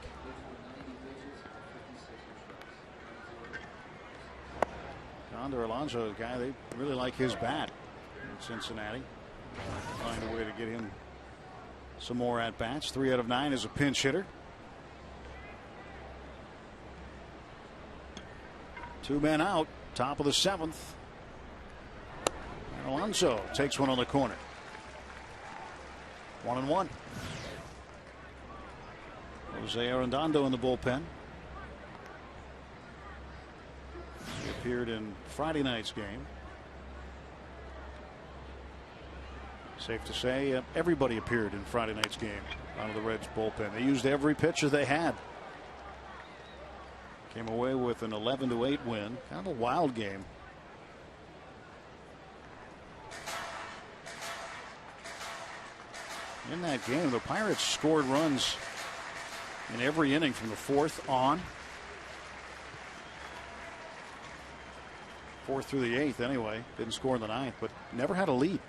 Yonder Alonso, a guy they really like his bat in Cincinnati. Find a way to get him some more at bats. 3 out of 9 as a pinch hitter. 2 men out, top of the 7th. And Alonso takes one on the corner. 1-1. Jose Arredondo in the bullpen. He appeared in Friday night's game. Safe to say everybody appeared in Friday night's game out of the Reds bullpen. They used every pitcher they had. Came away with an 11-8 win. Kind of a wild game. In that game, the Pirates scored runs in every inning from the 4th on. 4th through the 8th anyway. Didn't score in the 9th, but never had a lead.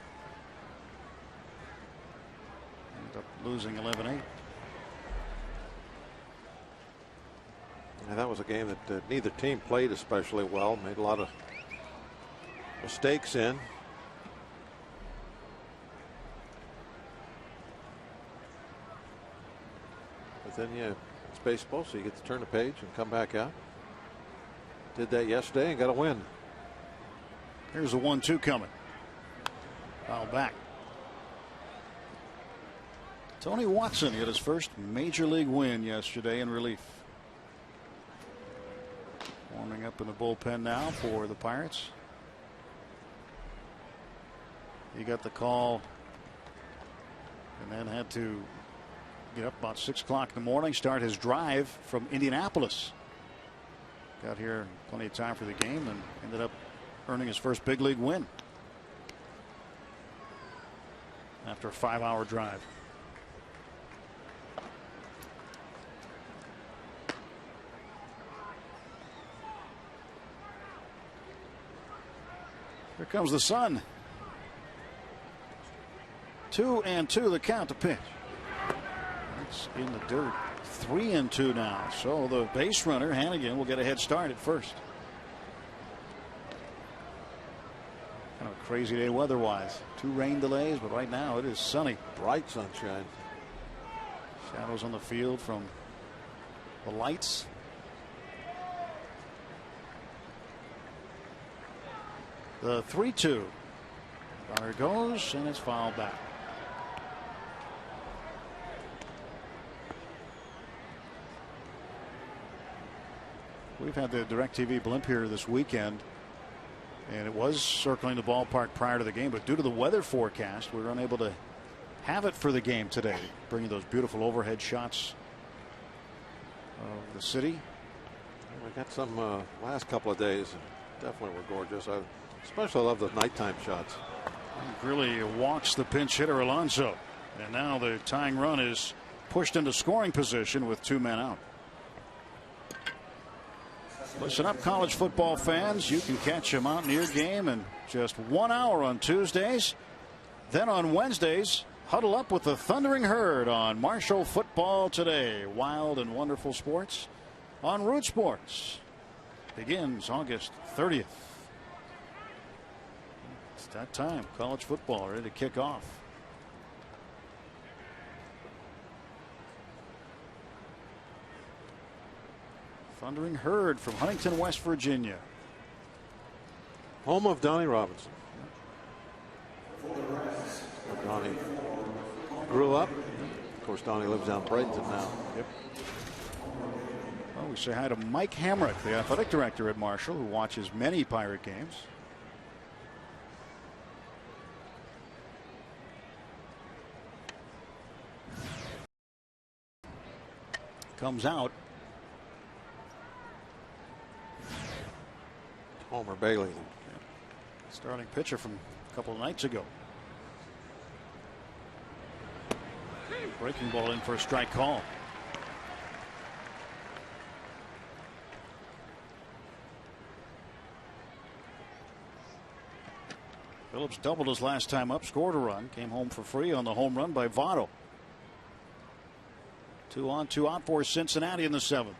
Ended up losing 11-8. Yeah, that was a game that neither team played especially well. Made a lot of mistakes in. But then, yeah, it's baseball, so you get to turn the page and come back out. Did that yesterday and got a win. Here's a 1-2 coming. Foul back. Tony Watson hit his first major league win yesterday in relief. Warming up in the bullpen now for the Pirates. He got the call and then had to get up about 6 o'clock in the morning, start his drive from Indianapolis. Got here plenty of time for the game and ended up earning his first big league win after a 5-hour drive. Here comes the sun. 2-2 the count to pitch. It's in the dirt. 3-2 now. So the base runner, Hannigan, will get a head start at first. Kind of a crazy day weather-wise. 2 rain delays, but right now it is sunny. Bright sunshine. Shadows on the field from the lights. The 3-2. Runner goes, and it's fouled back. We've had the DirecTV blimp here this weekend, and it was circling the ballpark prior to the game, but due to the weather forecast, we were unable to have it for the game today, bringing those beautiful overhead shots of the city. We got some last couple of days, definitely were gorgeous. I especially love the nighttime shots. Really walks the pinch hitter Alonso, and now the tying run is pushed into scoring position with 2 men out. Listen up, college football fans. You can catch a Mountaineer game in just 1 hour on Tuesdays. Then on Wednesdays, huddle up with the Thundering Herd on Marshall Football Today. Wild and wonderful sports on Root Sports. Begins August 30th. It's that time. College football ready to kick off. Thundering Herd from Huntington, West Virginia. Home of Donnie Robinson. Where Donnie grew up. Of course, Donnie lives down Bradenton now. Yep. Well, we say hi to Mike Hamrick, the athletic director at Marshall, who watches many Pirate games. Comes out. Homer Bailey. Starting pitcher from a couple of nights ago. Breaking ball in for a strike call. Phillips doubled his last time up, scored a run, came home for free on the home run by Votto. 2 on, 2 out for Cincinnati in the 7th.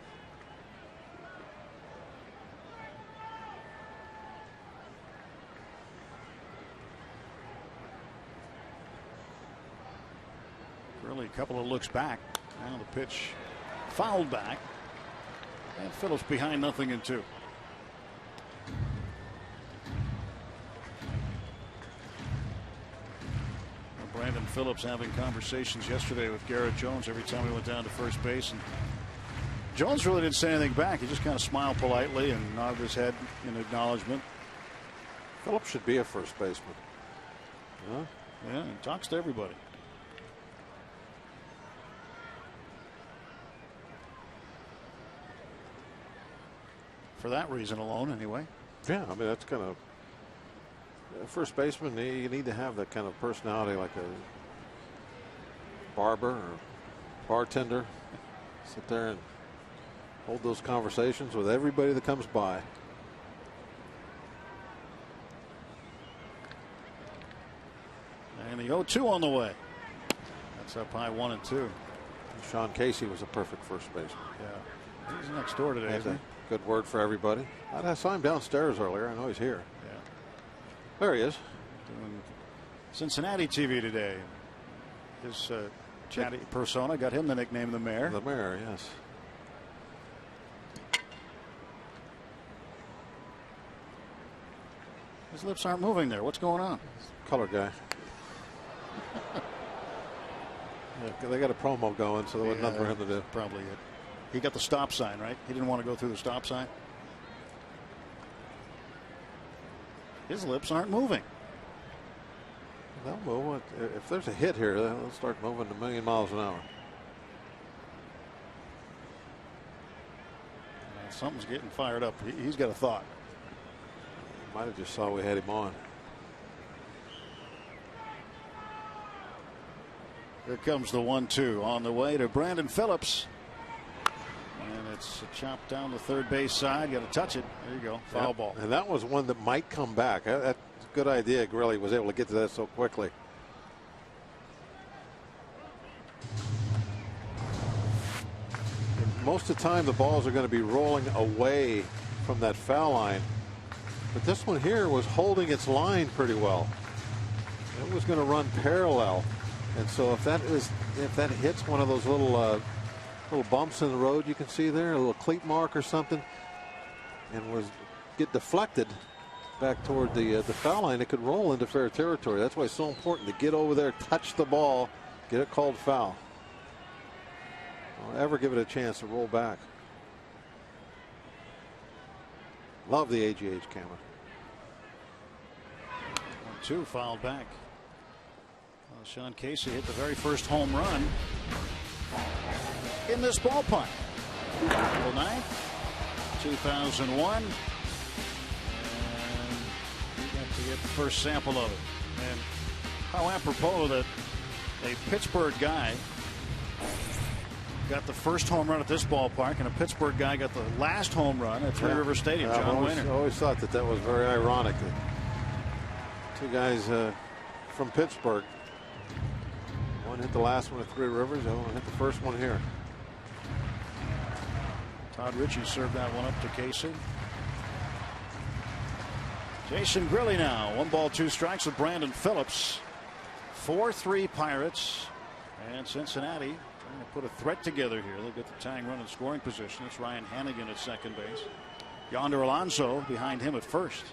Really a couple of looks back. Now the pitch fouled back. And Phillips behind 0-2. Brandon Phillips having conversations yesterday with Garrett Jones every time he went down to first base. And Jones really didn't say anything back. He just kind of smiled politely and nodded his head in acknowledgement. Phillips should be a first baseman. Huh? Yeah, he talks to everybody. For that reason alone, anyway. Yeah, I mean, that's kind of first baseman. You need to have that kind of personality, like a barber or bartender. Sit there and hold those conversations with everybody that comes by. And the 0-2 on the way. That's up high 1-2. Sean Casey was a perfect first baseman. Yeah, he's next door today, isn't he? Good word for everybody. I saw him downstairs earlier. I know he's here. Yeah. There he is. Doing Cincinnati TV today. His chatty persona got him the nickname the Mayor. The Mayor, yes. His lips aren't moving there. What's going on? Color guy. Yeah, they got a promo going, so there was nothing for him to do. Probably it. He got the stop sign, right? He didn't want to go through the stop sign. His lips aren't moving. They'll move. If there's a hit here, they'll start moving a million miles an hour. Something's getting fired up. He's got a thought. Might have just saw we had him on. Here comes the 1-2 on the way to Brandon Phillips. And it's chopped down the third base side. Got to touch it. There you go. Foul ball. And that was one that might come back. That's a good idea. Grilli was able to get to that so quickly. And most of the time, the balls are going to be rolling away from that foul line. But this one here was holding its line pretty well. It was going to run parallel. And so if that hits one of those little bumps in the road you can see there, a little cleat mark or something, and get deflected, back toward the foul line, it could roll into fair territory. That's why it's so important to get over there, touch the ball, get it called foul. Don't ever give it a chance to roll back. Love the AGH camera. 1-2 fouled back. Well, Sean Casey hit the very first home run in this ballpark. April 9th, 2001. And we got to get the first sample of it. And how apropos that a Pittsburgh guy got the first home run at this ballpark, and a Pittsburgh guy got the last home run at Three River Stadium. John Wayner. I always thought that was very ironic that two guys from Pittsburgh, one hit the last one at Three Rivers, the other one hit the first one here. Todd Ritchie served that one up to Casey. Jason Grilli now, 1 ball, 2 strikes with Brandon Phillips. 4-3 Pirates, and Cincinnati trying to put a threat together here. They've got the tying run in scoring position. It's Ryan Hannigan at second base. Yonder Alonso behind him at first.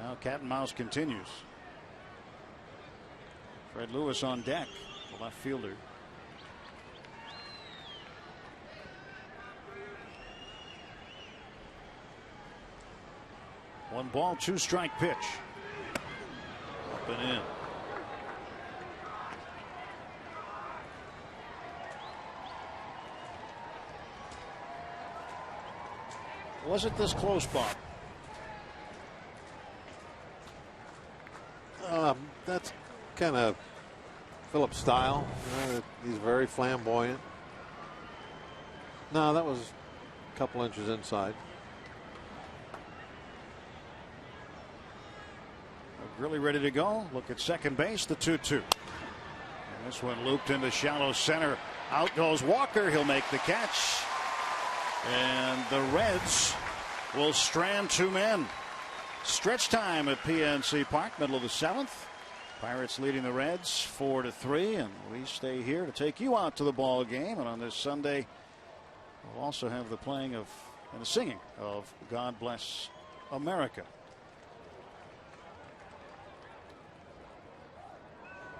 Now cat and mouse continues. Fred Lewis on deck, the left fielder. One ball, 2 strike pitch. Up and in. Was it this close, Bob? That's kind of Phillips' style. He's very flamboyant. No, that was a couple inches inside. Really ready to go. Look at second base, the 2-2. And this one looped into shallow center. Out goes Walker. He'll make the catch. And the Reds will strand 2 men. Stretch time at PNC Park, middle of the 7th. Pirates leading the Reds 4-3, and we stay here to take you out to the ball game. And on this Sunday, we'll also have the playing of and the singing of God Bless America.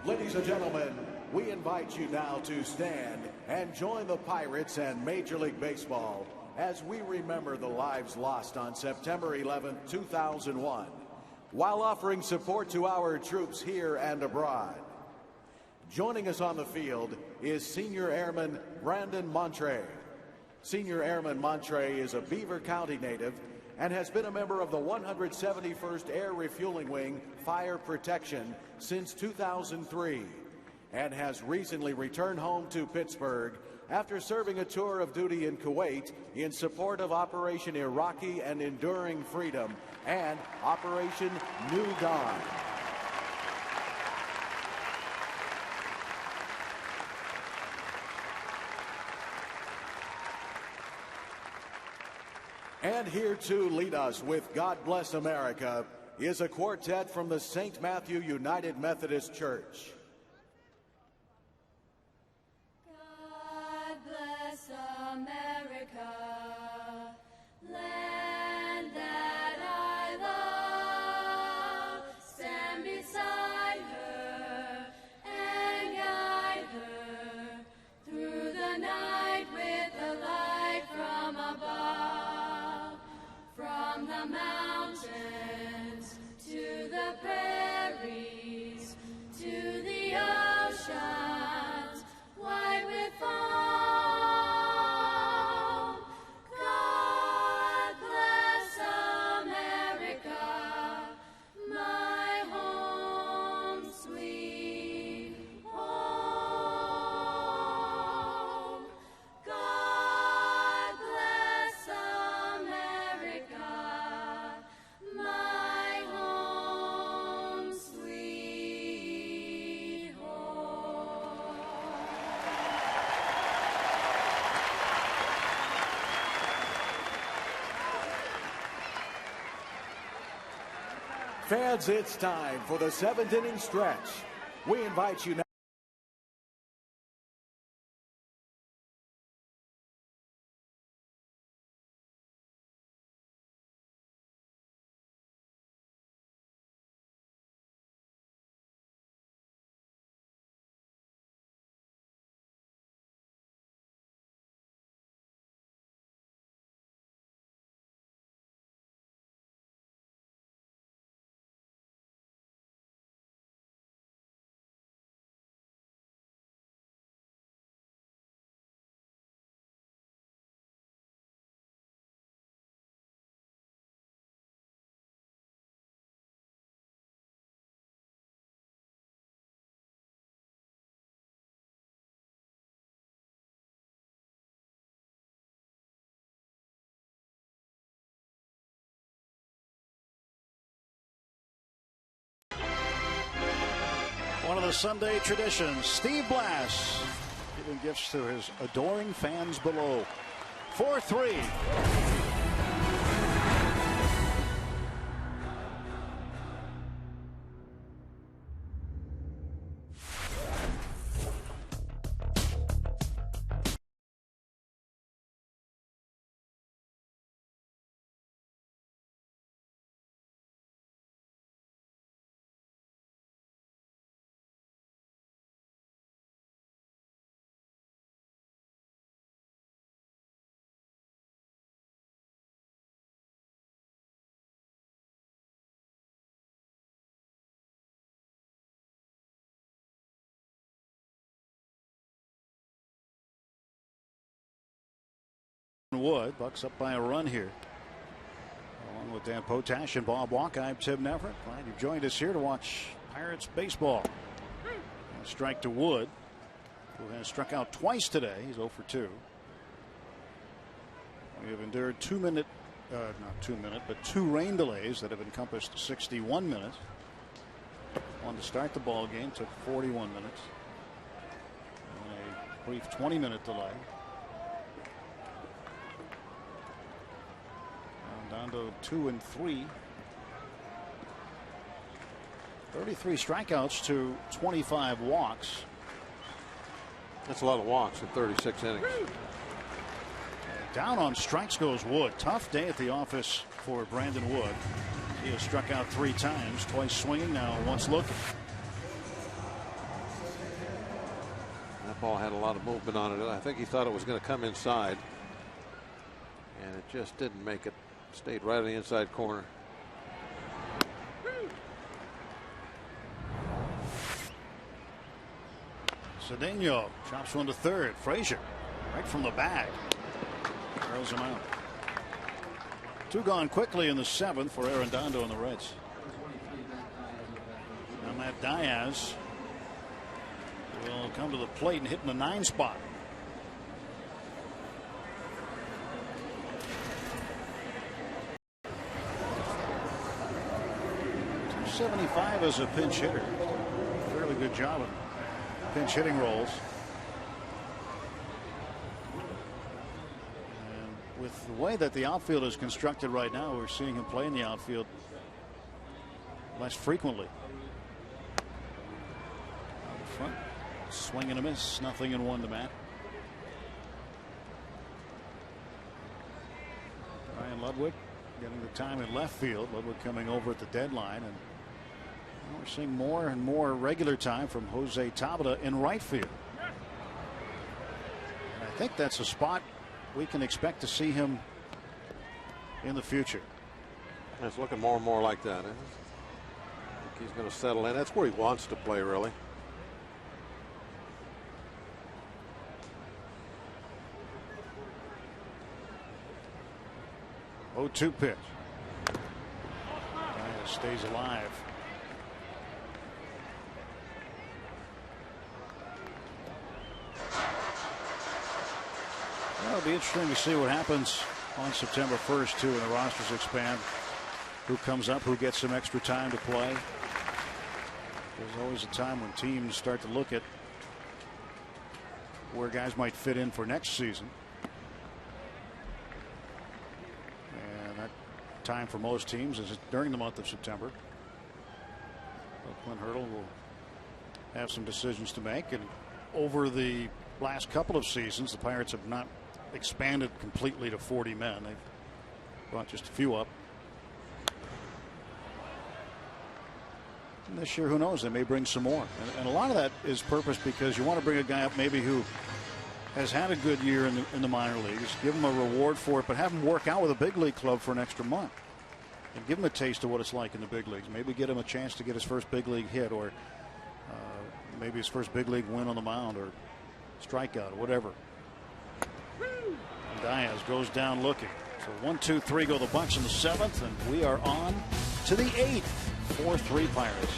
Ladies and gentlemen, we invite you now to stand and join the Pirates and Major League Baseball as we remember the lives lost on September 11, 2001, while offering support to our troops here and abroad. Joining us on the field is Senior Airman Brandon Montre. Senior Airman Montre is a Beaver County native and has been a member of the 171st Air Refueling Wing Fire Protection since 2003 and has recently returned home to Pittsburgh after serving a tour of duty in Kuwait in support of Operation Iraqi and Enduring Freedom and Operation New Dawn. And here to lead us with God Bless America is a quartet from the St. Matthew United Methodist Church. God bless America, land that I love. Stand beside her and guide her through the night with the light from above. From the mountains to the prairies to the oceans white with foam. God bless America, my home sweet home. God bless America, my home sweet home. Fans, it's time for the 7th inning stretch. We invite you now. One of the Sunday traditions, Steve Blass giving gifts to his adoring fans below. 4-3. Wood, Bucks up by a run here. Along with Dan Potash and Bob Walk, I'm Tim Neverett. Glad you've joined us here to watch Pirates baseball. A strike to Wood, who has struck out twice today. He's 0 for 2. We have endured 2 rain delays that have encompassed 61 minutes. One to start the ball game took 41 minutes. And a brief 20-minute delay. Down to 2 and 3. 33 strikeouts to 25 walks. That's a lot of walks in 36 innings. Down on strikes goes Wood. Tough day at the office for Brandon Wood. He has struck out 3 times, twice swinging, now once looking. That ball had a lot of movement on it. I think he thought it was going to come inside, and it just didn't make it. Stayed right on the inside corner. Cedeno chops one to third. Frazier right from the bag throws him out. 2 gone quickly in the 7th for Arredondo and the Reds. Now Matt Diaz will come to the plate and hit in the 9 spot. 75 as a pinch hitter. Fairly good job of pinch hitting roles. And with the way that the outfield is constructed right now, we're seeing him play in the outfield less frequently. Out in front, swing and a miss, nothing and 1 to Matt. Ryan Ludwig getting the time in left field. Ludwig coming over at the deadline, and we're seeing more and more regular time from Jose Tabata in right field. And I think that's a spot we can expect to see him in the future. It's looking more and more like that. I think he's going to settle in. That's where he wants to play, really. Oh, 2 pitch. Diaz stays alive. Well, it'll be interesting to see what happens on September 1st, too, when the rosters expand. Who comes up, who gets some extra time to play. There's always a time when teams start to look at where guys might fit in for next season. And that time for most teams is during the month of September. Clint Hurdle will have some decisions to make. And over the last couple of seasons, the Pirates have not expanded completely to 40 men. They've brought just a few up. And this year, who knows? They may bring some more. And a lot of that is purpose because you want to bring a guy up maybe who has had a good year in the minor leagues, give him a reward for it, but have him work out with a big league club for an extra month and give him a taste of what it's like in the big leagues. Maybe get him a chance to get his first big league hit, or maybe his first big league win on the mound, or strikeout, or whatever. And Diaz goes down looking. So 1, 2, 3 go the Bucks in the 7th, and we are on to the 8th. 4-3 Pirates.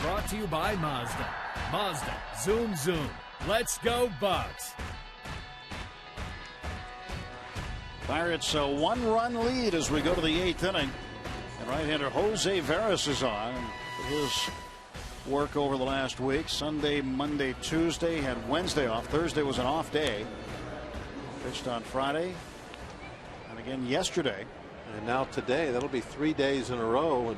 brought to you by Mazda. Mazda, zoom, zoom. Let's go, Bucks. Pirates a 1-run lead as we go to the 8th inning. And right-hander Jose Veras is on. His work over the last week. Sunday, Monday, Tuesday. Had Wednesday off. Thursday was an off day. Pitched on Friday. And again yesterday. And now today. That'll be 3 days in a row. And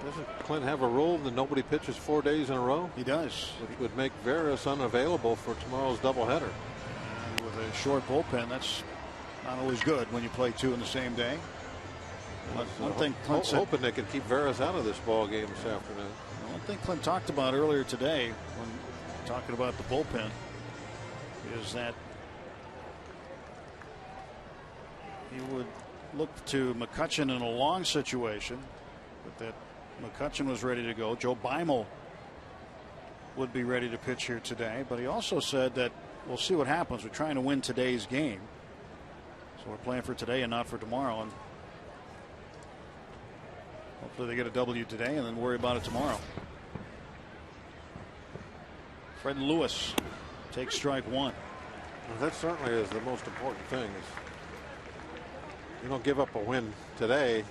doesn't Clint have a rule that nobody pitches 4 days in a row? He does. Which would make Veras unavailable for tomorrow's doubleheader. And with a short bullpen, that's not always good when you play two in the same day. One thing Clint said, hoping they could keep Veras out of this ball game this afternoon. One thing Clint talked about earlier today when talking about the bullpen is that he would look to McCutchen in a long situation, but that McCutchen was ready to go. Joe Beimel would be ready to pitch here today, but he also said that we'll see what happens. We're trying to win today's game, so we're playing for today and not for tomorrow. And hopefully they get a W today and then worry about it tomorrow. Fred Lewis takes strike one. Well, that certainly is the most important thing. Is you don't give up a win today,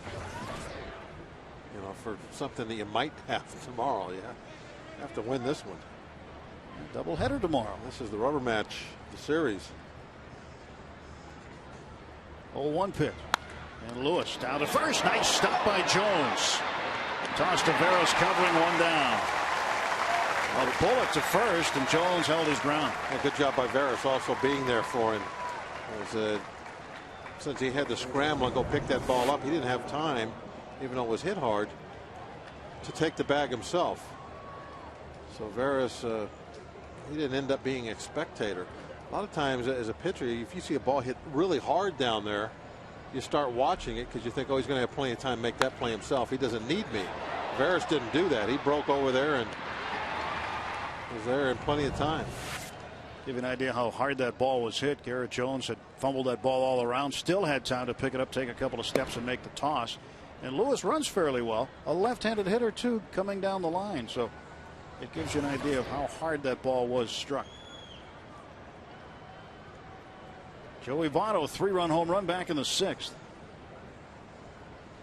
you know, for something that you might have tomorrow. You have to win this one. Doubleheader tomorrow. This is the rubber match, the series. 0-1 pitch. And Lewis down to first. Nice stop by Jones. Toss to Veras covering one down. A bullet to first, and Jones held his ground. Yeah, good job by Veras also being there for him. Since he had to scramble and go pick that ball up, he didn't have time, even though it was hit hard, to take the bag himself. So Veras, he didn't end up being a spectator. A lot of times as a pitcher, if you see a ball hit really hard down there, you start watching it because you think, oh, he's going to have plenty of time to make that play himself. He doesn't need me. Veras didn't do that. He broke over there and was there in plenty of time. Give you an idea how hard that ball was hit. Garrett Jones had fumbled that ball all around, still had time to pick it up, take a couple of steps, and make the toss. And Lewis runs fairly well. A left-handed hitter, too, coming down the line. So it gives you an idea of how hard that ball was struck. Joey Votto, 3-run home run back in the 6th.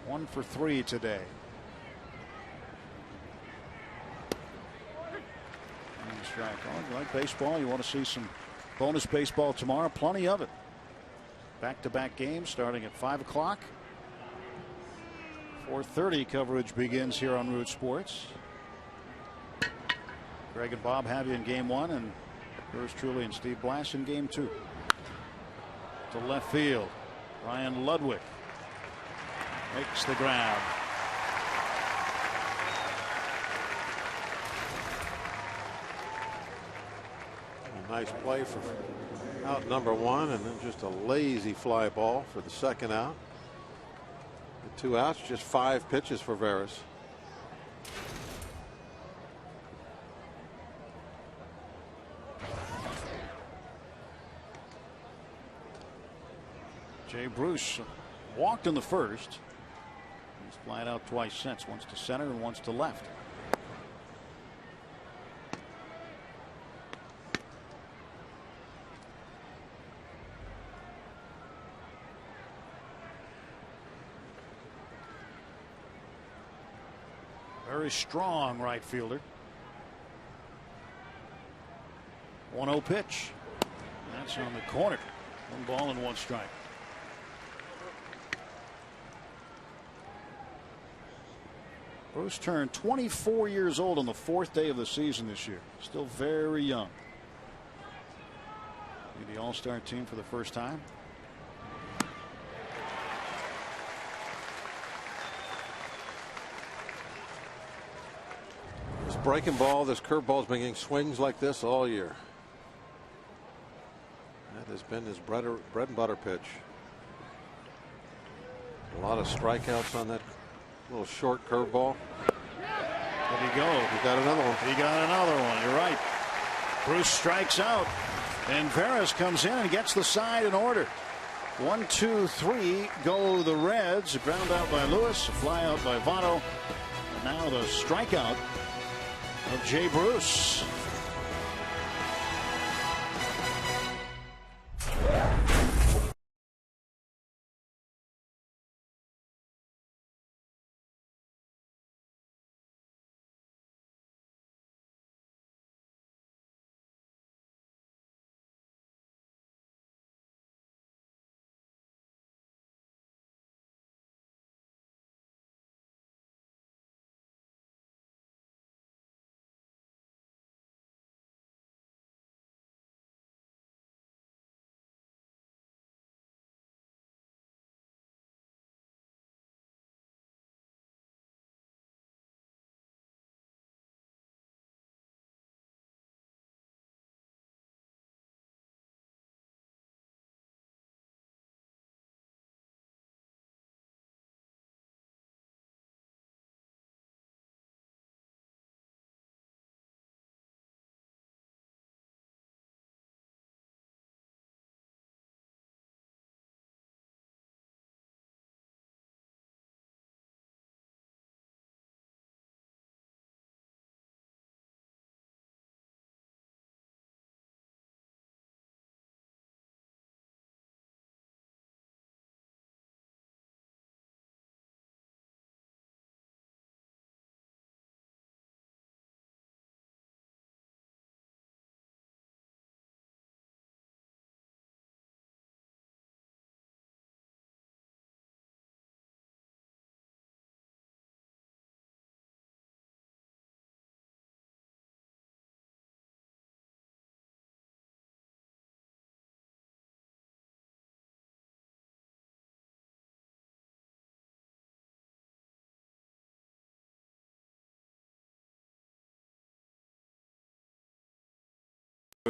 1 for 3 today. And strike. Oh, you like baseball? You want to see some bonus baseball tomorrow? Plenty of it. Back-to-back games starting at 5 o'clock. 4:30 coverage begins here on Root Sports. Greg and Bob have you in game 1, and yours truly and Steve Blass in game 2. To left field, Ryan Ludwig makes the grab. A nice play for out number 1, and then just a lazy fly ball for the second out. The 2 outs, just 5 pitches for Veras. Jay Bruce walked in the first. He's flied out twice since, once to center and once to left. Very strong right fielder. 1-0 pitch. That's on the corner. 1 ball and 1 strike. Bruce turned 24 years old on the 4th day of the season this year. Still very young. In the All-Star team for the first time. This breaking ball, this curveball's been getting swings like this all year. That has been his bread and butter pitch. A lot of strikeouts on that little short curveball. There you go. He got another one. He got another one. You're right. Bruce strikes out, and Veras comes in and gets the side in order. 1, 2, 3 go the Reds. A ground out by Lewis, a fly out by Votto, And now the strikeout of Jay Bruce.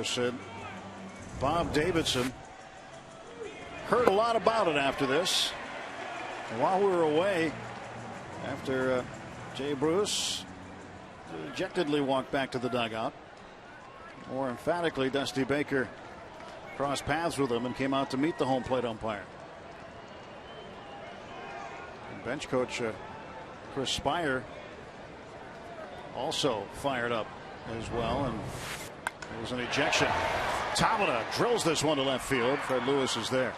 Said Bob Davidson heard a lot about it after this. And while we were away, after Jay Bruce dejectedly walked back to the dugout, more emphatically, Dusty Baker crossed paths with him and came out to meet the home plate umpire. And bench coach Chris Spire also fired up as well, and it was an ejection. Tabata drills this one to left field. Fred Lewis is there.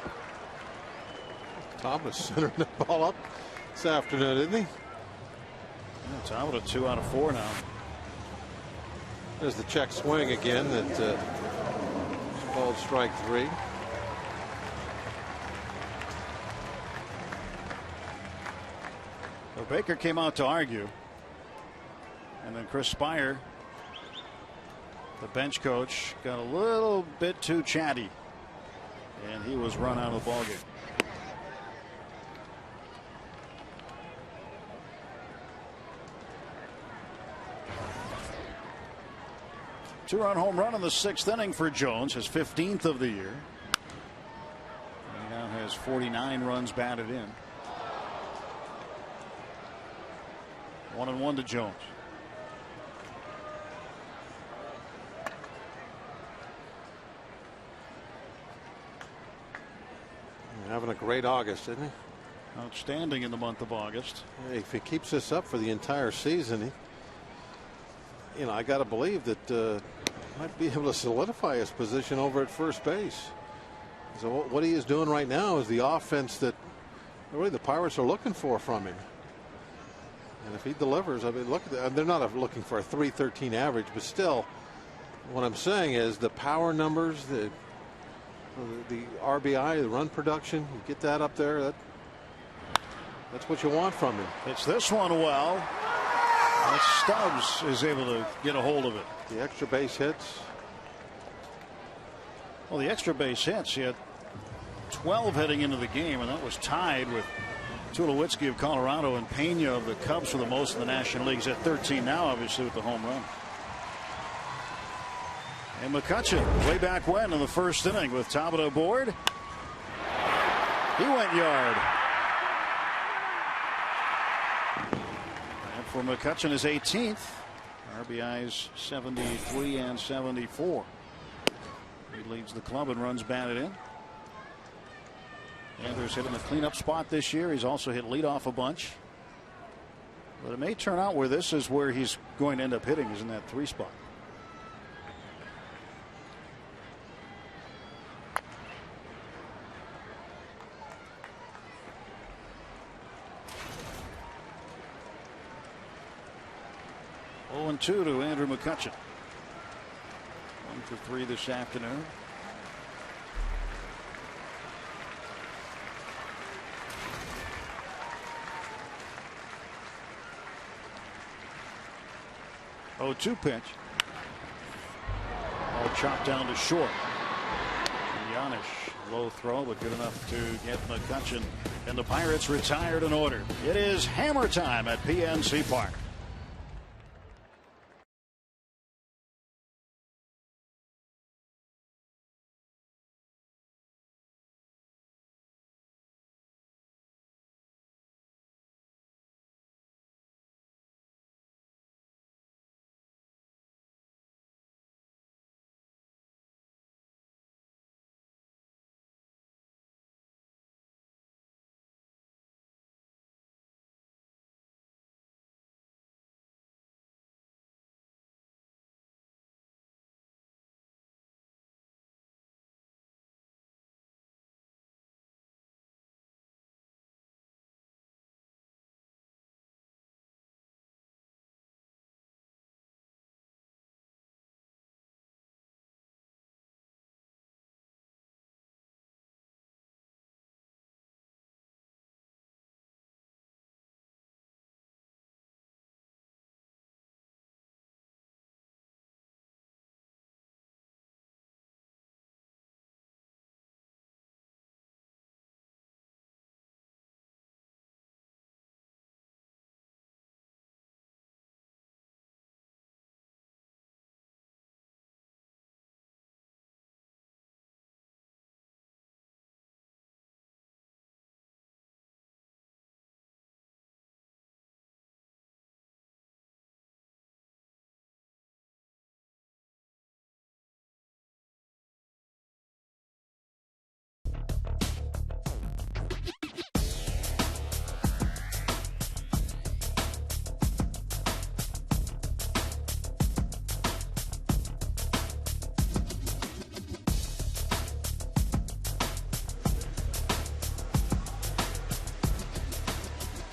Thomas centered the ball up this afternoon, isn't he? Yeah, Tabata 2 out of 4 now. There's the check swing again that called strike 3. So Baker came out to argue, and then Chris Spire, the bench coach, got a little bit too chatty, and he was run out of the ballgame. Two-run home run in the 6th inning for Jones, his 15th of the year. He now has 49 runs batted in. 1-1 to Jones. Having a great August, isn't he? Outstanding in the month of August. If he keeps this up for the entire season, I got to believe that might be able to solidify his position over at first base. So what he is doing right now is the offense that really the Pirates are looking for from him. And if he delivers, I mean, look at that. They're not looking for a .313 average, but still, what I'm saying is the power numbers, the RBI, the run production, you get that up there, that's what you want from him. It's this one well. And Stubbs is able to get a hold of it. The extra base hits. Well, the extra base hits, he had 12 heading into the game, and that was tied with Tulowitzki of Colorado and Pena of the Cubs for the most in the National League. He's at 13 now, obviously, with the home run. And McCutchen, way back when in the 1st inning with Tabata aboard. He went yard. And for McCutchen, his 18th. RBIs 73 and 74. He leads the club in runs batted in. Anders hit in the cleanup spot this year. He's also hit leadoff a bunch. But it may turn out where this is where he's going to end up hitting, is in that 3 spot. Oh, and 2 to Andrew McCutchen. 1 for 3 this afternoon. Oh, 2 pitch. All chopped down to short. Yanish, low throw, but good enough to get McCutchen. And the Pirates retired in order. It is hammer time at PNC Park.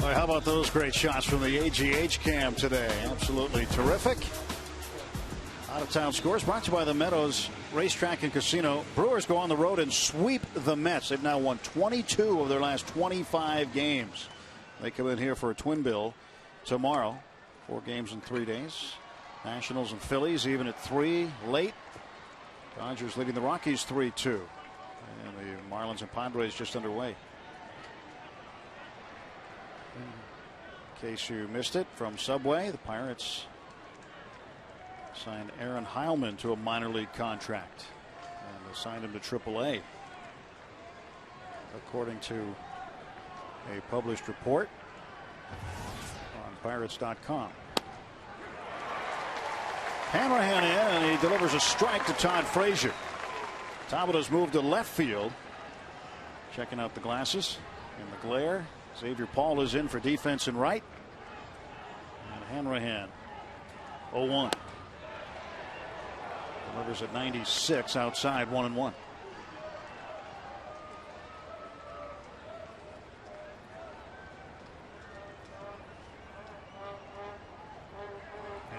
All right, how about those great shots from the AGH cam today? Absolutely terrific. Out of town scores brought to you by the Meadows Racetrack and Casino. Brewers go on the road and sweep the Mets. They've now won 22 of their last 25 games. They come in here for a twin bill tomorrow. 4 games in 3 days. Nationals and Phillies even at 3 late. Dodgers leading the Rockies 3-2. And the Marlins and Padres just underway. In case you missed it from Subway, the Pirates signed Aaron Heilman to a minor league contract and assigned him to AAA. According to a published report on Pirates.com. Hanrahan in, and he delivers a strike to Todd Frazier. Taba's moved to left field. Checking out the glasses in the glare. Xavier Paul is in for defense and right. And Hanrahan 0-1. Delivers at 96 outside, 1-1.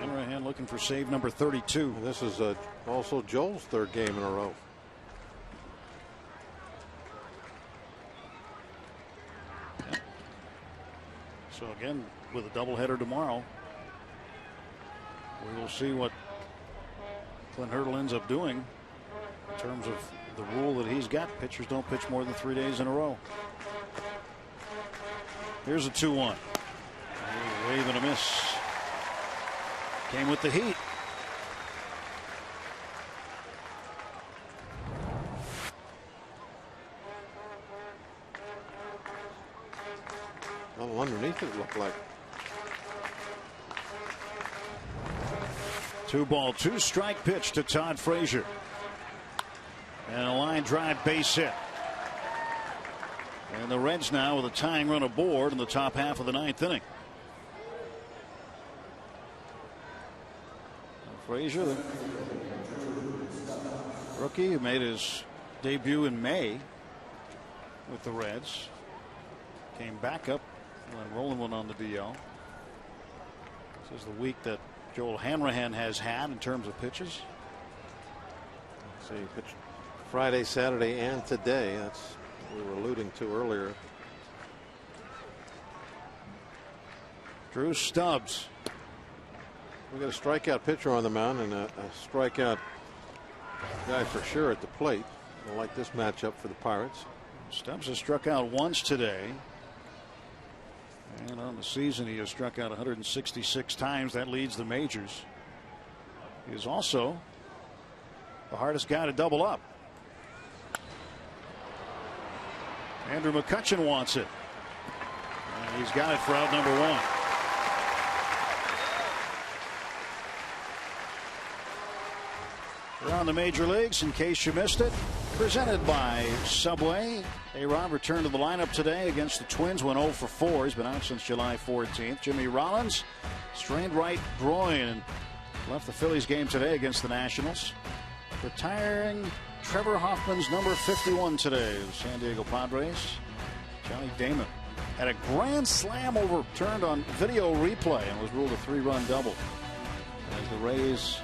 Hanrahan looking for save number 32. This is also Joel's 3rd game in a row. So again, with a doubleheader tomorrow, we will see what Clint Hurdle ends up doing in terms of the rule that he's got. Pitchers don't pitch more than 3 days in a row. Here's a 2-1. Wave and a miss. Came with the heat. Oh, underneath it looked like. 2-ball, 2-strike pitch to Todd Frazier. And a line drive base hit. And the Reds now with a tying run aboard in the top half of the 9th inning. Frazier, the rookie who made his debut in May with the Reds, came back up and rolling one on the DL. This is the week that Joel Hanrahan has had in terms of pitches. So he pitched Friday, Saturday, and today. That's what we were alluding to earlier. Drew Stubbs. We got a strikeout pitcher on the mound and a strikeout guy for sure at the plate. I like this matchup for the Pirates. Stubbs has struck out once today. And on the season, he has struck out 166 times. That leads the majors. He is also the hardest guy to double up. Andrew McCutchen wants it. And he's got it for out number 1. Around the major leagues, in case you missed it, presented by Subway. A-Rod returned to the lineup today against the Twins, went 0 for 4. He's been out since July 14th. Jimmy Rollins, strained right groin, and left the Phillies game today against the Nationals. Retiring Trevor Hoffman's number 51 today, the San Diego Padres. Johnny Damon had a grand slam overturned on video replay and was ruled a 3-run double. As the Rays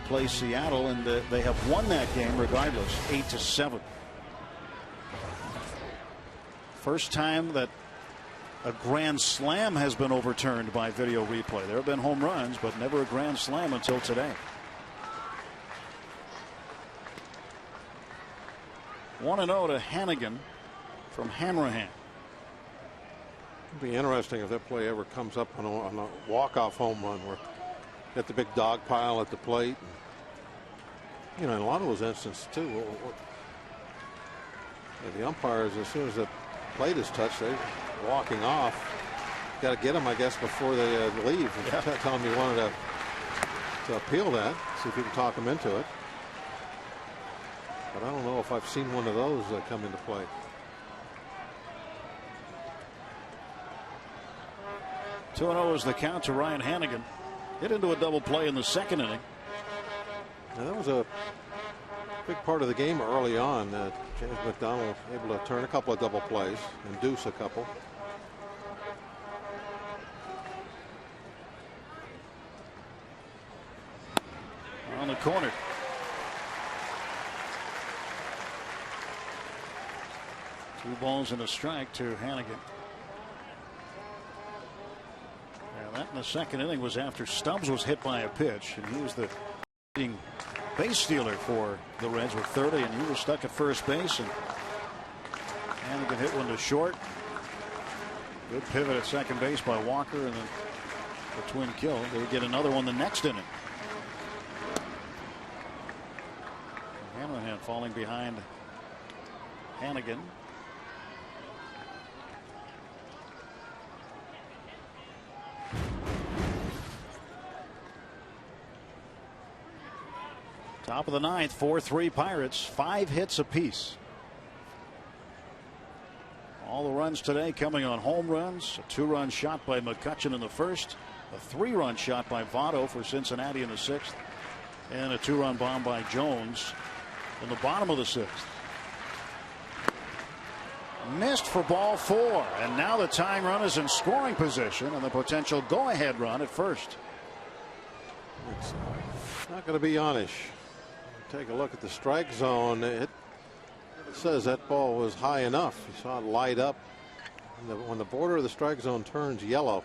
play Seattle, and they have won that game regardless, 8-7. First time that a grand slam has been overturned by video replay. There have been home runs, but never a grand slam until today. 1-0 to Hannigan from Hanrahan. It'd be interesting if that play ever comes up on a walk-off home run where got the big dog pile at the plate. And, in a lot of those instances too, the umpires, as soon as the plate is touched, they're walking off. Got to get them, I guess, before they leave. Yeah. Tell them you wanted to appeal that, see if you can talk them into it. But I don't know if I've seen one of those come into play. Two 2-0 is the count to Ryan Hannigan. Hit into a double play in the second inning. Now that was a big part of the game early on. James McDonald able to turn a couple of double plays, induce a couple. On the corner. Two balls and a strike to Hannigan. And that in the second inning was after Stubbs was hit by a pitch, and he was the leading base stealer for the Reds with 30, and he was stuck at first base, and Hannigan hit one to short. Good pivot at second base by Walker, and then the twin kill. They would get another one the next inning. Hanrahan falling behind Hannigan. Top of the ninth, 4-3 Pirates, 5 hits apiece. All the runs today coming on home runs. A 2-run shot by McCutchen in the first, a 3-run shot by Votto for Cincinnati in the sixth, and a 2-run bomb by Jones in the bottom of the sixth. Missed for ball 4, and now the tying run is in scoring position and the potential go-ahead run at first. It's not going to be Onish. Take a look at the strike zone. It says that ball was high enough. You saw it light up. When the border of the strike zone turns yellow,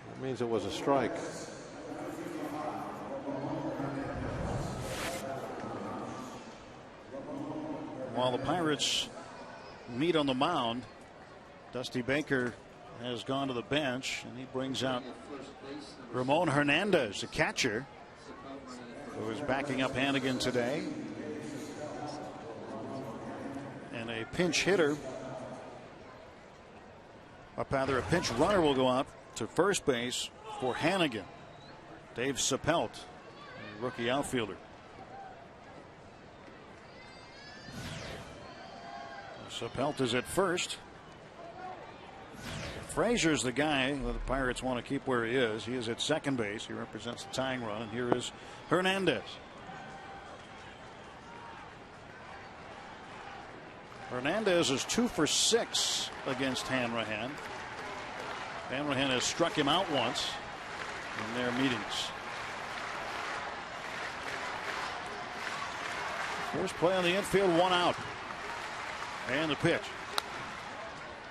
that means it was a strike. While the Pirates meet on the mound, Dusty Baker has gone to the bench, and he brings out Ramon Hernandez, the catcher, who is backing up Hannigan today. And a pinch hitter, or rather a pinch runner, will go out to first base for Hannigan. Dave Sapelt, a rookie outfielder. Sapelt is at first. Frazier's the guy that the Pirates want to keep where he is. He is at second base. He represents the tying run. And here is Hernandez. Hernandez is 2 for 6 against Hanrahan. Hanrahan has struck him out once in their meetings. First play on the infield, 1 out. And the pitch.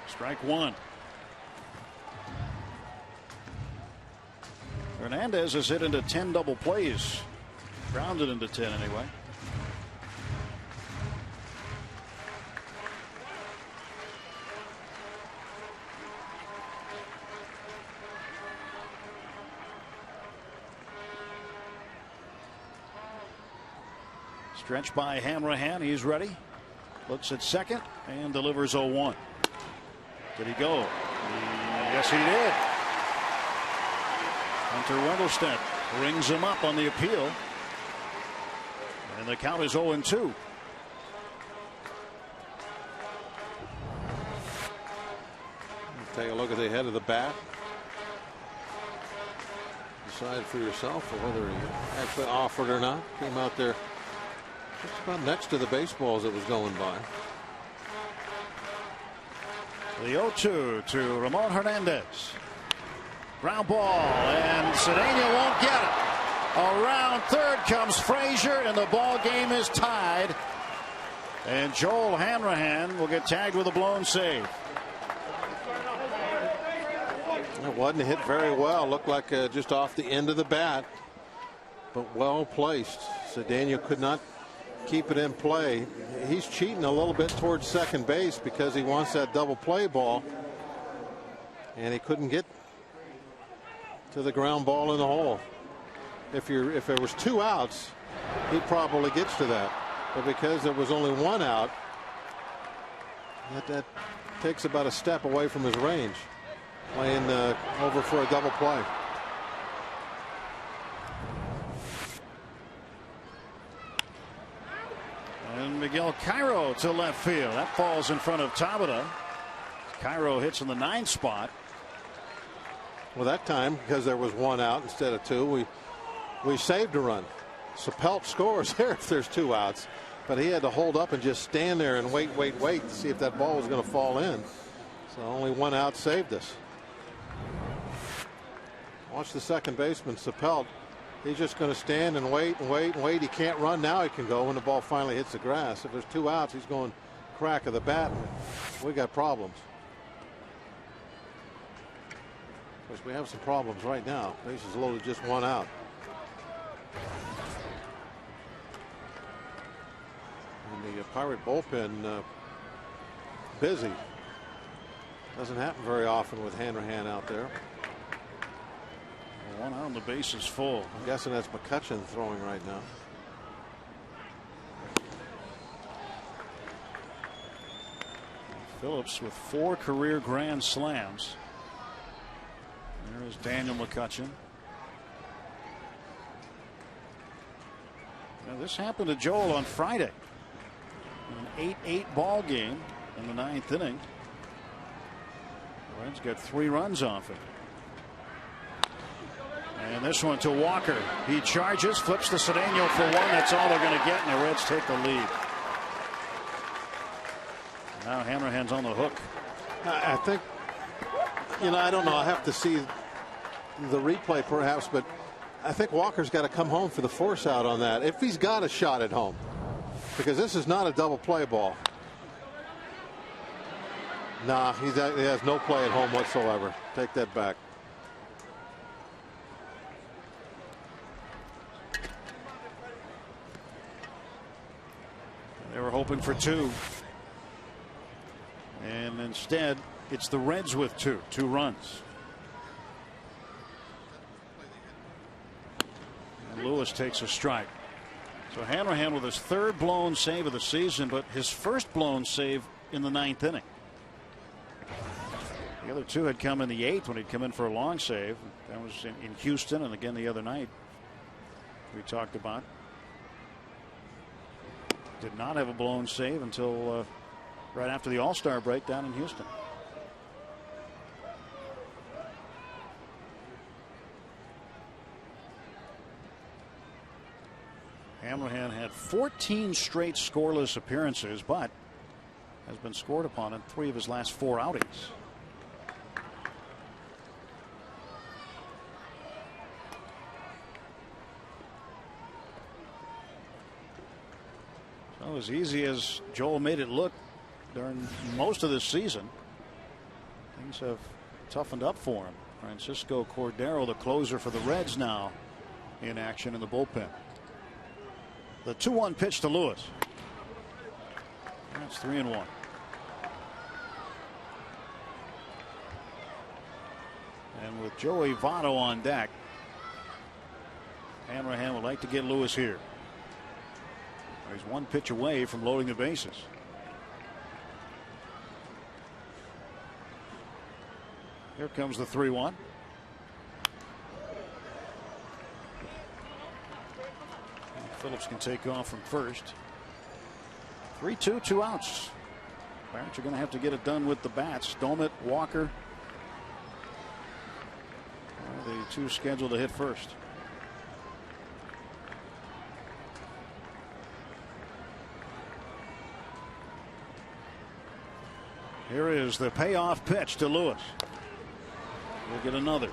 Strike 1. Hernandez has hit into 10 double plays. Grounded into 10 anyway. Stretch by Hanrahan. He's ready. Looks at second and delivers 0-1. Did he go? Yes, he did. Hunter Wendelstedt rings him up on the appeal. And the count is 0-2. Take a look at the head of the bat. Decide for yourself whether he actually offered or not. Came out there just about next to the baseball as it was going by. The 0-2 to Ramon Hernandez. Ground ball, and Cedeno won't get it. Around third comes Frazier, and the ball game is tied. And Joel Hanrahan will get tagged with a blown save. It wasn't hit very well. Looked like just off the end of the bat, but well placed. Cedeno could not keep it in play. He's cheating a little bit towards second base because he wants that double play ball, and he couldn't get to the ground ball in the hole. If there was 2 outs, he probably gets to that, but because there was only 1 out, that takes about a step away from his range, playing over for a double play. And Miguel Cairo to left field. That falls in front of Tabata. Cairo hits in the 9th spot. Well, that time, because there was 1 out instead of 2, we saved a run. Sapelt scores there if there's 2 outs, but he had to hold up and just stand there and wait to see if that ball was going to fall in. So only 1 out saved us. Watch the second baseman, Sapelt. He's just going to stand and wait and wait and wait. He can't run. Now he can go when the ball finally hits the grass. If there's 2 outs, he's going crack of the bat. We got problems. Of course, we have some problems right now. Bases loaded, just 1 out. And the Pirate bullpen busy. Doesn't happen very often with Hanrahan out there. 1 out, the base is full. I'm guessing that's McCutcheon throwing right now. Phillips with 4 career grand slams. There is Daniel McCutcheon. Now, this happened to Joel on Friday. An 8-8 ball game in the 9th inning. The Reds got 3 runs off it. And this one to Walker. He charges, flips to Cedeno for 1. That's all they're going to get, and the Reds take the lead. Now Hanrahan's on the hook. I think, I don't know. I have to see the replay perhaps, but I think Walker's got to come home for the force out on that if he's got a shot at home, because this is not a double play ball. Nah, he has no play at home whatsoever. Take that back. They were hoping for 2. And instead, it's the Reds with 2 runs. And Lewis takes a strike. So Hanrahan with his 3rd blown save of the season, but his first blown save in the 9th inning. The other 2 had come in the 8th when he'd come in for a long save. That was in Houston, and again the other night we talked about. Did not have a blown save until right after the All-Star break down in Houston. Hanrahan had 14 straight scoreless appearances, but has been scored upon in 3 of his last 4 outings. So as easy as Joel made it look during most of this season, things have toughened up for him. Francisco Cordero, the closer for the Reds, now in action in the bullpen. The 2-1 pitch to Lewis. That's 3-1. And with Joey Votto on deck, Hanrahan would like to get Lewis here. He's 1 pitch away from loading the bases. Here comes the 3-1. Phillips can take off from first. 3-2, 2 outs. Pirates are going to have to get it done with the bats. Domit, Walker are the 2 scheduled to hit first. Here is the payoff pitch to Lewis. We'll get another.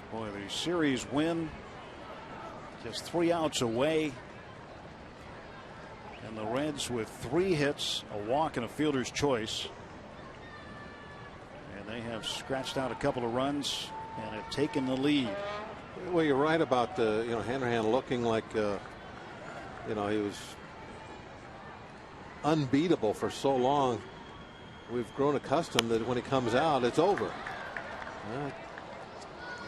Boy, the series win just 3 outs away. And the Reds with 3 hits, a walk, and a fielder's choice. And they have scratched out a couple of runs and have taken the lead. Well, you're right about the Hanrahan looking like he was unbeatable for so long. We've grown accustomed that when he comes out, it's over.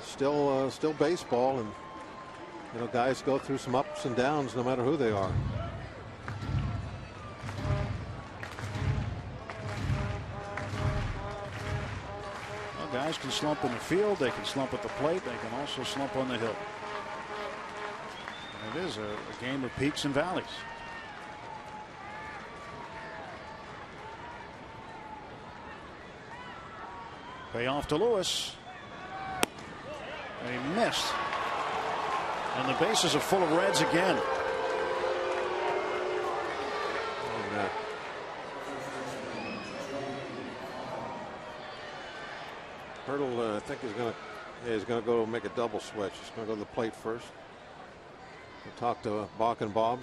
Still baseball, and guys go through some ups and downs no matter who they are. Well, guys can slump in the field, they can slump at the plate, they can also slump on the hill. And it is a game of peaks and valleys. Payoff to Lewis. And he missed. And the bases are full of Reds again. Hurdle, I think, is going to go make a double switch. He's going to go to the plate first. We'll talk to Bach and Bob.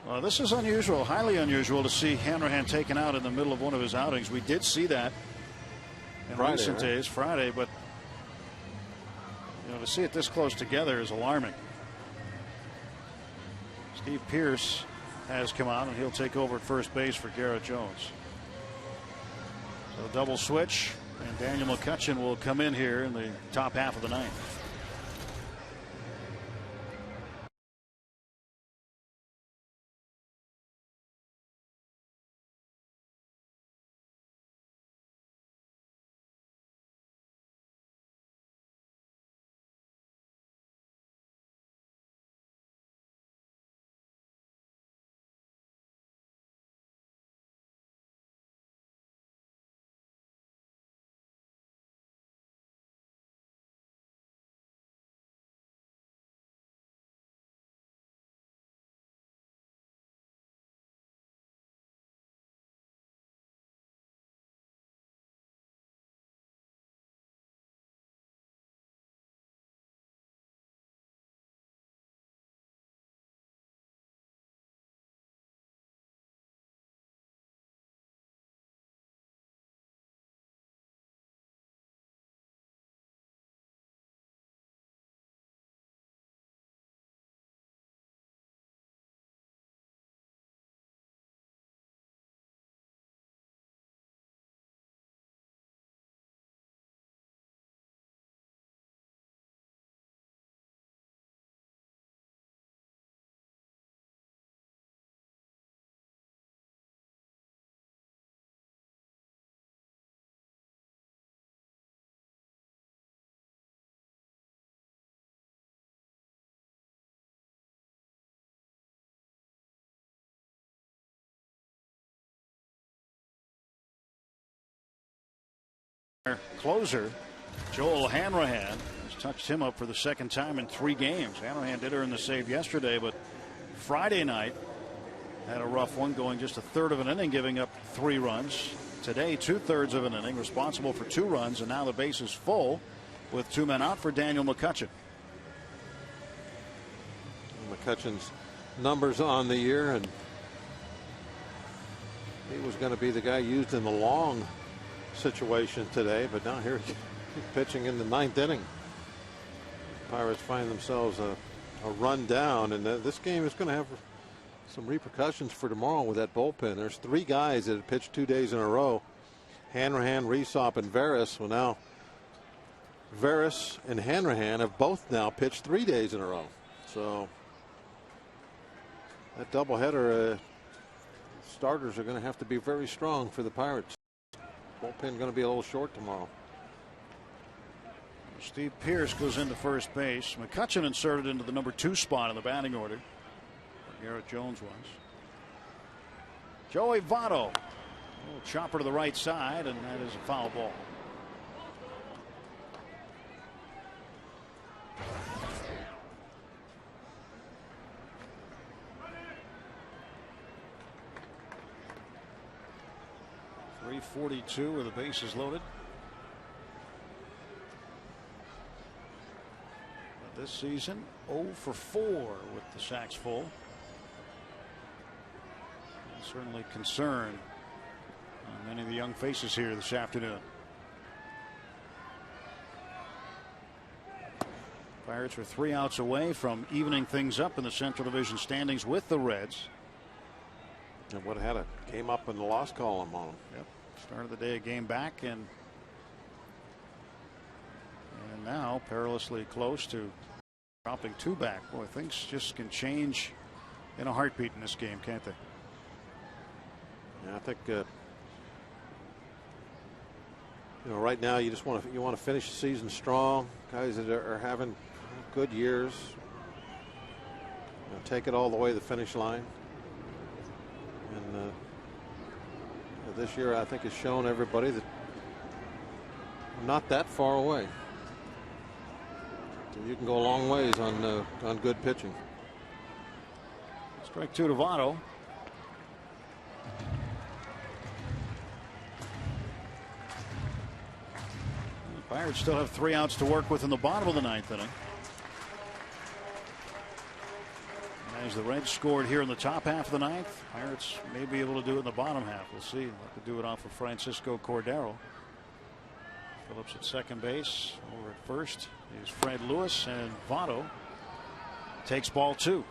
Well, this is unusual, highly unusual to see Hanrahan taken out in the middle of one of his outings. We did see that in recent days, Friday, but to see it this close together is alarming. Steve Pearce has come out, and he'll take over at first base for Garrett Jones. So double switch, and Daniel McCutcheon will come in here in the top half of the 9th. Closer Joel Hanrahan has touched him up for the second time in 3 games. Hanrahan did earn the save yesterday, but Friday night had a rough one, going just a third of an inning, giving up 3 runs. Today, 2/3 of an inning, responsible for 2 runs, and now the base is full with 2 men out for Daniel McCutchen. McCutchen's numbers on the year, and he was going to be the guy used in the long situation today, but now here he's pitching in the 9th inning. Pirates find themselves a run down, and this game is going to have some repercussions for tomorrow with that bullpen. There's 3 guys that have pitched 2 days in a row. Hanrahan, Resop, and Veras. Well, now Veras and Hanrahan have both now pitched 3 days in a row. So that doubleheader, starters are going to have to be very strong for the Pirates. Bullpen going to be a little short tomorrow. Steve Pearce goes into first base. McCutchen inserted into the number 2 spot in the batting order, where Garrett Jones was. Joey Votto, a little chopper to the right side, and that is a foul ball. .342 with the bases loaded. But this season, 0 for 4 with the sacks full. And certainly concern on many of the young faces here this afternoon. Pirates are 3 outs away from evening things up in the Central Division standings with the Reds. And would have had a game up in the loss column on them. Yep. Started the day a game back, and now perilously close to dropping 2 back. Boy, things just can change in a heartbeat in this game, can't they? Yeah, I think right now you just want to finish the season strong. Guys that are having good years, take it all the way to the finish line. And this year, I think, has shown everybody that we're not that far away. So you can go a long ways on good pitching. Strike 2 to Votto. The Pirates still have 3 outs to work with in the bottom of the 9th inning. As the Reds scored here in the top half of the 9th, Pirates may be able to do it in the bottom half. We'll see. They could do it off of Francisco Cordero. Phillips at second base. Over at first is Fred Lewis, and Votto takes ball 2.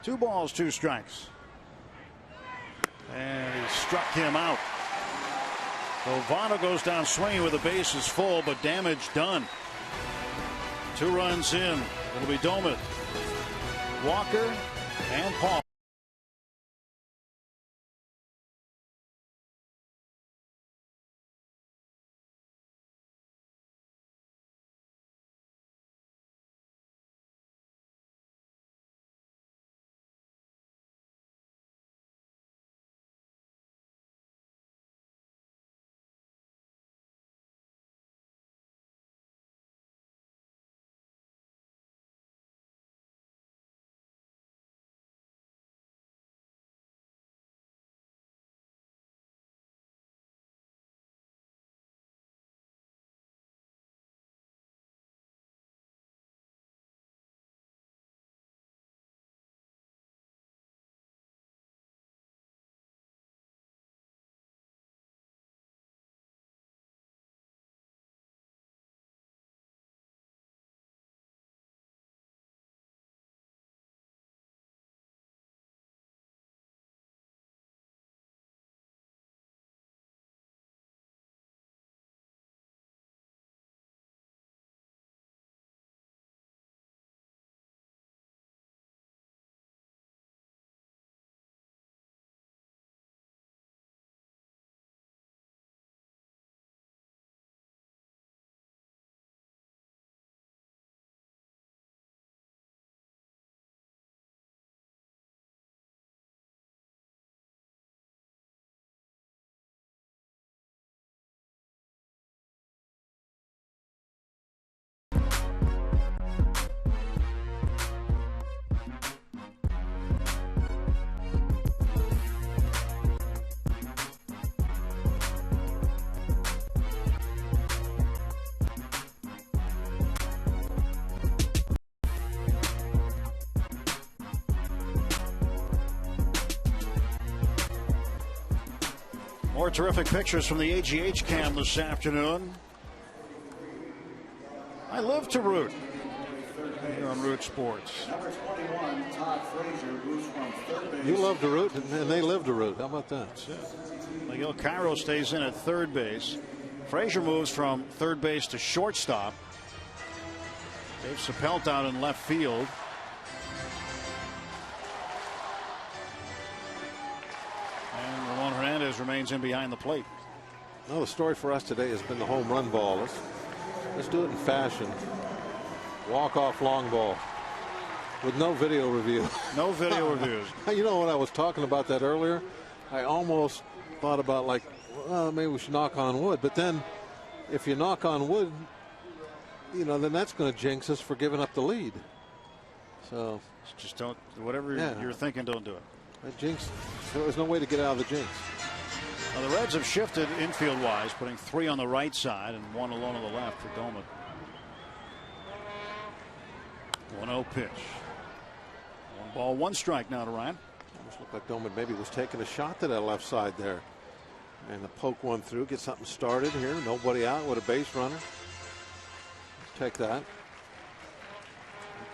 Two balls, 2 strikes. And he struck him out. So Votto goes down swinging with the bases full, but damage done. 2 runs in. It'll be Domet, Walker, and Paul. More terrific pictures from the AGH cam this afternoon. I live to root here on Root Sports. Number 21, Todd Frazier, moves from third base. You love to root, and they live to root. How about that? Miguel Cairo stays in at third base. Frazier moves from third base to shortstop. Dave Sapelt out in left field. And Ramon Hernandez remains in behind the plate. Well, the story for us today has been the home run ball. Let's do it in fashion. Walk-off long ball with no video review. No video reviews. You know, when I was talking about that earlier, I almost thought about, like, well, maybe we should knock on wood. But then if you knock on wood, you know, then that's going to jinx us for giving up the lead. So just don't, whatever you're thinking, don't do it. That jinx, there's no way to get out of the jinx. Now the Reds have shifted infield wise, putting 3 on the right side and 1 alone on the left for Doman. 1-0 pitch. 1 ball, 1 strike now to Ryan. Almost looked like Doman maybe was taking a shot to that left side there. And the poke one through, get something started here. Nobody out with a base runner. Take that.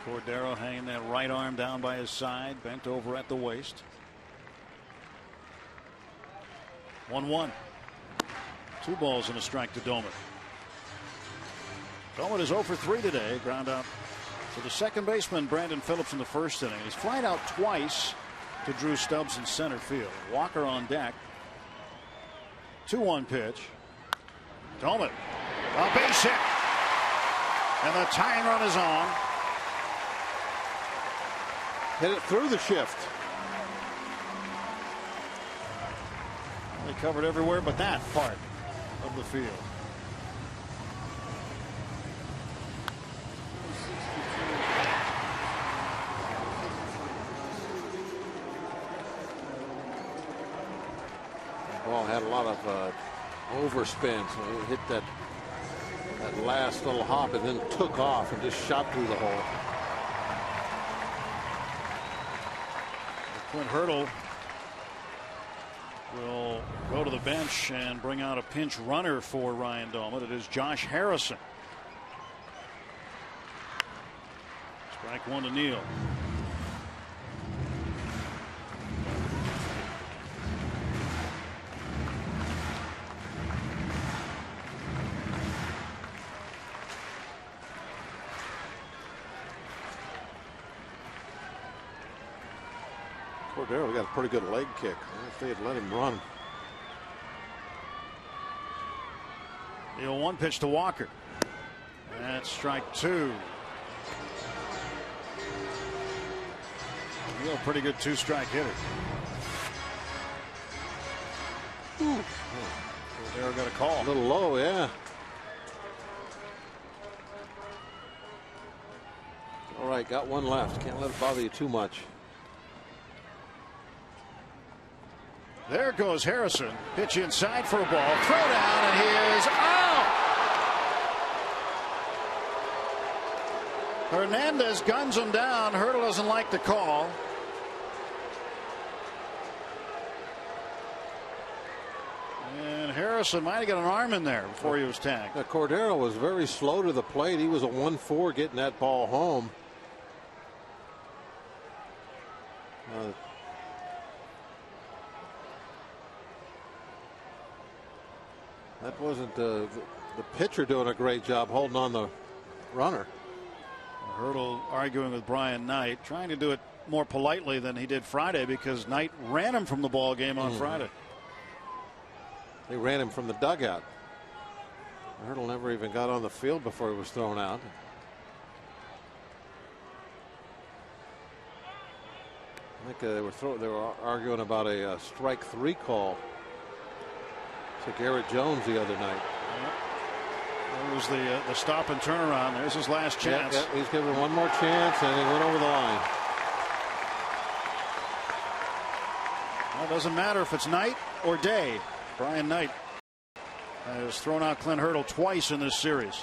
Cordero hanging that right arm down by his side, bent over at the waist. 1-1. 2 balls and a strike to Doman. Doman is 0 for 3 today. Ground out to the second baseman, Brandon Phillips, in the first inning. He's flied out twice to Drew Stubbs in center field. Walker on deck. 2-1 pitch. Doman. A base hit. And the tying run is on. Hit it through the shift. They covered everywhere but that part of the field. The ball had a lot of overspin, so it hit that last little hop and then took off and just shot through the hole. Clint Hurdle will go to the bench and bring out a pinch runner for Ryan Doman. It is Josh Harrison. Strike 1 to Neal. Cordero got a pretty good leg kick. If they had let him run. The 0-1 pitch to Walker. That's strike 2. Neal, pretty good 2-strike hitter. Cordero got a call. A little low, yeah. All right, got 1 left. Can't let it bother you too much. There goes Harrison. Pitch inside for a ball. Throw down, and he is out. Hernandez guns him down. Hurdle doesn't like the call. And Harrison might have got an arm in there before he was tagged. Cordero was very slow to the plate. He was a 1-4 getting that ball home. That wasn't the pitcher doing a great job holding on the runner. Hurdle arguing with Brian Knight, trying to do it more politely than he did Friday because Knight ran him from the ball game on Friday. They ran him from the dugout. Hurdle never even got on the field before he was thrown out. I think they were arguing about a strike 3 call to Garrett Jones the other night. That was the stop and turnaround. There's his last chance. Yep, he's given 1 more chance, and he went over the line. Well, it doesn't matter if it's night or day. Brian Knight has thrown out Clint Hurdle twice in this series.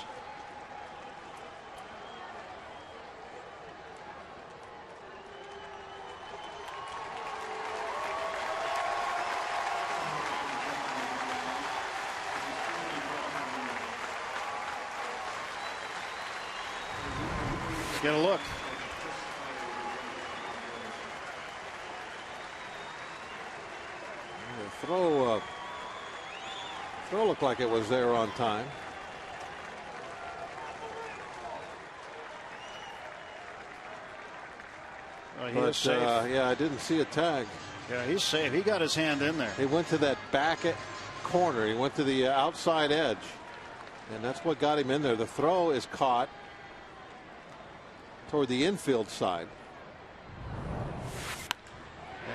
Let's get a look. The throw looked like it was there on time. He But is safe. yeah, I didn't see a tag. Yeah, he's safe. He got his hand in there. He went to that back corner. He went to the outside edge, and that's what got him in there. The throw is caught toward the infield side.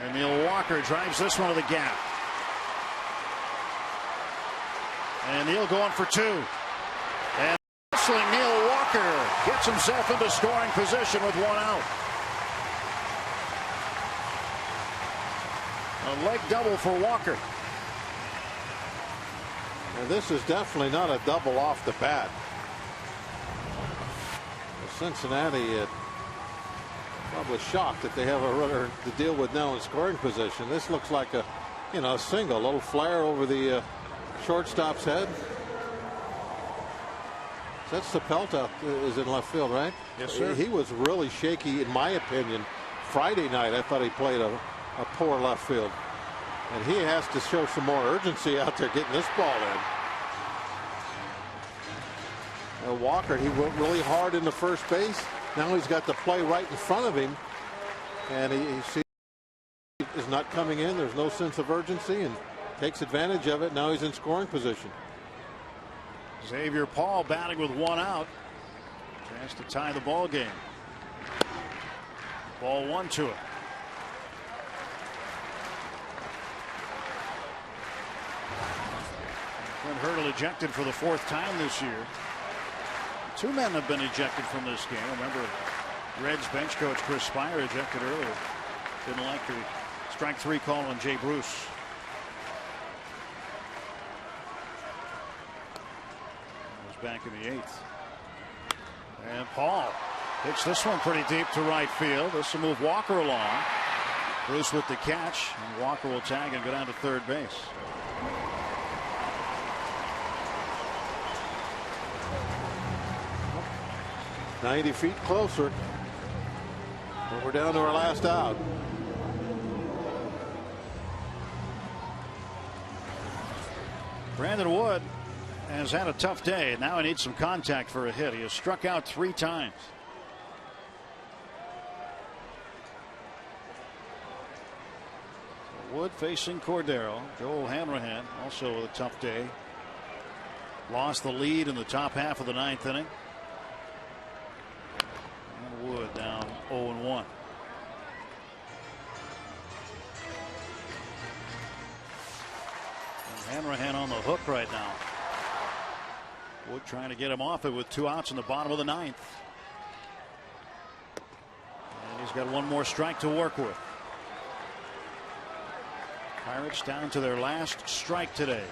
And Neil Walker drives this one to the gap. And Neil going for two. And wrestling Neil Walker gets himself into scoring position with one out. A leg double for Walker. And this is definitely not a double off the bat. Cincinnati probably shocked that they have a runner to deal with now in scoring position. This looks like a single, little flare over the shortstop's head. That's Sapelta is in left field, right? Yes, sir. He was really shaky, in my opinion. Friday night, I thought he played a poor left field. And he has to show some more urgency out there getting this ball in. Walker, he went really hard into first base. Now he's got the play right in front of him. And he sees is not coming in. There's no sense of urgency and takes advantage of it. Now he's in scoring position. Xavier Paul batting with one out. Chance to tie the ball game. Ball one to it. Clint Hurdle ejected for the fourth time this year. Two men have been ejected from this game. Remember, Reds bench coach Chris Spire ejected earlier. Didn't like the strike three call on Jay Bruce. Was back in the eighth. And Paul hits this one pretty deep to right field. This will move Walker along. Bruce with the catch, and Walker will tag and go down to third base. "90 feet closer. But we're down to our last out." Brandon Wood has had a tough day. Now he needs some contact for a hit. He has struck out 3 times. So Wood facing Cordero. Joel Hanrahan also with a tough day. Lost the lead in the top half of the 9th inning. And Wood down 0-1. Hanrahan on the hook right now. Wood trying to get him off it with 2 outs in the bottom of the 9th. And he's got one more strike to work with. Pirates down to their last strike today.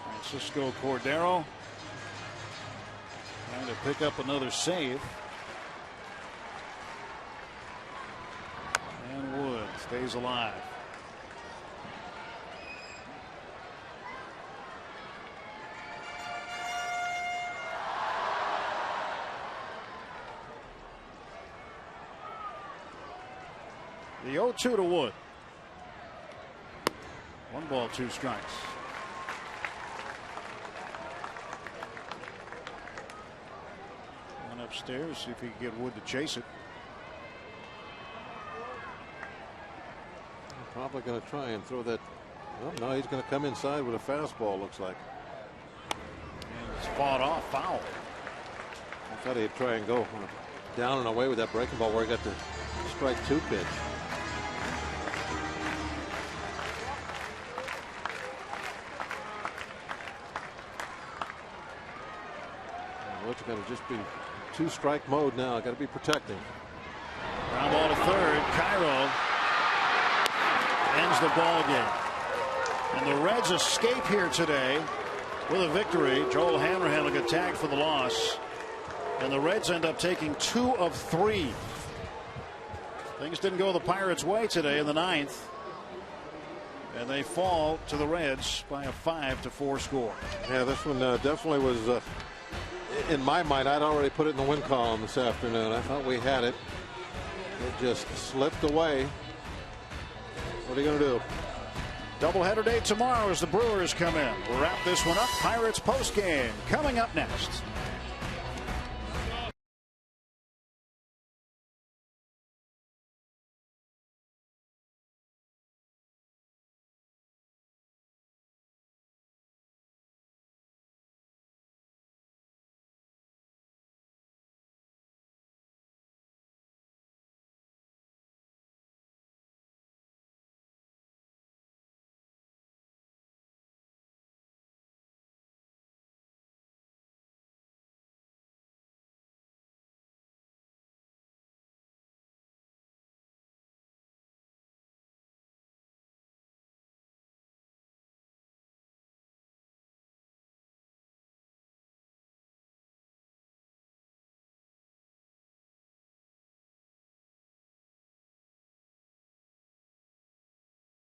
Francisco Cordero trying to pick up another save. And Wood stays alive. The 0-2 to Wood. 1 ball, 2 strikes. Went upstairs, see if he can get Wood to chase it. Probably going to try and throw that. Well, no, he's going to come inside with a fastball, looks like. And it's fought off, foul. I thought he'd try and go down and away with that breaking ball where he got the strike 2 pitch. What's got to just be 2-strike mode now. Got to be protecting. Ground ball to third. Cairo ends the ball game. And the Reds escape here today with a victory. Joel Hanrahan will get tagged for the loss. And the Reds end up taking 2 of 3. Things didn't go the Pirates' way today in the 9th. And they fall to the Reds by a 5-4 score. Yeah, this one definitely was. in my mind, I'd already put it in the win column this afternoon. I thought we had it. It just slipped away. What are you going to do? Doubleheader day tomorrow as the Brewers come in. We'll wrap this one up. Pirates postgame coming up next.